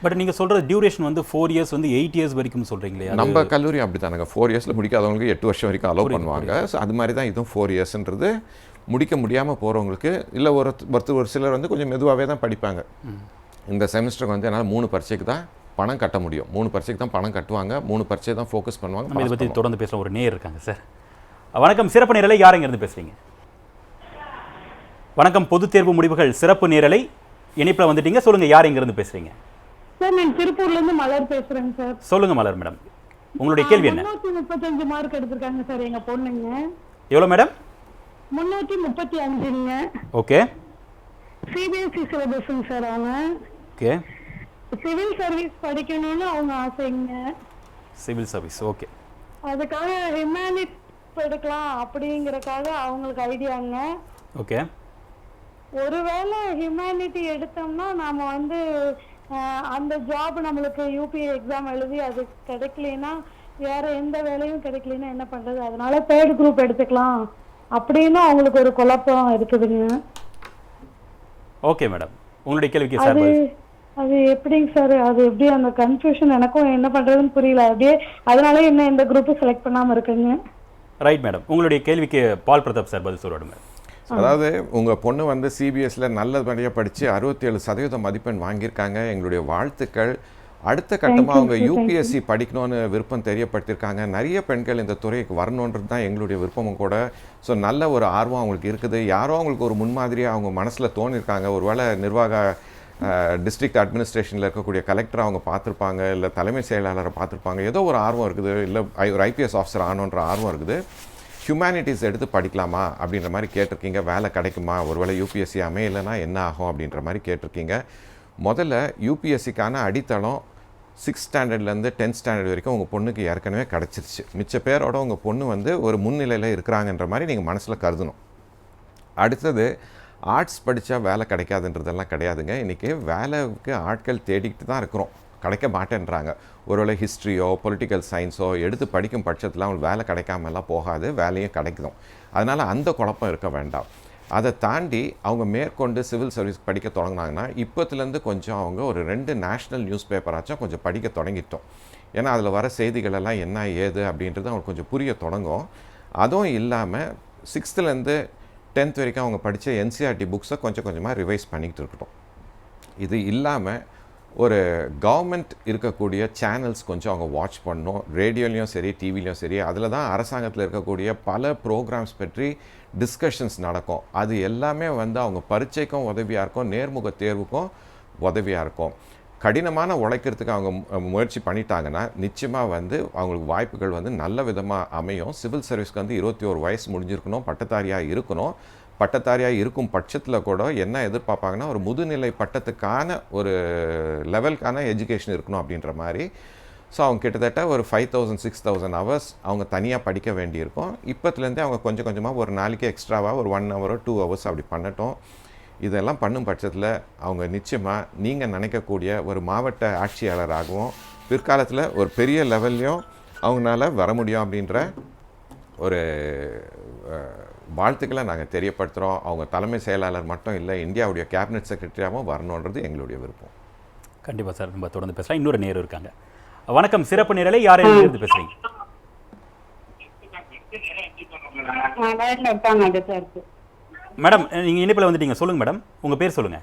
பட் நீங்கள் சொல்கிற டியூரேஷன் வந்து 4 இயர்ஸ் வந்து 8 இயர்ஸ் வரைக்கும் சொல்கிறீங்களே? நம்ம கல்லூரி அப்படி தானுங்க, 4 இயர்ஸில் முடிக்காதவங்களுக்கு 8 வருஷம் வரைக்கும் அலோவ் பண்ணுவாங்க. ஸோ அது மாதிரி தான் இதுவும் 4 இயர்ஸ்ன்றது. முடிக்க முடியாமல் போகிறவங்களுக்கு இல்லை ஒரு சிலர் வந்து கொஞ்சம் மெதுவாகவே தான் படிப்பாங்க. இந்த செமிஸ்டருக்கு வந்து என்னால் 3 பரீட்சைக்கு தான் பணம் கட்ட முடியும், 3 பரீட்சைக்கு தான் பணம் கட்டுவாங்க, 3 பரீட்சை தான் ஃபோக்கஸ் பண்ணுவாங்க. நம்ம இதை பற்றி தொடர்ந்து பேசுகிற ஒரு நேயர் இருக்காங்க சார். வணக்கம், சிறப்பு நேரலை யார் இருந்து பேசுகிறீங்க? வணக்கம், பொதுத் தேர்வு முடிவுகள் சிறப்பு நேரலை இணைப்பில் வந்துட்டீங்க, சொல்லுங்கள் யார் இருந்து பேசுகிறீங்க? சார் நான் திருப்பூர்லேருந்து மலர் பேசுகிறேங்க சார். சொல்லுங்கள் மலர் மேடம், உங்களுடைய கேள்வி என்ன? 335 மார்க் எடுத்திருக்காங்க சார் எங்க பொண்ணுங்க. எவ்வளோ மேடம்? 335ங்க. ஓகே. சிபிஎஸ்சி சிலபஸ்ங்க சார். அவங்க ஓகே. சிவில் சர்வீஸ் படிக்கணும்னு அவங்க ஆசைங்க. Civil service, okay. அதுக்காக ஹியூமனிட்டி எடுக்கலாம் அப்படிங்கறக்காக அவங்களுக்கு ஐடியாங்க. ஓகே. ஒருவேளை ஹியூமனிட்டி எடுத்தோம்னா நாம வந்து அந்த ஜாப் நம்மளுக்கு யூபிஏ எக்ஸாம் எழுதி அது கிடைக்கலனா வேற எந்த வேலையும் கிடைக்கலனா என்ன பண்றது, அதனால 3rd குரூப் எடுத்துக்கலாம் அப்படின்னு அவங்களுக்கு ஒரு குழப்பம் இருக்குதுங்க. ஓகே மேடம், உங்களுடைய கேள்விக்கு சார் அது எப்படிங்க சார், அது எப்படி அந்த கன்ஃபியூஷன் எனக்கும் என்ன பண்றதுன்னு புரியல. அப்படியே அதனால என்ன இந்த குரூப் செலக்ட் பண்ணாம இருக்குங்க. ரைட் மேடம், உங்களுடைய கேள்விக்கு பால் பிரதாப் சார் பதில் சொல்லுவாங்க. அதாவது உங்கள் பொண்ணு வந்து சிபிஎஸ்சியில் நல்லபடியாக படித்து 67% மதிப்பெண் வாங்கியிருக்காங்க. எங்களுடைய வாழ்த்துக்கள். அடுத்த கட்டமாக அவங்க யூபிஎஸ்சி படிக்கணும்னு விருப்பம் தெரியப்படுத்தியிருக்காங்க. நிறைய பெண்கள் இந்த துறைக்கு வரணுன்றது தான் எங்களுடைய விருப்பமும் கூட. ஸோ நல்ல ஒரு ஆர்வம் அவங்களுக்கு இருக்குது. யாரோ அவங்களுக்கு ஒரு முன்மாதிரியாக அவங்க மனசில் தோணியிருக்காங்க. ஒருவேளை நிர்வாக டிஸ்ட்ரிக்ட் அட்மினிஸ்ட்ரேஷனில் இருக்கக்கூடிய கலெக்டரை அவங்க பார்த்துருப்பாங்க, இல்லை தலைமை செயலாளரை பார்த்துருப்பாங்க. ஏதோ ஒரு ஆர்வம் இருக்குது, இல்லை ஒரு ஐபிஎஸ் ஆஃபீஸர் ஆகணுன்ற ஆர்வம் இருக்குது. ஹியூமனிட்டிஸ் எடுத்து படிக்கலாமா அப்படின்ற மாதிரி கேட்டிருக்கீங்க. வேலை கிடைக்குமா, ஒருவேளை யூபிஎஸ்சி அமையலைன்னா என்ன ஆகும் அப்படின்ற மாதிரி கேட்டிருக்கீங்க. முதல்ல யூபிஎஸ்சிக்கான அடித்தளம் 6th ஸ்டாண்டர்ட்லேருந்து 10th ஸ்டாண்டர்ட் வரைக்கும் உங்கள் பொண்ணுக்கு ஏற்கனவே கிடச்சிருச்சு. மிச்ச பேரோட உங்கள் பொண்ணு வந்து ஒரு முன்னிலையில் இருக்கிறாங்கன்ற மாதிரி நீங்கள் மனசில் கருதணும். அடுத்தது ஆர்ட்ஸ் படித்தா வேலை கிடைக்காதுன்றதெல்லாம் கிடையாதுங்க. இன்றைக்கி வேலைக்கு ஆட்கள் தேடிக்கிட்டு தான் இருக்கிறோம், கிடைக்க மாட்டேன்றாங்க. ஒருவேளை ஹிஸ்ட்ரியோ பொலிட்டிக்கல் சயின்ஸோ எடுத்து படிக்கும் பட்சத்தில் அவங்களுக்கு வேலை கிடைக்காமலாம் போகாது, வேலையும் கிடைக்கும். அதனால் அந்த குழப்பம் இருக்க வேண்டாம். அதை தாண்டி அவங்க மேற்கொண்டு சிவில் சர்வீஸ் படிக்க தொடங்கினாங்கன்னா இப்போத்துலேருந்து கொஞ்சம் அவங்க ஒரு 2 நேஷ்னல் நியூஸ் பேப்பராச்சும் கொஞ்சம் படிக்க தொடங்கிட்டோம். ஏன்னா அதில் வர செய்திகளெல்லாம் என்ன ஏது அப்படின்றது அவங்களுக்கு கொஞ்சம் புரிய தொடங்கும். அதுவும் இல்லாமல் 6th-லேருந்து 10th வரைக்கும் அவங்க படித்த என்சிஆர்டி புக்ஸை கொஞ்சம் கொஞ்சமாக ரிவைஸ் பண்ணிக்கிட்டு இருக்கட்டும். இது இல்லாமல் ஒரு கவர்மெண்ட் இருக்கக்கூடிய சேனல்ஸ் கொஞ்சம் அவங்க வாட்ச் பண்ணணும். ரேடியோலையும் சரி டிவிலையும் சரி அதில் தான் அரசாங்கத்தில் இருக்கக்கூடிய பல ப்ரோக்ராம்ஸ் பற்றி டிஸ்கஷன்ஸ் நடக்கும். அது எல்லாமே வந்து அவங்க பரீட்சைக்கும் உதவியாக இருக்கும், நேர்முக தேர்வுக்கும் உதவியாக இருக்கும். கடினமான உழைக்கிறதுக்கு அவங்க முயற்சி பண்ணிட்டாங்கன்னா நிச்சயமாக வந்து அவங்களுக்கு வாய்ப்புகள் வந்து நல்ல விதமாக அமையும். சிவில் சர்வீஸ்க்கு வந்து 21 வயசு முடிஞ்சிருக்கணும், பட்டதாரியாக இருக்கணும். பட்டதாரியாக இருக்கும் பட்சத்தில் கூட என்ன எதிர்பார்ப்பாங்கன்னா ஒரு முதுநிலை பட்டத்துக்கான ஒரு லெவலுக்கான எஜுகேஷன் இருக்கணும் அப்படின்ற மாதிரி. ஸோ அவங்க கிட்டத்தட்ட ஒரு 5000-6000 ஹவர்ஸ் அவங்க தனியாக படிக்க வேண்டியிருக்கும். இப்போத்துலேருந்தே அவங்க கொஞ்சம் கொஞ்சமாக ஒரு நாளைக்கு எக்ஸ்ட்ராவாக ஒரு 1 hour 2 hours அப்படி பண்ணட்டும். இதெல்லாம் பண்ணும் பட்சத்தில் அவங்க நிச்சயமாக நீங்கள் நினைக்கக்கூடிய ஒரு மாவட்ட ஆட்சியாளராகவும் பிற்காலத்தில் ஒரு பெரிய லெவல்லையும் அவங்களால வர முடியும் அப்படின்ற ஒரு வாழ்த்துக்களை நாங்கள் தெரியப்படுத்துகிறோம். அவங்க தலைமை செயலாளர் மட்டும் இல்லை, இந்தியாவுடைய கேபினெட் செக்ரட்டரியாகவும் வரணுன்றது எங்களுடைய விருப்பம். கண்டிப்பாக சார், நம்ம தொடர்ந்து பேசலாம். இன்னொரு நேரம் இருக்காங்க. வணக்கம், சிறப்பு நேரலை. யார் எங்கிருந்து பேசுறீங்க? மேடம் நீங்கள் இணைப்பில் வந்துட்டீங்க, சொல்லுங்க மேடம், உங்கள் பேர் சொல்லுங்க.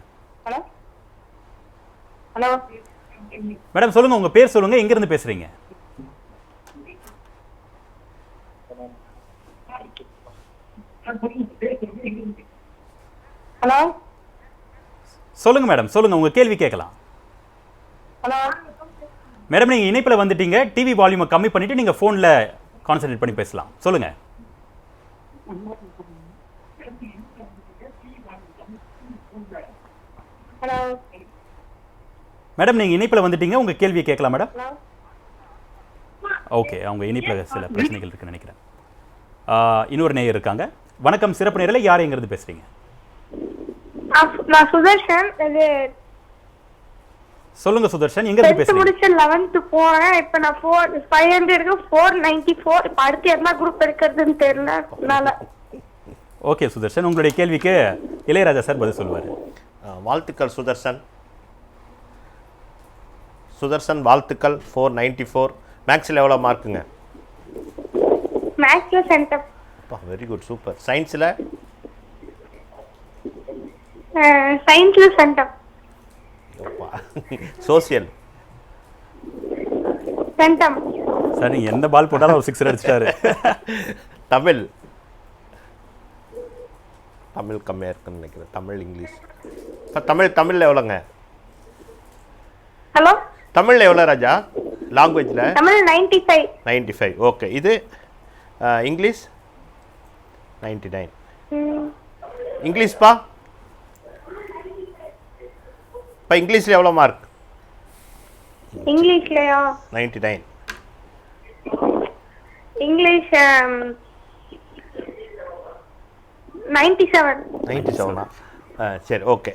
ஹலோ மேடம் சொல்லுங்க, உங்கள் பேர் சொல்லுங்க, எங்கிருந்து பேசுறீங்க? ஹலோ சொல்லுங்க மேடம், சொல்லுங்க, உங்க கேள்வி கேட்கலாம். ஹலோ மேடம் நீங்க இணைப்பில் வந்துட்டீங்க, டிவி வால்யூமை கம்மி பண்ணிட்டு நீங்க போன்ல கான்சென்ட்ரேட் பண்ணி பேசலாம். சொல்லுங்க. ஹலோ மேடம் நீங்க இணைப்பில் வந்துட்டீங்க, உங்க கேள்வியை கேட்கலாம் மேடம். ஓகே, அவங்க இணைப்பில் சில பிரச்சனைகள் இருக்குன்னு நினைக்கிறேன். இன்னொரு நேயர் இருக்காங்க. வணக்கம், சிறப்பு நேரலை. யார் எங்கிருந்து பேசுறீங்க? நான் சுதர்ஷன். இது சொல்லுங்க சுதர்ஷன், எங்க இருந்து பேசுறீங்க? முடிச்சு 11th போறேன். இப்போ நான் 500 494. இப்போ அடுத்து என்ன குரூப் எடுக்கிறதுன்னு தெரியல. ஓகே சுதர்ஷன், உங்களுடைய கேள்விக்கு இளையராஜா சார் பதில் சொல்லுவார். வாழ்த்துக்கள் சுதர்ஷன். சுதர்ஷன் வாழ்த்துக்கள். 494. மேக்ஸில் எவ்வளோ மார்க்குங்க? மேக்ஸில் சென்டம். Very good, super. சயின்ஸில்? சயின்ஸில் சென்டம். சோசியல்? சென்டம். சார் நீங்கள் எந்த பால் போட்டாலும் ஒரு 6 அடிச்சிட்டாரு. தமிழ்? தமிழ் கம்மியாக இருக்குன்னு நினைக்கிறேன். தமிழ், இங்கிலீஷ். இப்போ தமிழில் எவ்வளோங்க? ஹலோ, தமிழில் எவ்வளோ ராஜா? லாங்குவேஜில்? தமிழ் 95. 95. ஓகே. இது இங்கிலீஷ்? 99. இங்கிலீஷ்ப்பா? இப்போ இங்கிலீஷில் எவ்வளோ மார்க்? இங்கிலீஷ்லையா? 99. இங்கிலீஷ் 97. 97. சரி, ஓகே.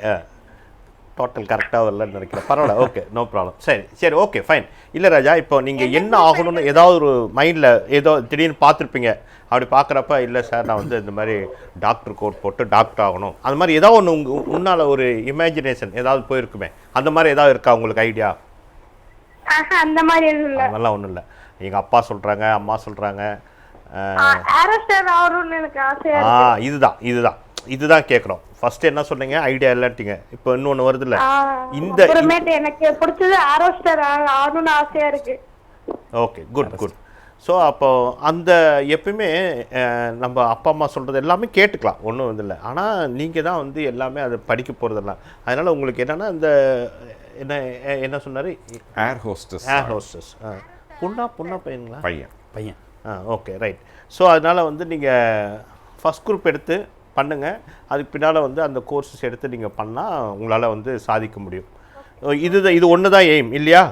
டோட்டல் கரெக்டாக வரலன்னு நினைக்கிறேன். பரவாயில்ல, ஓகே, நோ ப்ராப்ளம். சரி சரி, ஓகே, ஃபைன். இல்லை ராஜா, இப்போ நீங்கள் என்ன ஆகணும்னு ஏதாவது ஒரு மைண்டில் ஏதோ திடீர்னு பார்த்துருப்பீங்க. அப்படி பார்க்குறப்ப இல்லை சார் நான் வந்து இந்த மாதிரி டாக்டர் கோட் போட்டு டாக்டர் ஆகணும், அந்த மாதிரி ஏதாவது ஒன்று முன்னால் ஒரு இமேஜினேஷன் ஏதாவது போயிருக்குமே, அந்த மாதிரி ஏதாவது இருக்கா உங்களுக்கு ஐடியா? அந்த மாதிரி எதுவும் இல்ல. அதெல்லாம் ஒன்றும் இல்லை. எங்கள் அப்பா சொல்கிறாங்க, அம்மா சொல்கிறாங்க. ஏரோஸ்டார் ஆகணும்னு எனக்கு ஆசையா இதுதான் கேட்குறோம். ஃபர்ஸ்ட் என்ன சொன்னீங்க, ஐடியா இல்லட்டிங்க. இப்போ இன்னொன்று வருது இல்லை, இந்த எனக்கு பிடிச்சது ஏரோஸ்டார் ஆகணும்னு ஆசையா இருக்கு. Okay, good. ஸோ அப்போ அந்த எப்பயுமே நம்ம அப்பா அம்மா சொல்கிறது எல்லாமே கேட்டுக்கலாம், ஒன்றும் இது இல்லை. ஆனால் நீங்கள் தான் வந்து எல்லாமே அதை படிக்க போகிறதெல்லாம். அதனால் உங்களுக்கு என்னென்னா இந்த என்ன சொன்னார், ஏர் ஹோஸ்டஸ். பொண்ணா பையனுங்களா? பையன். Okay, right. ஸோ அதனால் வந்து நீங்கள் ஃபஸ்ட் குரூப் எடுத்து பண்ணுங்கள். அதுக்கு பின்னால் வந்து அந்த கோர்ஸஸ் எடுத்து நீங்கள் பண்ணால் உங்களால் வந்து சாதிக்க முடியும். இது ஒன்று தான் எய்ம் இல்லையா?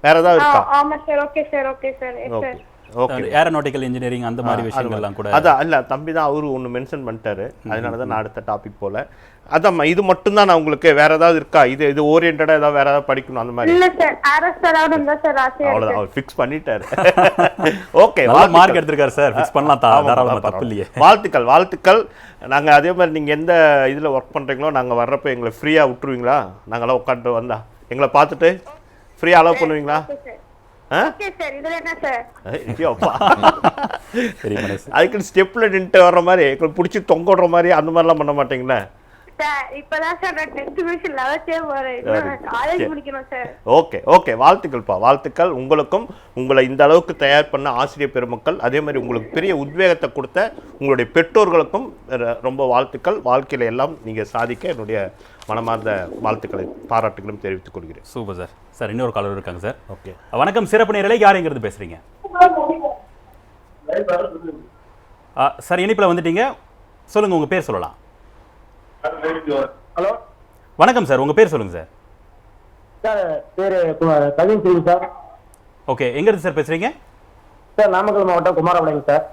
வேறு ஏதாவது இருக்கா? ஆமாம் sir. Okay sir. Okay, aeronautical engineering அந்த மாதிரி விஷயங்கள்லாம் கூட. அதான் இல்லை, தம்பி தான் அவரு ஒன்று மென்ஷன் பண்ணிட்டாரு. அதனால தான் நான் அடுத்த டாபிக் போல. அதாம்மா, இது மட்டும்தான் நான் உங்களுக்கு வேற ஏதாவது இருக்கா? இது ஓரியன்டா ஏதாவது வேற ஏதாவது படிக்கணும் அந்த மாதிரி? இல்ல சார், ஏரோஸ்டார் ஆகணும் தான் சார் ஆசையா இருக்கு. அவ்வளவுதான், அவர் ஃபிக்ஸ் பண்ணிட்டாரு. ஓகே, மார்க் எடுத்திருக்காரு சார், ஃபிக்ஸ் பண்ணலாம். தாராளமா, தப்பு இல்லையே. வாழ்த்துக்கள். நாங்க அதே மாதிரி நீங்க எந்த இதுல ஒர்க் பண்றீங்களோ நாங்க வர்றப்ப எங்களை ஃப்ரீயா விட்டுருவீங்களா? நாங்களாம் உட்காந்து வந்தா எங்களை பார்த்துட்டு ஃப்ரீயா அலோவ் பண்ணுவீங்களா? Okay sir. இதுல என்ன சார்? அதுக்கு ஸ்டெப்ல நின்று வர்ற மாதிரி பிடிச்சி தொங்க விடுற மாதிரி அந்த மாதிரிலாம் பண்ண மாட்டீங்களா? சார் இப்பதான் சார் நான் 10th மிஷன் லெவல்த்தே போறேன். காலேஜ் முடிக்கணும் சார். ஓகே, வாழ்த்துக்கள் உங்களுக்கும். உங்களை இந்த அளவுக்கு தயார் பண்ண ஆசிரியர் பெருமக்கள், அதே மாதிரி உங்களுக்கு பெரிய உத்வேகத்தை கொடுத்த உங்களுடைய பெற்றோர்களுக்கும் ரொம்ப வாழ்த்துக்கள். வாழ்க்கையில எல்லாம் நீங்க சாதிக்க என்னுடைய மனமார்ந்த வாழ்த்துக்களை பாராட்டுகளும் தெரிவித்துக் கொள்கிறேன். Super sir. சார் இன்னொரு காலர் இருக்காங்க சார். ஓகே, வணக்கம். சிறப்பு நேரலை, யார் எங்கிறது பேசுறீங்க? சார் இனிப்பில் வந்துட்டீங்க, சொல்லுங்க, உங்க பேர் சொல்லலாம். ஹலோ, வணக்கம் சார், உங்க பேர் சொல்லுங்க சார். சார் பேரு கவின் சிங் சார். ஓகே, எங்க இருந்து சார் பேசுறீங்க? சார் நாமக்கல் மாவட்டம் குமாரபாளையம் சார்.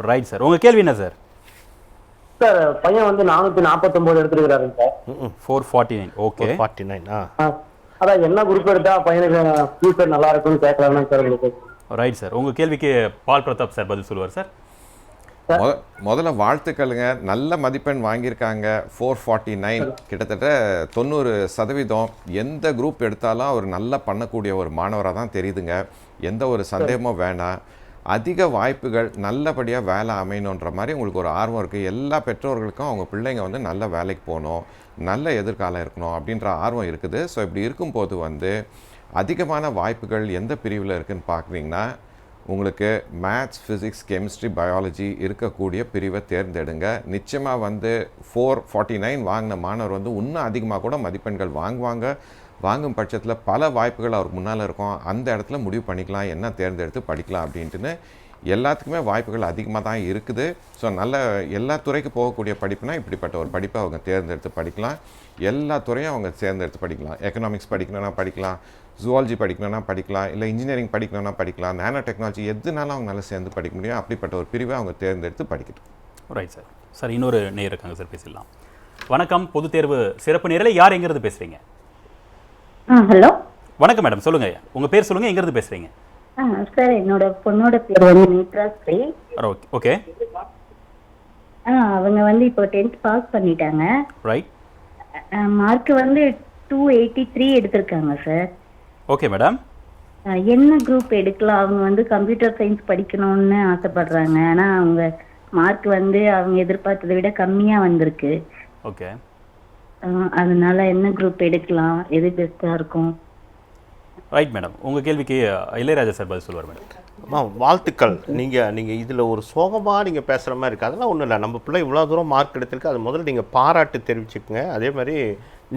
ரைட் சார், உங்க கேள்வி என்ன சார்? சார் பையன் வந்து 449 எடுத்துருக்காரு சார். 449. ஓகே, 49. அதான் என்ன குரூப் எடுத்தா பையனுக்கு ஃபியூச்சர் நல்லா இருக்கும்னு கேட்கலாம் சார் உங்களுக்கு. ரைட் சார், உங்க கேள்விக்கு பால் பிரதாப் சார் பதில் சொல்லுவார் சார். முதல்ல வாழ்த்துக்களுங்க. நல்ல மதிப்பெண் வாங்கியிருக்காங்க. 449, கிட்டத்தட்ட 90%. எந்த குரூப் எடுத்தாலும் அவர் நல்லா பண்ணக்கூடிய ஒரு மாணவராக தான் தெரியுதுங்க. எந்த ஒரு சந்தேகமும் வேணாம். அதிக வாய்ப்புகள், நல்லபடியாக வேலை அமையணுன்ற மாதிரி உங்களுக்கு ஒரு ஆர்வம் இருக்குது. எல்லா பெற்றோர்களுக்கும் அவங்க பிள்ளைங்க வந்து நல்ல வேலைக்கு போகணும், நல்ல எதிர்காலம் இருக்கணும் அப்படின்ற ஆர்வம் இருக்குது. ஸோ இப்படி இருக்கும்போது வந்து அதிகமான வாய்ப்புகள் எந்த பிரிவில் இருக்குதுன்னு பார்க்குறீங்கன்னா, உங்களுக்கு மேத்ஸ், ஃபிசிக்ஸ், கெமிஸ்ட்ரி, பயாலஜி இருக்கக்கூடிய பிரிவை தேர்ந்தெடுங்க. நிச்சயமாக வந்து 449 வாங்கின மாணவர் வந்து இன்னும் அதிகமாக கூட மதிப்பெண்கள் வாங்கும் பட்சத்தில் பல வாய்ப்புகள் அவருக்கு முன்னால் இருக்கும். அந்த இடத்துல முடிவு பண்ணிக்கலாம் என்ன தேர்ந்தெடுத்து படிக்கலாம் அப்படின்ட்டுன்னு. எல்லாத்துக்குமே வாய்ப்புகள் அதிகமாக தான் இருக்குது. ஸோ நல்ல எல்லா துறைக்கு போகக்கூடிய படிப்புனா இப்படிப்பட்ட ஒரு படிப்பை அவங்க தேர்ந்தெடுத்து படிக்கலாம். எல்லா துறையும் அவங்க தேர்ந்தெடுத்து படிக்கலாம். எக்கனாமிக்ஸ் படிக்கணும்னா படிக்கலாம், ஜுவாலஜி படிக்கணும்னா படிக்கலாம், இல்லை இன்ஜினியரிங் படிக்கணும்னா படிக்கலாம், நானோ டெக்னாலஜி எதுனாலும் அவங்க நல்லா சேர்ந்து படிக்க முடியும். அப்படிப்பட்ட ஒரு பிரிவை அவங்க தேர்ந்தெடுத்து படிக்கட்டும். Right sir. சார் இன்னொரு நேயர் இருக்காங்க சார், பேசிடலாம். வணக்கம். பொது தேர்வு சிறப்பு நேரலை, யார் எங்கிறது பேசுறீங்க? ஹலோ, வணக்கம் மேடம், சொல்லுங்க, உங்க பேர் சொல்லுங்க, எங்கிறது பேசுறீங்க? சார் என்னோட பொண்ணோட பேர் வந்து நேத்ரா ஸ்ரீ. ஓகே. அவங்க வந்து இப்போ 10th பாஸ் பண்ணிட்டாங்க. ரைட். மார்க் வந்து 283 எடுத்திருக்காங்க சார். Okay madam. என்ன குரூப் எடுக்கலாம்? அவங்க வந்து கம்ப்யூட்டர் சயின்ஸ் படிக்கணும்னு ஆசைப்படுறாங்க. ஆனா அவங்க மார்க் வந்து அவங்க எதிர்பார்த்ததை விட கம்மியா வந்திருக்கு. ஓகே. அதனால என்ன குரூப் எடுக்கலாம், எது பெஸ்டா இருக்கும்? ரைட் மேடம், உங்க கேள்விக்கு இளையராஜா சார் பதில் சொல்லுவார் மேடம். வாழ்த்துக்கள். நீங்கள் இதில் ஒரு சோகமாக நீங்கள் பேசுகிற மாதிரி இருக்குது. அதெல்லாம் ஒன்றும் இல்லை. நம்ம பிள்ளை இவ்வளோ தூரம் மார்க் எடுத்திருக்கு, அது முதல்ல நீங்கள் பாராட்டு தெரிவிச்சுக்குங்க. அதே மாதிரி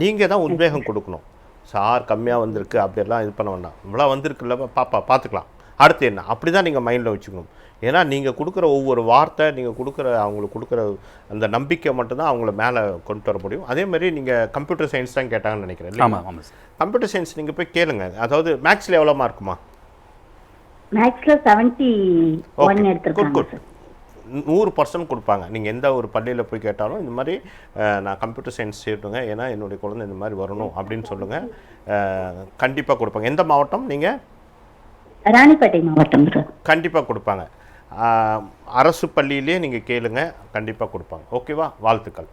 நீங்கள் தான் உத்வேகம் கொடுக்கணும். சார் கம்மியாக வந்திருக்கு அப்படியெல்லாம் இது பண்ண வேண்டாம். இவ்வளோ வந்திருக்குல்ல பாப்பா, பார்த்துக்கலாம், அடுத்து என்ன, அப்படி தான் நீங்கள் மைண்டில் வச்சுக்கணும். ஏன்னா நீங்கள் கொடுக்குற ஒவ்வொரு வார்த்தை, நீங்கள் அவங்களுக்கு கொடுக்குற அந்த நம்பிக்கை மட்டும்தான் அவங்கள மேலே கொண்டு வர முடியும். அதே மாதிரி நீங்கள் கம்ப்யூட்டர் சயின்ஸ் தான் கேட்டாங்கன்னு நினைக்கிறேன். ஆமாம் சார். கம்ப்யூட்டர் சயின்ஸ் நீங்கள் போய் கேளுங்க. அதாவது மேக்ஸில் எவ்வளோ மார்க்குமா? மேக்ஸ்ல 71 எடுத்திருக்காங்க. 100% கொடுப்பாங்க. நீங்கள் எந்த ஒரு பள்ளியில் போய் கேட்டாலும் இந்த மாதிரி நான் கம்ப்யூட்டர் சயின்ஸ் சேர்த்துங்க, ஏன்னா என்னுடைய குழந்தை இந்த மாதிரி வரணும் அப்படின்னு சொல்லுங்கள், கண்டிப்பாக கொடுப்பாங்க. எந்த மாவட்டம் நீங்கள்? ராணிப்பேட்டை மாவட்டம். கண்டிப்பாக கொடுப்பாங்க. அரசு பள்ளியிலே நீங்கள் கேளுங்க, கண்டிப்பாக கொடுப்பாங்க. ஓகேவா? வாழ்த்துக்கள்.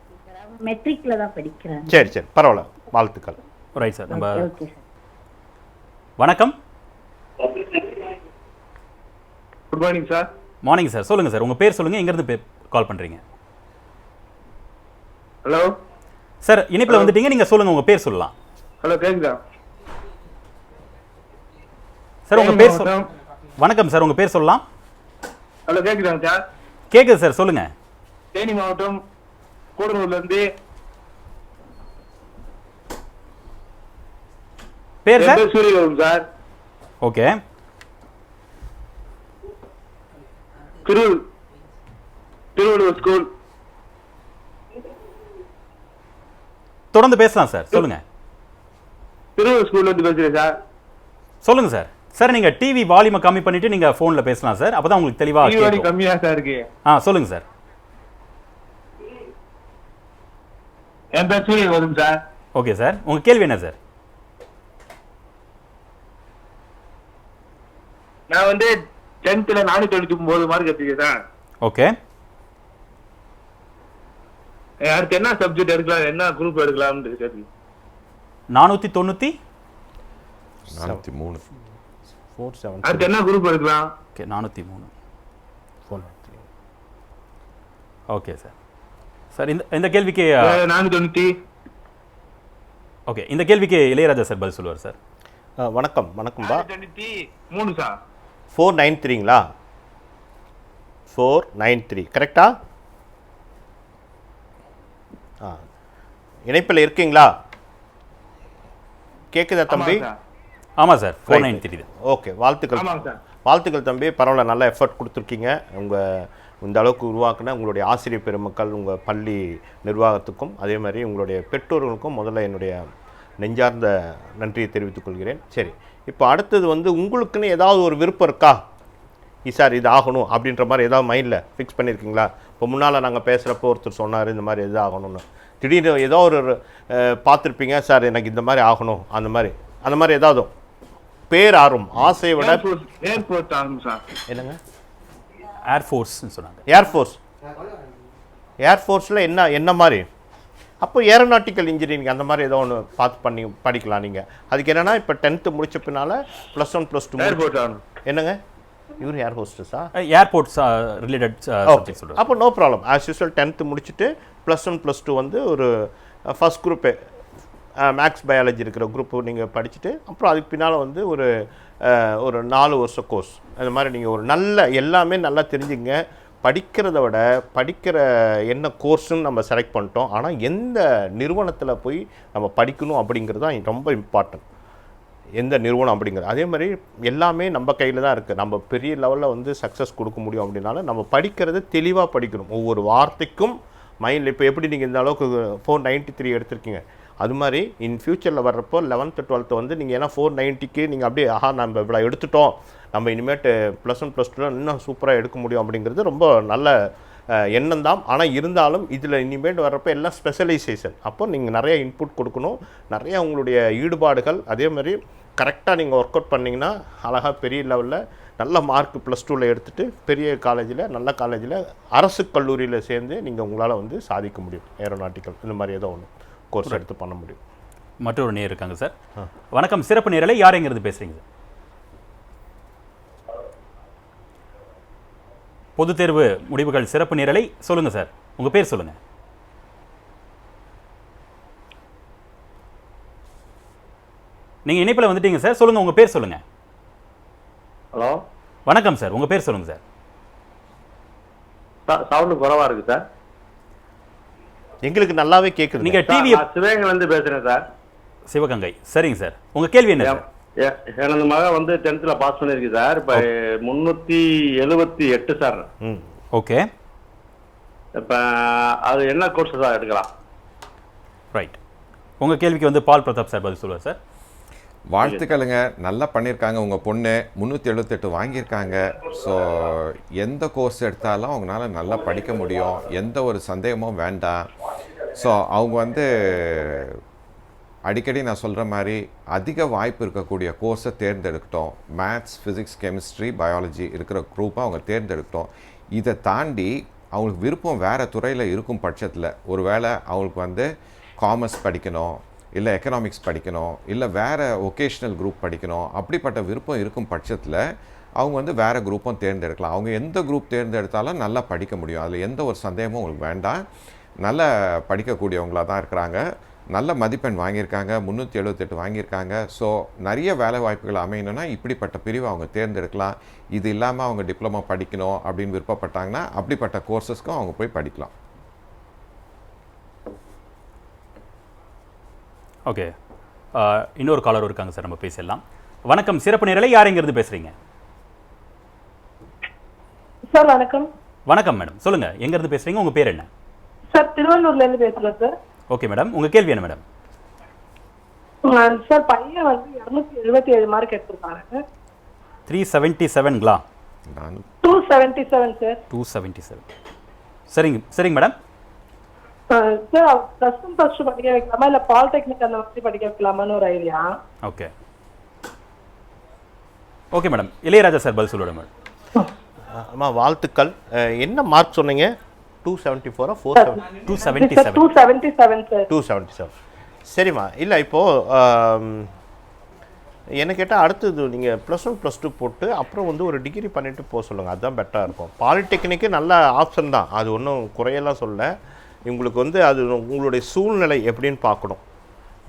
மெட்ரிக்ல தான் படிக்கிறேன். சரி பரவாயில்ல, வாழ்த்துக்கள். Right sir. நம்ம வணக்கம். Good morning sir. Morning sir. சொல்லுங்கள் சார், உங்கள் பேர் சொல்லுங்கள், எங்கேருந்து கால் பண்ணுறீங்க? ஹலோ சார், இணைப்பில் வந்துட்டீங்க, நீங்கள் சொல்லுங்கள், உங்கள் பேர் சொல்லலாம். ஹலோ கேக்குதா சார்? உங்கள் பேர் வணக்கம் சார், உங்கள் பேர் சொல்லலாம். ஹலோ கேக்குதாங்க சார்? கேட்குது சார், சொல்லுங்கள். தேனி மாவட்டம் கூடலூர்லேருந்து. பேர் சார்? சூரியவரும் சார். ஓகே. திருவள்ளுவர் ஸ்கூல். தொடர்ந்து பேசலாம் சார், சொல்லுங்க. திருவள்ளுவர் ஸ்கூல்ல இருந்து பேசுறேன் சார். சொல்லுங்க சார். சார், நீங்க டிவி வால்யூமை கம்மி பண்ணிட்டு நீங்க போன்ல பேசலாம் சார், அப்பதான் உங்களுக்கு தெளிவா கேட்கும். கம்மியா சார் இருக்கு. சொல்லுங்க சார். என் பேர் சூரியவரும் சார். ஓகே சார், உங்க கேள்வி என்ன சார்? நான் வந்து 10th 499 மார்க் எடுத்துக்கேன் சார். ஓகே. அடுத்து என்ன சப்ஜெக்ட் எடுக்கலாம், என்ன குரூப் எடுக்கலாம்னு கேள்வி. 493 அடுத்து என்ன குரூப் எடுக்கலாம்? ஓகே, 403. Okay sir. சார், இந்த கேள்விக்கு 490. ஓகே, இந்த கேள்விக்கு இளையராஜா சார் பதில் சொல்லுவார் சார். வணக்கம். வணக்கம்பா. 493 சார். 493ங்களா? 493 கரெக்டா? இணைப்பில் இருக்கீங்களா? கேட்குதா தம்பி? ஆமாம் சார், 493. ஓகே, வாழ்த்துக்கள். வாழ்த்துக்கள் தம்பி, பரவாயில்ல, நல்ல எஃபர்ட் கொடுத்துருக்கீங்க. உங்கள் இந்த அளவுக்கு உருவாக்குன உங்களுடைய ஆசிரியர் பெருமக்கள், உங்கள் பள்ளி நிர்வாகத்துக்கும் அதே மாதிரி உங்களுடைய பெற்றோர்களுக்கும் முதல்ல என்னுடைய நெஞ்சார்ந்த நன்றியை தெரிவித்துக் கொள்கிறேன். சரி, இப்போ அடுத்தது வந்து உங்களுக்குன்னு ஏதாவது ஒரு விருப்பம் இருக்கா? சார் இது ஆகணும் அப்படின்ற மாதிரி ஏதாவது மைண்டில் ஃபிக்ஸ் பண்ணியிருக்கீங்களா? இப்போ முன்னால் நாங்கள் பேசுகிறப்போ ஒருத்தர் சொன்னார் இந்த மாதிரி எது ஆகணும்னு. திடீர்னு ஏதோ ஒரு பார்த்துருப்பீங்க, சார் எனக்கு இந்த மாதிரி ஆகணும், அந்த மாதிரி ஏதாவது பேர் ஆர்வம், ஆசையை விட. ஏர்ஃபோர்ஸ் ஆகும் சார். என்னங்க? ஏர்ஃபோர்ஸ்ன்னு சொன்னாங்க. ஏர்ஃபோர்ஸில் என்ன மாதிரி? அப்போ ஏரோநாட்டிக்கல் இன்ஜினியரிங் அந்த மாதிரி ஏதோ ஒன்று பார்த்து படிக்கலாம் நீங்கள். அதுக்கு என்னென்னா இப்போ 10th முடிச்ச பின்னால் +1 +2. என்னங்க இவர் ஏர் ஹோஸ்டஸா? ஏர்போர்ட்ஸ் ரிலேட்டட் சப்ஜெக்ட் சொல்கிறேன். அப்போ no problem. As usual 10th முடிச்சுட்டு +1 +2 வந்து ஒரு ஃபஸ்ட் குரூப்பு மேக்ஸ் பயாலஜி இருக்கிற குரூப்பு நீங்கள் படிச்சுட்டு அப்புறம் அதுக்கு பின்னால் வந்து ஒரு 4 வருஷ கோர்ஸ் அந்த மாதிரி நீங்கள் ஒரு நல்ல எல்லாமே நல்லா தெரிஞ்சுங்க. படிக்கிறத விட படிக்கிற என்ன கோர்ஸுன்னு நம்ம செலக்ட் பண்ணிட்டோம், ஆனால் எந்த நிறுவனத்தில் போய் நம்ம படிக்கணும் அப்படிங்கிறது தான் ரொம்ப இம்பார்ட்டன்ட். எந்த நிறுவனம் அப்படிங்கிறது அதே மாதிரி எல்லாமே நம்ம கையில் தான் இருக்குது. நம்ம பெரிய லெவலில் வந்து சக்ஸஸ் கொடுக்க முடியும் அப்படின்னாலும் நம்ம படிக்கிறத தெளிவாக படிக்கணும். ஒவ்வொரு வார்த்தைக்கும் மைண்டில் இப்போ எப்படி நீங்கள் இந்த அளவுக்கு 493 எடுத்திருக்கீங்க, அது மாதிரி இன் ஃப்யூச்சரில் வர்றப்போ 11th 12th வந்து நீங்கள் ஏன்னா 490க்கு நீங்கள் அப்படியே நம்ம இவ்வளோ எடுத்துட்டோம், நம்ம இனிமேட்டு +1 +2 இன்னும் சூப்பராக எடுக்க முடியும் அப்படிங்கிறது ரொம்ப நல்ல எண்ணம் தான். ஆனால் இருந்தாலும் இதில் இனிமேட்டு வர்றப்போ எல்லாம் ஸ்பெஷலைசேஷன். அப்போ நீங்கள் நிறைய இன்புட் கொடுக்கணும், நிறைய உங்களுடைய ஈடுபாடுகள், அதே மாதிரி கரெக்டாக நீங்கள் ஒர்க் அவுட் பண்ணிங்கன்னா அழகாக பெரிய லெவலில் நல்ல மார்க் +2ல் எடுத்துகிட்டு பெரிய காலேஜில் நல்ல காலேஜில் அரசு கல்லூரியில் சேர்ந்து நீங்கள் உங்களால் வந்து சாதிக்க முடியும். ஏரோநாட்டிக்கல் இந்த மாதிரி ஏதோ ஒன்று கோர்ஸ் எடுத்து பண்ண முடியும். மற்றொரு நேர் இருக்காங்க சார். வணக்கம், சிறப்பு நேரலை யார் எங்கிறது பேசுகிறீங்க சார்? பொது தேர்வு முடிவுகள் சிறப்பு நேரலை சொல்லுங்கள் சார், உங்கள் பேர் சொல்லுங்கள். நீங்கள் இணைப்பில் வந்துட்டீங்க சார், சொல்லுங்கள், உங்கள் பேர் சொல்லுங்கள். ஹலோ, வணக்கம் சார், உங்கள் பேர் சொல்லுங்கள் சார். சவுண்டு குறைவா இருக்கு சார். எங்களுக்கு நல்லாவே கேட்குது. நீங்கள் டிவி சிவகங்கையிலேருந்து பேசுகிறேன் சார். சிவகங்கை, சரிங்க சார். உங்கள் கேள்வி என்ன சார்? எனது மகன் வந்து 10th பாஸ் பண்ணியிருக்கு சார். இப்போ 378 சார். ஓகே, இப்போ அது என்ன கோர்ஸ் சார் எடுக்கலாம்? ரைட். உங்கள் கேள்விக்கு வந்து பால் பிரதாப் சார் பதில் சொல்லுவார் சார். வாழ்த்துக்களுங்க, நல்லா பண்ணியிருக்காங்க. உங்கள் பொண்ணு 378 வாங்கியிருக்காங்க. ஸோ எந்த கோர்ஸ் எடுத்தாலும் அவங்களால நல்லா படிக்க முடியும், எந்த ஒரு சந்தேகமும் வேண்டாம். ஸோ அவங்க வந்து அடிக்கடி நான் சொல்கிற மாதிரி அதிக வாய்ப்பு இருக்கக்கூடிய கோர்ஸை தேர்ந்தெடுக்கட்டும். மேத்ஸ், ஃபிசிக்ஸ், கெமிஸ்ட்ரி, பயாலஜி இருக்கிற குரூப்பை அவங்க தேர்ந்தெடுக்கட்டும். இதை தாண்டி அவங்களுக்கு விருப்பம் வேறு துறையில் இருக்கும் பட்சத்தில், ஒரு வேளை அவங்களுக்கு வந்து காமர்ஸ் படிக்கணும், இல்லை எக்கனாமிக்ஸ் படிக்கணும், இல்லை வேறு ஒகேஷ்னல் குரூப் படிக்கணும், அப்படிப்பட்ட விருப்பம் இருக்கும் பட்சத்தில் அவங்க வந்து வேறு குரூப்பும் தேர்ந்தெடுக்கலாம். அவங்க எந்த குரூப் தேர்ந்தெடுத்தாலும் நல்லா படிக்க முடியும், அதில் எந்த ஒரு சந்தேகமும் உங்களுக்கு வேண்டாம். நல்லா படிக்கக்கூடியவங்களாக தான் இருக்கிறாங்க, நல்ல மதிப்பெண் வாங்கியிருக்காங்க, 378 வாங்கியிருக்காங்க. ஸோ நிறைய வேலை வாய்ப்புகள் அமையணும்னா இப்படிப்பட்ட பிரிவை அவங்க தேர்ந்தெடுக்கலாம். இது இல்லாமல் அவங்க டிப்ளமோ படிக்கணும் அப்படின்னு விருப்பப்பட்டாங்கன்னா அப்படிப்பட்ட கோர்சஸ்க்கும் அவங்க போய் படிக்கலாம். ஓகே, இன்னொரு காலர் இருக்காங்க சார், நம்ம பேசலாம். வணக்கம், சிறப்பு நிரலை யார் எங்கிருந்து பேசுறீங்க? சார் வணக்கம். வணக்கம் மேடம், சொல்லுங்க, எங்க இருந்து பேசுறீங்க, உங்க பேர் என்ன? சார் திருவள்ளூர்ல இருந்து பேசுறேன் சார். ஓகே மேடம், உங்க கேள்வி என்ன மேடம்? சார் பையன் வந்து 277 மார்க் எடுத்திருக்காங்க. 377ங்களா? 277 சார். 277. சரிங்க சரிங்க மேடம். சார் +1 +2 படிக்க வைக்கலாமா இல்ல பாலிடெக்னிக் அந்த மாதிரி படிக்க வைக்கலாமான்னு ஒரு idea. Okay okay madam, Ilaiyaraaja sir பதில் சொல்லுங்க மேடம். அம்மா வாழ்த்துக்கள். என்ன மார்க் சொன்னீங்க? 274 277 சார். 277. சரிம்மா, இல்லை இப்போது என்ன கேட்டால் அடுத்தது நீங்கள் +1 +2 போட்டு அப்புறம் வந்து ஒரு டிகிரி பண்ணிவிட்டு போக சொல்லுங்கள், அதுதான் பெட்டராக இருக்கும். பாலிடெக்னிக்கு நல்ல ஆப்ஷன் தான், அது ஒன்றும் குறையெல்லாம் சொல்ல. உங்களுக்கு வந்து அது உங்களுடைய சூழ்நிலை எப்படின்னு பார்க்கணும்,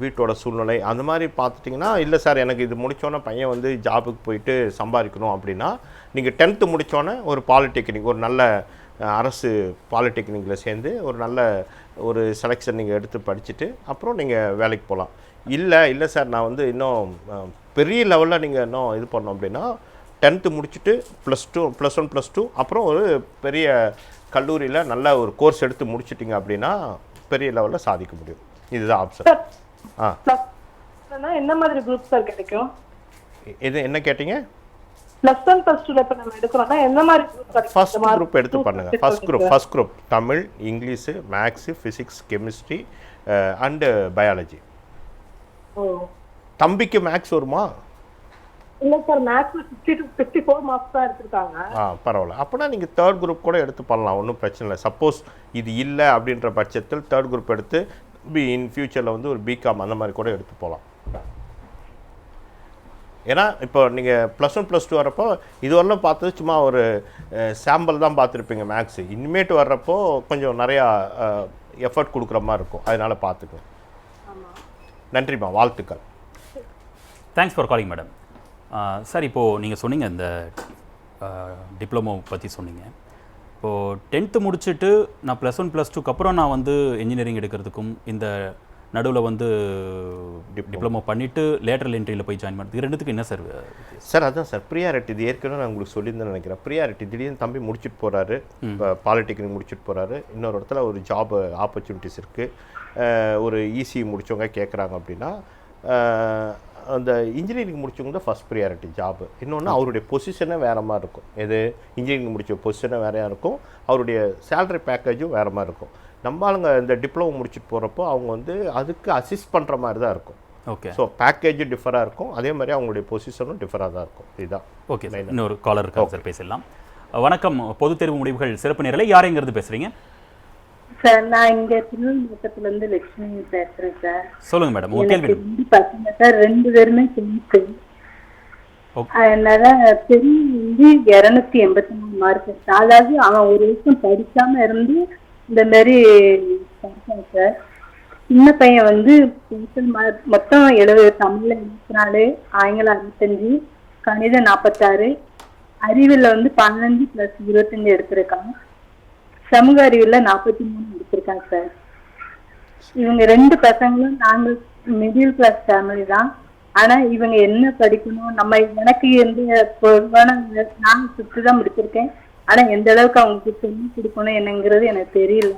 வீட்டோட சூழ்நிலை அந்த மாதிரி பார்த்துட்டிங்கன்னா, இல்லை சார் எனக்கு இது முடித்தோன்னே பையன் வந்து ஜாபுக்கு போயிட்டு சம்பாதிக்கணும் அப்படின்னா, நீங்கள் 10th முடித்தோன்னே ஒரு பாலிடெக்னிக், ஒரு நல்ல அரசு பாலிடெக்னிக்கில் சேர்ந்து ஒரு நல்ல ஒரு செலெக்ஷன் நீங்கள் எடுத்து படிச்சுட்டு அப்புறம் நீங்கள் வேலைக்கு போகலாம். இல்லை சார் நான் வந்து இன்னும் பெரிய லெவலில் நீங்கள் இன்னும் இது பண்ணோம் அப்படின்னா 10th முடிச்சுட்டு +1 +2 அப்புறம் ஒரு பெரிய கல்லூரியில் நல்ல ஒரு கோர்ஸ் எடுத்து முடிச்சிட்டிங்க அப்படின்னா பெரிய லெவலில் சாதிக்க முடியும். இதுதான் ஆப்ஷன். என்ன மாதிரி குரூப் சார் கிடைக்கும்? இது என்ன கேட்டீங்க? +1 +2 இப்ப நம்ம எடுக்கறோம்னா என்ன மாதிரி குரூப்? ஃபர்ஸ்ட் குரூப் எடுத்து பண்ணுங்க. First group Tamil, English, maths, physics, chemistry and biology. தம்பிக்கு மேத்ஸ் வருமா? இல்ல சார், மேத்ஸ் 50 to 54 மார்க்ஸ் தான் எடுத்துட்டாங்க. பரவாயில்ல, அப்பனா நீங்க 3rd குரூப் கூட எடுத்து பண்ணலாம், ஒன்றும் பிரச்சனை இல்லை. சப்போஸ் இது இல்லை அப்படின்ற பட்சத்தில் 3rd குரூப் எடுத்து இன் ஃபியூச்சரில் வந்து ஒரு பிகாம் அந்த மாதிரி கூட எடுத்து போகலாம். ஏன்னா இப்போ நீங்கள் +1 +2 வரப்போ இதுவரையும் பார்த்தது சும்மா ஒரு சாம்பிள் தான் பார்த்துருப்பீங்க மேக்ஸ். இனிமேட்டு வர்றப்போ கொஞ்சம் நிறையா எஃபர்ட் கொடுக்குற மாதிரி இருக்கும், அதனால் பார்த்துக்கணும். நன்றிம்மா, வாழ்த்துக்கள். Thanks for calling madam. Sir இப்போது நீங்கள் சொன்னீங்க இந்த டிப்ளமோ பற்றி சொன்னீங்க. இப்போது 10th முடிச்சுட்டு நான் +1 +2க்கு அப்புறம் நான் வந்து இன்ஜினியரிங் எடுக்கிறதுக்கும் இந்த நடுவில் வந்து டிப்ளமோ பண்ணிவிட்டு லேட்டரல் என்ட்ரியில் போய் ஜாயின் பண்ணுறது, ரெண்டுத்துக்கு என்ன சார்? சார் அதான் சார் ப்ரியாரிட்டி. இது ஏற்கனவே நான் உங்களுக்கு சொல்லியிருந்தேன்னு நினைக்கிறேன். ப்ரியாரிட்டி திடீர்னு தம்பி முடிச்சுட்டு போகிறாரு, இப்போ பாலிடெக்னிக் முடிச்சுட்டு போகிறாரு, இன்னொரு இடத்துல ஒரு ஜாப் ஆப்பர்ச்சுனிட்டிஸ் இருக்குது, ஒரு இசி முடித்தவங்க கேட்குறாங்க அப்படின்னா அந்த இன்ஜினியரிங் முடிச்சவங்க தான் ஃபஸ்ட் ப்ரியாரிட்டி ஜாபு. இன்னொன்று அவருடைய பொசிஷனே வேறு மாதிரி இருக்கும். எது இன்ஜினியரிங் முடித்த பொசிஷனே வேறையாக இருக்கும், அவருடைய சேலரி பேக்கேஜும் வேறு மாதிரி இருக்கும். நம்ம ஆளுங்க இந்த டிப்ளமோ முடிச்சுட்டு போகிறப்போ அவங்க வந்து அதுக்கு அசிஸ்ட் பண்ணுற மாதிரி தான் இருக்கும். ஓகே, ஸோ பேக்கேஜும் டிஃபராக இருக்கும், அதே மாதிரி அவங்களுடைய பொசிஷனும் டிஃபராக தான் இருக்கும். இதுதான். ஓகே, இன்னொரு காலர் இருக்காங்க சார், பேசலாம். வணக்கம், பொதுத் தேர்வு முடிவுகள் சிறப்பு நேரலை யார் எங்கிறது பேசுகிறீங்க? சார் நான் இங்க திருநெல்வேலி மாவட்டத்துல இருந்து லட்சுமி பேசுறேன் சார். சொல்லுங்க மேடம், உங்க கேள்வி. பசங்க சார் 2 பேருமே டென்த்து. அதனால பெரிய வந்து 283 மார்க். அதாவது அவன் ஒரு வருஷம் படிக்காம இருந்து இந்த மாதிரி படிச்சான் சார். சின்ன பையன் வந்து மொத்தம் 70, தமிழ்ல 24, ஆங்கிலம் 65, கணிதம் 46, அறிவியல்ல வந்து 15 + 25 எடுத்திருக்கான். சமூக அறிவியல்ல 43 எடுத்திருக்காங்க சார். இவங்க 2 பசங்களும் நாங்கள் மிடில் கிளாஸ் ஃபேமிலி தான். ஆனா இவங்க என்ன படிக்கணும், நம்ம எனக்கு நான் 5th தான் முடிச்சிருக்கேன். ஆனா எந்த அளவுக்கு அவங்களுக்கு சொல்லி கொடுக்கணும் என்னங்கிறது எனக்கு தெரியல.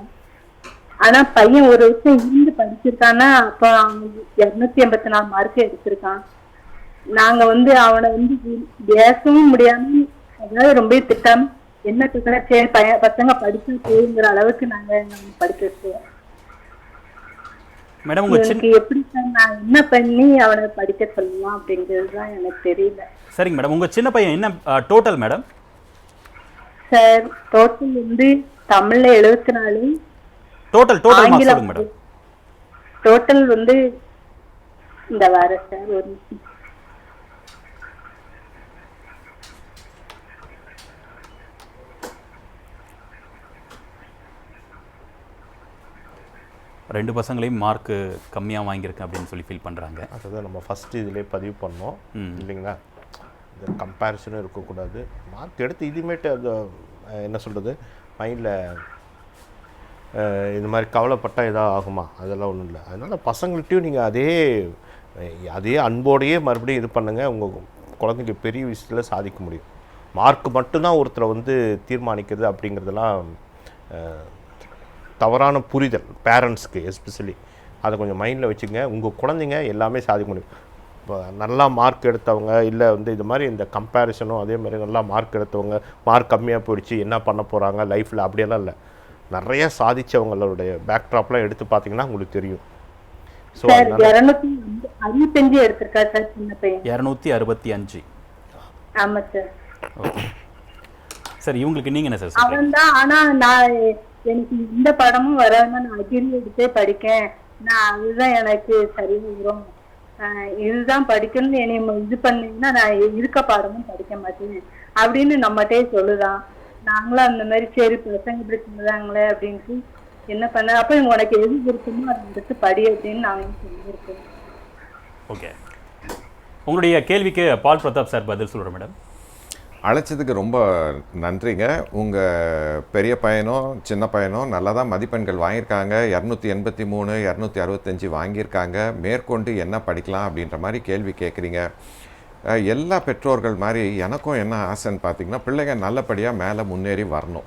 ஆனா பையன் ஒரு வருஷம் இருந்து படிச்சிருக்கான்னா அப்ப அவங்க 284 மார்க் எடுத்திருக்கான். நாங்க வந்து அவனை வந்து பேசவும் முடியாம, அதாவது ரொம்ப திட்டம் என்ன திட்டம், சரி பசங்க படிச்சு போகுங்கிற அளவுக்கு நாங்க படிக்க வச்சோம். மேடம் உங்க எனக்கு எப்படி சார் நான் என்ன பண்ணி அவனை படிக்க சொல்லலாம் அப்படிங்கிறதுதான் எனக்கு தெரியல. சரிங்க மேடம், உங்க சின்ன பையன் என்ன டோட்டல் மேடம்? சார் டோட்டல் வந்து தமிழ்ல 74, டோட்டல் மார்க்ஸ் சொல்லுங்க மேடம். டோட்டல் வந்து இந்த வார சார் ஒரு ரெண்டு பசங்களையும் மார்க் கம்மியாக வாங்கியிருக்கேன் அப்படின்னு சொல்லி ஃபீல் பண்ணுறாங்க. அதுதான் நம்ம ஃபஸ்ட்டு இதிலே பதிவு பண்ணோம் இல்லைங்களா. இந்த கம்பேரிசனும் இருக்கக்கூடாது. மார்க் எடுத்து இதுமேட்டு அது என்ன சொல்கிறது மைண்டில் இது மாதிரி கவலைப்பட்டால் எதாவது ஆகுமா, அதெல்லாம் ஒன்றும் இல்லை. அதனால் பசங்கள்கிட்டையும் நீங்கள் அதே அன்போடையே மறுபடியும் இது பண்ணுங்கள். உங்கள் குழந்தைங்க பெரிய விஷயத்தில் சாதிக்க முடியும். மார்க் மட்டும்தான் ஒருத்தரை வந்து தீர்மானிக்கிறது அப்படிங்கிறதெல்லாம் தவறான புரிதல் பேரண்ட்ஸ்க்கு எஸ்பெஷலி. அதை கொஞ்சம் மைண்டில் வச்சுங்க. உங்கள் குழந்தைங்க எல்லாமே சாதிக்க முடியும். இப்போ நல்லா மார்க் எடுத்தவங்க இல்லை வந்து இது மாதிரி இந்த கம்பேரிசனும் அதே மாதிரி நல்லா மார்க் எடுத்தவங்க மார்க் கம்மியாக போயிடுச்சு என்ன பண்ண போகிறாங்க லைஃப்பில், அப்படியெல்லாம் இல்லை. நிறைய சாதிச்சவங்களுடைய பேக்ட்ராப்லாம் எடுத்து பார்த்தீங்கன்னா உங்களுக்கு தெரியும். ஸோ 265 எடுத்திருக்கா சார் சின்ன பையன். 265. ஆமாம் சார். சார் இவங்களுக்கு நீங்கள் என்ன சார்? அவன் தான். ஆனால் நான் எனக்கு இந்த படமும் வராம நான் அகிரி எடுத்தே படிக்கேன், நான் அதுதான் எனக்கு சரியா வரும், இதுதான் படிக்கணும்னு என்னை இது பண்ணீங்கன்னா நான் இருக்க பாடமும் படிக்க மாட்டேன் அப்படின்னு நம்மகிட்டே சொல்லுதான். நாங்களும் அந்த மாதிரி சரி பசங்க இப்படி சொல்லுதாங்களே அப்படின்ட்டு என்ன பண்ண, அப்போ உனக்கு எது இருக்குமோ அதை எடுத்து படி அப்படின்னு நாங்கள் சொல்லியிருக்கோம். ஓகே, உங்களுடைய கேள்விக்கு பால் பிரதாப் சார் பதில் சொல்கிறேன் மேடம். அழைச்சதுக்கு ரொம்ப நன்றிங்க. உங்கள் பெரிய பையனோ சின்ன பையனோ நல்லா தான் மதிப்பெண்கள் வாங்கியிருக்காங்க. 283 265 வாங்கியிருக்காங்க. மேற்கொண்டு என்ன படிக்கலாம் அப்படின்ற மாதிரி கேள்வி கேட்குறீங்க. எல்லா பெற்றோர்கள் மாதிரி எனக்கும் என்ன ஆசைன்னு பார்த்தீங்கன்னா பிள்ளைங்க நல்லபடியாக மேலே முன்னேறி வரணும்.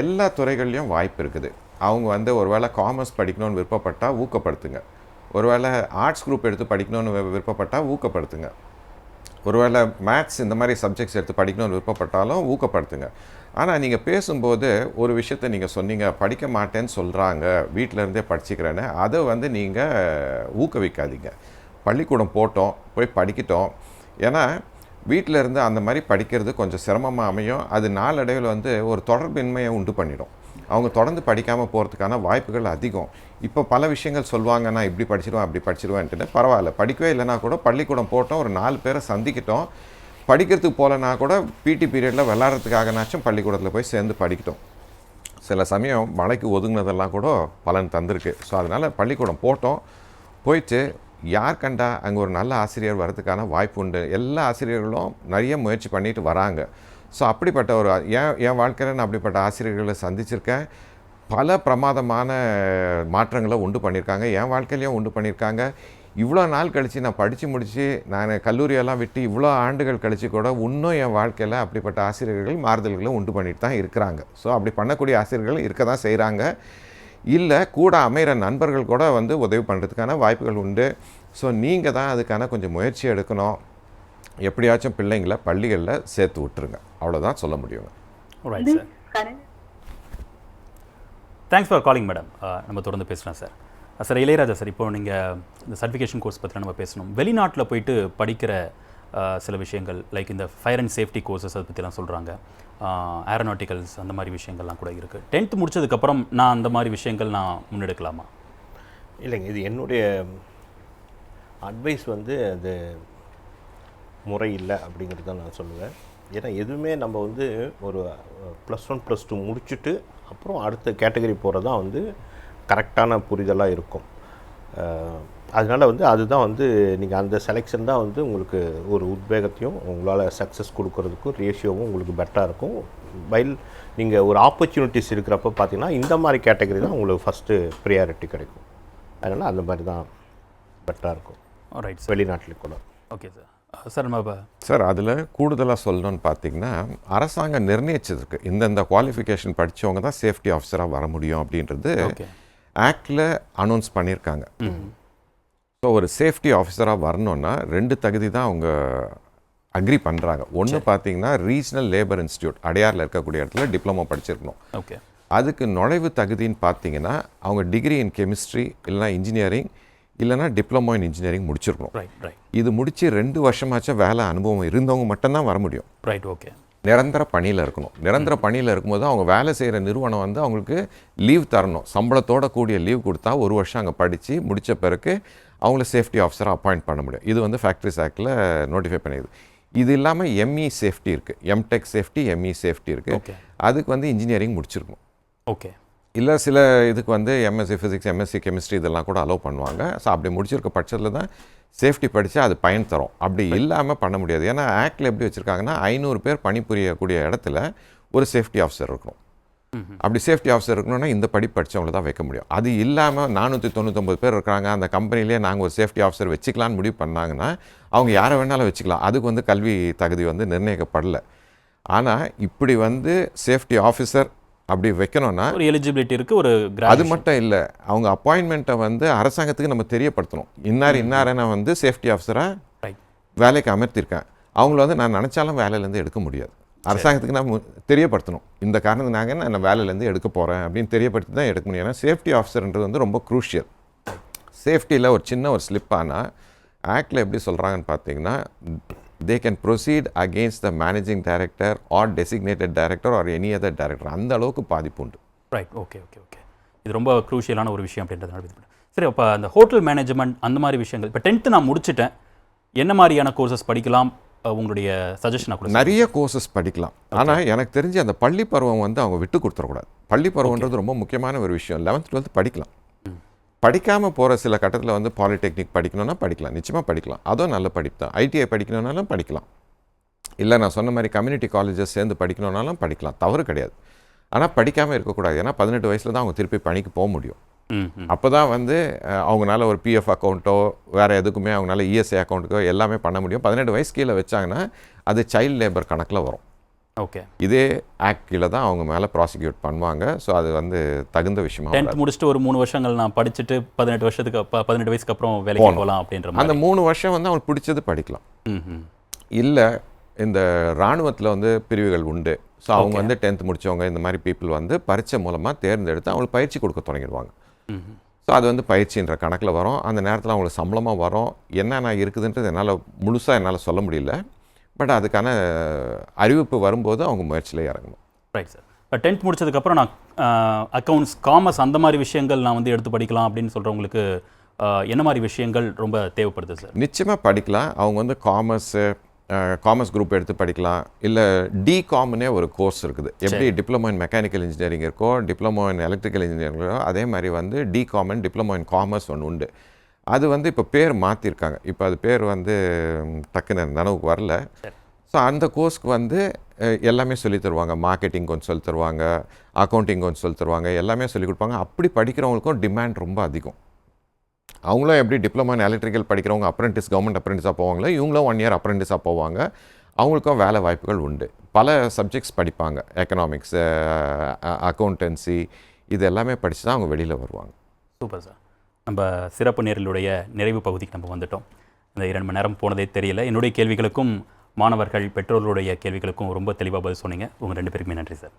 எல்லா துறைகள்லையும் வாய்ப்பு இருக்குது. அவங்க வந்து ஒருவேளை காமர்ஸ் படிக்கணும்னு விருப்பப்பட்டால் ஊக்கப்படுத்துங்க, ஒருவேளை ஆர்ட்ஸ் குரூப் எடுத்து படிக்கணும்னு விருப்பப்பட்டால் ஊக்கப்படுத்துங்க, ஒருவேளை மேத்ஸ் இந்த மாதிரி சப்ஜெக்ட்ஸ் எடுத்து படிக்கணும்னு விருப்பப்பட்டாலும் ஊக்கப்படுத்துங்க. ஆனால் நீங்கள் பேசும்போது ஒரு விஷயத்தை நீங்கள் சொன்னீங்க, படிக்க மாட்டேன்னு சொல்கிறாங்க வீட்டிலேருந்தே படிச்சுக்கிறேன்னு. அதை வந்து நீங்கள் ஊக்குவிக்காதீங்க. பள்ளிக்கூடம் போட்டோம், போய் படிக்கிட்டோம். ஏன்னா வீட்டில் இருந்து அந்த மாதிரி படிக்கிறது கொஞ்சம் சிரமமாக அமையும். அது நாளடைவில் வந்து ஒரு தொடர்பின்மையை உண்டு பண்ணிடும். அவங்க தொடர்ந்து படிக்காமல் போகிறதுக்கான வாய்ப்புகள் அதிகம். இப்போ பல விஷயங்கள் சொல்லுவாங்க, நான் இப்படி படிச்சிடுவேன் அப்படி படிச்சிடுவேன்ட்டு. பரவாயில்ல, படிக்கவே இல்லைனா கூட பள்ளிக்கூடம் போட்டோம், ஒரு 4 பேரை சந்திக்கிட்டோம். படிக்கிறதுக்கு போகலன்னா கூட பிடி பீரியடில் விளாட்றதுக்காகனாச்சும் பள்ளிக்கூடத்தில் போய் சேர்ந்து படிக்கிட்டோம். சில சமயம் மழைக்கு ஒதுங்கினதெல்லாம் கூட பலன் தந்திருக்கு. ஸோ அதனால் பள்ளிக்கூடம் போட்டோம், போயிட்டு யார் கண்டா அங்கே ஒரு நல்ல ஆசிரியர் வர்றதுக்கான வாய்ப்பு உண்டு. எல்லா ஆசிரியர்களும் நிறைய முயற்சி பண்ணிட்டு வராங்க. ஸோ அப்படிப்பட்ட ஒரு என் வாழ்க்கையில் நான் அப்படிப்பட்ட ஆசிரியர்களை சந்திச்சிருக்கேன். பல பிரமாதமான மாற்றங்களை உண்டு பண்ணியிருக்காங்க, என் வாழ்க்கையிலையும் உண்டு பண்ணியிருக்காங்க. இவ்வளோ நாள் கழித்து நான் படித்து முடித்து நான் கல்லூரியெல்லாம் விட்டு இவ்வளோ ஆண்டுகள் கழித்து கூட இன்னும் என் வாழ்க்கையில் அப்படிப்பட்ட ஆசிரியர்கள் மாறுதல்களை உண்டு பண்ணிட்டு தான் இருக்கிறாங்க. ஸோ அப்படி பண்ணக்கூடிய ஆசிரியர்கள் இருக்க தான் செய்கிறாங்க. இல்லை கூட அமைகிற நண்பர்கள் கூட வந்து உதவி பண்ணுறதுக்கான வாய்ப்புகள் உண்டு. ஸோ நீங்கள் தான் அதுக்கான கொஞ்சம் முயற்சி எடுக்கணும். எப்படியாச்சும் பிள்ளைங்களை பள்ளிகளில் சேர்த்து விட்டுருங்க, அவ்வளோதான் சொல்ல முடியுங்க. Right sir, thanks for calling madam. நம்ம தொடர்ந்து பேசலாம் சார். சார் இளையராஜா சார், இப்போ நீங்கள் இந்த சர்டிஃபிகேஷன் கோர்ஸ் பற்றி நம்ம பேசணும். வெளிநாட்டில் போயிட்டு படிக்கிற சில விஷயங்கள் லைக் இந்த ஃபயர் அண்ட் சேஃப்டி கோர்சஸ் அதை பற்றிலாம் சொல்கிறாங்க, ஏரோநாட்டிக்கல்ஸ் அந்த மாதிரி விஷயங்கள்லாம் கூட இருக்குது. 10th முடித்ததுக்கப்புறம் நான் அந்த மாதிரி விஷயங்கள் நான் முன்னெடுக்கலாமா? இல்லைங்க, இது என்னுடைய அட்வைஸ் வந்து அது முறை இல்லை அப்படிங்கிறது தான் நான் சொல்லுவேன். ஏன்னா எதுவுமே நம்ம வந்து ஒரு +1 +2 முடிச்சுட்டு அப்புறம் அடுத்த கேட்டகரி போகிறது தான் வந்து கரெக்டான புரிதலாக இருக்கும். அதனால் வந்து அதுதான் வந்து நீங்கள் அந்த செலெக்ஷன் தான் வந்து உங்களுக்கு ஒரு உத்வேகத்தையும் உங்களால் சக்ஸஸ் கொடுக்கறதுக்கும் ரேஷியோவும் உங்களுக்கு பெட்டராக இருக்கும். வைல் நீங்கள் ஒரு ஆப்பர்ச்சுனிட்டிஸ் இருக்கிறப்ப பார்த்தீங்கன்னா இந்த மாதிரி கேட்டகரி தான் உங்களுக்கு ஃபஸ்ட்டு ப்ரியாரிட்டி கிடைக்கும். அதனால் அந்த மாதிரி தான் பெட்டராக இருக்கும். ரைட், வெளிநாட்டில் கூட. Okay sir. சார் நம்ம சார் அதில் கூடுதலாக சொல்லணும்னு பார்த்தீங்கன்னா அரசாங்கம் நிர்ணயிச்சதுக்கு இந்தந்த குவாலிஃபிகேஷன் படித்தவங்க தான் சேஃப்டி ஆஃபீஸராக வர முடியும் அப்படின்றது ஆக்டில் அனௌன்ஸ் பண்ணியிருக்காங்க. ஸோ ஒரு சேஃப்டி ஆஃபீஸராக வரணுன்னா 2 தகுதி தான் அவங்க அக்ரி பண்ணுறாங்க. ஒன்று பார்த்தீங்கன்னா ரீஜனல் லேபர் இன்ஸ்டியூட் அடையாரில் இருக்கக்கூடிய இடத்துல டிப்ளமோ படிச்சிருக்கணும். ஓகே. அதுக்கு நுழைவு தகுதின்னு பார்த்தீங்கன்னா அவங்க டிகிரி இன் கெமிஸ்ட்ரி இல்லைனா இன்ஜினியரிங் இல்லைனா டிப்ளமோ இன் இன்ஜினியரிங் முடிச்சிருக்கணும். இது முடித்து 2 வருஷமாச்சும் வேலை அனுபவம் இருந்தவங்க மட்டும்தான் வர முடியும். ரைட். ஓகே. நிரந்தர பணியில் இருக்கணும். நிரந்தர பணியில் இருக்கும்போது அவங்க வேலை செய்கிற நிறுவனம் வந்து அவங்களுக்கு லீவ் தரணும். சம்பளத்தோட கூடிய லீவ் கொடுத்தா 1 வருஷம் அங்கே படித்து முடித்த பிறகு அவங்கள சேஃப்டி ஆஃபீஸராக அப்பாயிண்ட் பண்ண முடியும். இது வந்து ஃபேக்ட்ரிஸ் ஆக்டில் நோட்டிஃபை பண்ணிடுது. இது இல்லாமல் எம்இ சேஃப்டி இருக்குது, எம்டெக் சேஃப்டி, எம்இ சேஃப்டி இருக்குது. அதுக்கு வந்து இன்ஜினியரிங் முடிச்சிருக்கணும். ஓகே. இல்லை சில இதுக்கு வந்து எம்எஸ்சி ஃபிசிக்ஸ், எம்எஸ்சி கெமிஸ்ட்ரி இதெல்லாம் கூட அலோவ் பண்ணுவாங்க. ஸோ அப்படி முடிச்சிருக்க பட்சத்தில் தான் சேஃப்டி படித்தா அது பயன் தரும். அப்படி இல்லாமல் பண்ண முடியாது. ஏன்னா ஆக்டில் எப்படி வச்சுருக்காங்கன்னா 500 பேர் பணிபுரியக்கூடிய இடத்துல ஒரு சேஃப்டி ஆஃபீஸர் இருக்கணும். அப்படி சேஃப்டி ஆஃபீஸர் இருக்கணும்னா இந்த படிப்பு படித்தவங்கள தான் வைக்க முடியும். அது இல்லாமல் 499 பேர் இருக்கிறாங்க, அந்த கம்பெனிலே நாங்கள் ஒரு சேஃப்டி ஆஃபீஸர் வச்சுக்கலான்னு முடிவு பண்ணாங்கன்னா அவங்க யாரை வேணாலும் வச்சுக்கலாம். அதுக்கு வந்து கல்வி தகுதி வந்து நிர்ணயிக்கப்படலை. ஆனால் இப்படி வந்து சேஃப்டி ஆஃபீஸர் அப்படி வைக்கணும்னா ஒரு எலிஜிபிலிட்டி இருக்குது. ஒரு அது மட்டும் இல்லை, அவங்க அப்பாயின்மெண்ட்டை வந்து அரசாங்கத்துக்கு நம்ம தெரியப்படுத்தணும். இன்னாரை நான் வந்து சேஃப்டி ஆஃபீஸராக வேலைக்கு அமர்த்திருக்கேன், அவங்கள வந்து நான் நினச்சாலும் வேலையிலேருந்து எடுக்க முடியாது. அரசாங்கத்துக்கு நான் தெரியப்படுத்தணும், இந்த காரணத்துக்காக நான் வேலையிலேருந்து எடுக்க போகிறேன் அப்படின்னு தெரியப்படுத்தி தான் எடுக்க முடியும். ஏன்னா சேஃப்டி ஆஃபீஸர்ன்றது வந்து ரொம்ப க்ரூஷியல். சேஃப்டியில் ஒரு சின்ன ஒரு ஸ்லிப் ஆனால் ஆக்டில் எப்படி சொல்கிறாங்கன்னு பார்த்தீங்கன்னா they can proceed against the managing director or designated director or any other director. அந்த அளவுக்கு பாதிப்பு உண்டு. ரைட். Okay okay okay. இது ரொம்ப க்ரூஷியலான ஒரு விஷயம் அப்படின்றதுனால. சரி, அப்போ அந்த ஹோட்டல் மேனேஜ்மெண்ட் அந்த மாதிரி விஷயங்கள் இப்போ 10th நான் முடிச்சிட்டேன், என்ன மாதிரியான கோர்சஸ் படிக்கலாம் உங்களுடைய சஜஷனாக கூட? நிறைய கோர்சஸ் படிக்கலாம். ஆனால் எனக்கு தெரிஞ்சு அந்த பள்ளி பருவம் வந்து அவங்க விட்டு கொடுத்துடக்கூடாது. பள்ளி பருவன்றது ரொம்ப முக்கியமான ஒரு விஷயம். 11th 12th படிக்கலாம். படிக்காமல் போகிற சில கட்டத்தில் வந்து பாலிடெக்னிக் படிக்கணும்னா படிக்கலாம், நிச்சயமாக படிக்கலாம். அதுவும் நல்ல படிப்பு தான். ஐடிஐ படிக்கணுன்னாலும் படிக்கலாம். இல்லை நான் சொன்ன மாதிரி கம்யூனிட்டி காலேஜஸ் சேர்ந்து படிக்கணுன்னாலும் படிக்கலாம், தவறு கிடையாது. ஆனால் படிக்காமல் இருக்கக்கூடாது. ஏன்னா 18 வயசில் தான் அவங்க திருப்பி பணிக்கு போக முடியும். அப்போ தான் வந்து அவங்களால ஒரு பிஎஃப் அக்கௌண்ட்டோ வேறு எதுக்குமே அவங்களால இஎஸ்ஐ அக்கௌண்ட்டுக்கோ எல்லாமே பண்ண முடியும். 18 வயசு கீழே வச்சாங்கன்னா அது சைல்டு லேபர் கணக்கில் வரும். ஓகே. இதே ஆக்ட் கீழே தான் அவங்க மேலே ப்ராசிக்யூட் பண்ணுவாங்க. ஸோ அது வந்து தகுந்த விஷயமா. 10th முடிச்சுட்டு ஒரு 3 வருஷங்கள் நான் படிச்சுட்டு 18 வயசுக்கு அப்புறம் வேலைக்கு போகலாம் அப்படின்ற அந்த 3 வருஷம் வந்து அவங்களுக்கு பிடிச்சது படிக்கலாம். இல்லை இந்த இராணுவத்தில் வந்து பிரிவுகள் உண்டு. ஸோ அவங்க வந்து 10th முடித்தவங்க இந்த மாதிரி பீப்புள் வந்து பரீட்சை மூலமாக தேர்ந்தெடுத்து அவங்களுக்கு பயிற்சி கொடுக்க தொடங்கிடுவாங்க. ஸோ அது வந்து பயிற்சின்ற கணக்கில் வரும். அந்த நேரத்தில் அவங்களுக்கு சம்பளமாக வரும். என்னென்ன இருக்குதுன்றது என்னால் சொல்ல முடியல. பட் அதுக்கான அறிவிப்பு வரும்போது அவங்க முயற்சியில் இறங்கணும். Right sir. இப்போ 10th முடிச்சதுக்கப்புறம் நான் அக்கௌண்ட்ஸ், காமர்ஸ் அந்த மாதிரி விஷயங்கள் நான் வந்து எடுத்து படிக்கலாம் அப்படின்னு சொல்கிறவங்களுக்கு என்ன மாதிரி விஷயங்கள் ரொம்ப தேவைப்படுது சார்? நிச்சயமாக படிக்கலாம். அவங்க வந்து காமர்ஸ் குரூப் எடுத்து படிக்கலாம். இல்லை டிகாம்னே ஒரு கோர்ஸ் இருக்குது. எப்படி டிப்ளமோ இன் மெக்கானிக்கல் இன்ஜினியரிங் இருக்கோ, டிப்ளமோ இன் எலக்ட்ரிக்கல் இன்ஜினியரிங் இருக்கோ, அதே மாதிரி வந்து டிகாம் அண்ட் டிப்ளமோ இன் காமர்ஸ் ஒன்று உண்டு. அது வந்து இப்போ பேர் மாற்றிருக்காங்க. இப்போ அது பேர் வந்து டக்குன்னு நினைவுக்கு வரல. ஸோ அந்த கோர்ஸ்க்கு வந்து எல்லாமே சொல்லித் தருவாங்க. மார்க்கெட்டிங் கொஞ்சம் சொல்லி தருவாங்க, அக்கௌண்டிங் கொஞ்சம் சொல்லி தருவாங்க, எல்லாமே சொல்லிக் கொடுப்பாங்க. அப்படி படிக்கிறவங்களுக்கும் டிமாண்ட் ரொம்ப அதிகம். அவங்களும் எப்படி டிப்ளமோ இன் எலக்ட்ரிக்கல் படிக்கிறவங்க அப்ரெண்டிஸ், கவர்மெண்ட் அப்ரெண்டிஸாக போவாங்களோ, இவங்களும் 1 இயர் அப்ரெண்டிஸாக போவாங்க. அவங்களுக்கும் வேலை வாய்ப்புகள் உண்டு. பல சப்ஜெக்ட்ஸ் படிப்பாங்க. எக்கனாமிக்ஸ், அக்கௌண்டன்சி, இது எல்லாமே படித்து தான் அவங்க வெளியில் வருவாங்க. Super sir. நம்ம சிறப்பு நேரலுடைய நிறைவு பகுதிக்கு நம்ம வந்துட்டோம். இந்த 2 மணி நேரம் போனதே தெரியல. என்னுடைய கேள்விகளுக்கும் மாணவர்கள் பெற்றோர்களுடைய கேள்விகளுக்கும் ரொம்ப தெளிவாக பதில் சொன்னீங்க. உங்கள் 2 பேருக்குமே நன்றி சார்.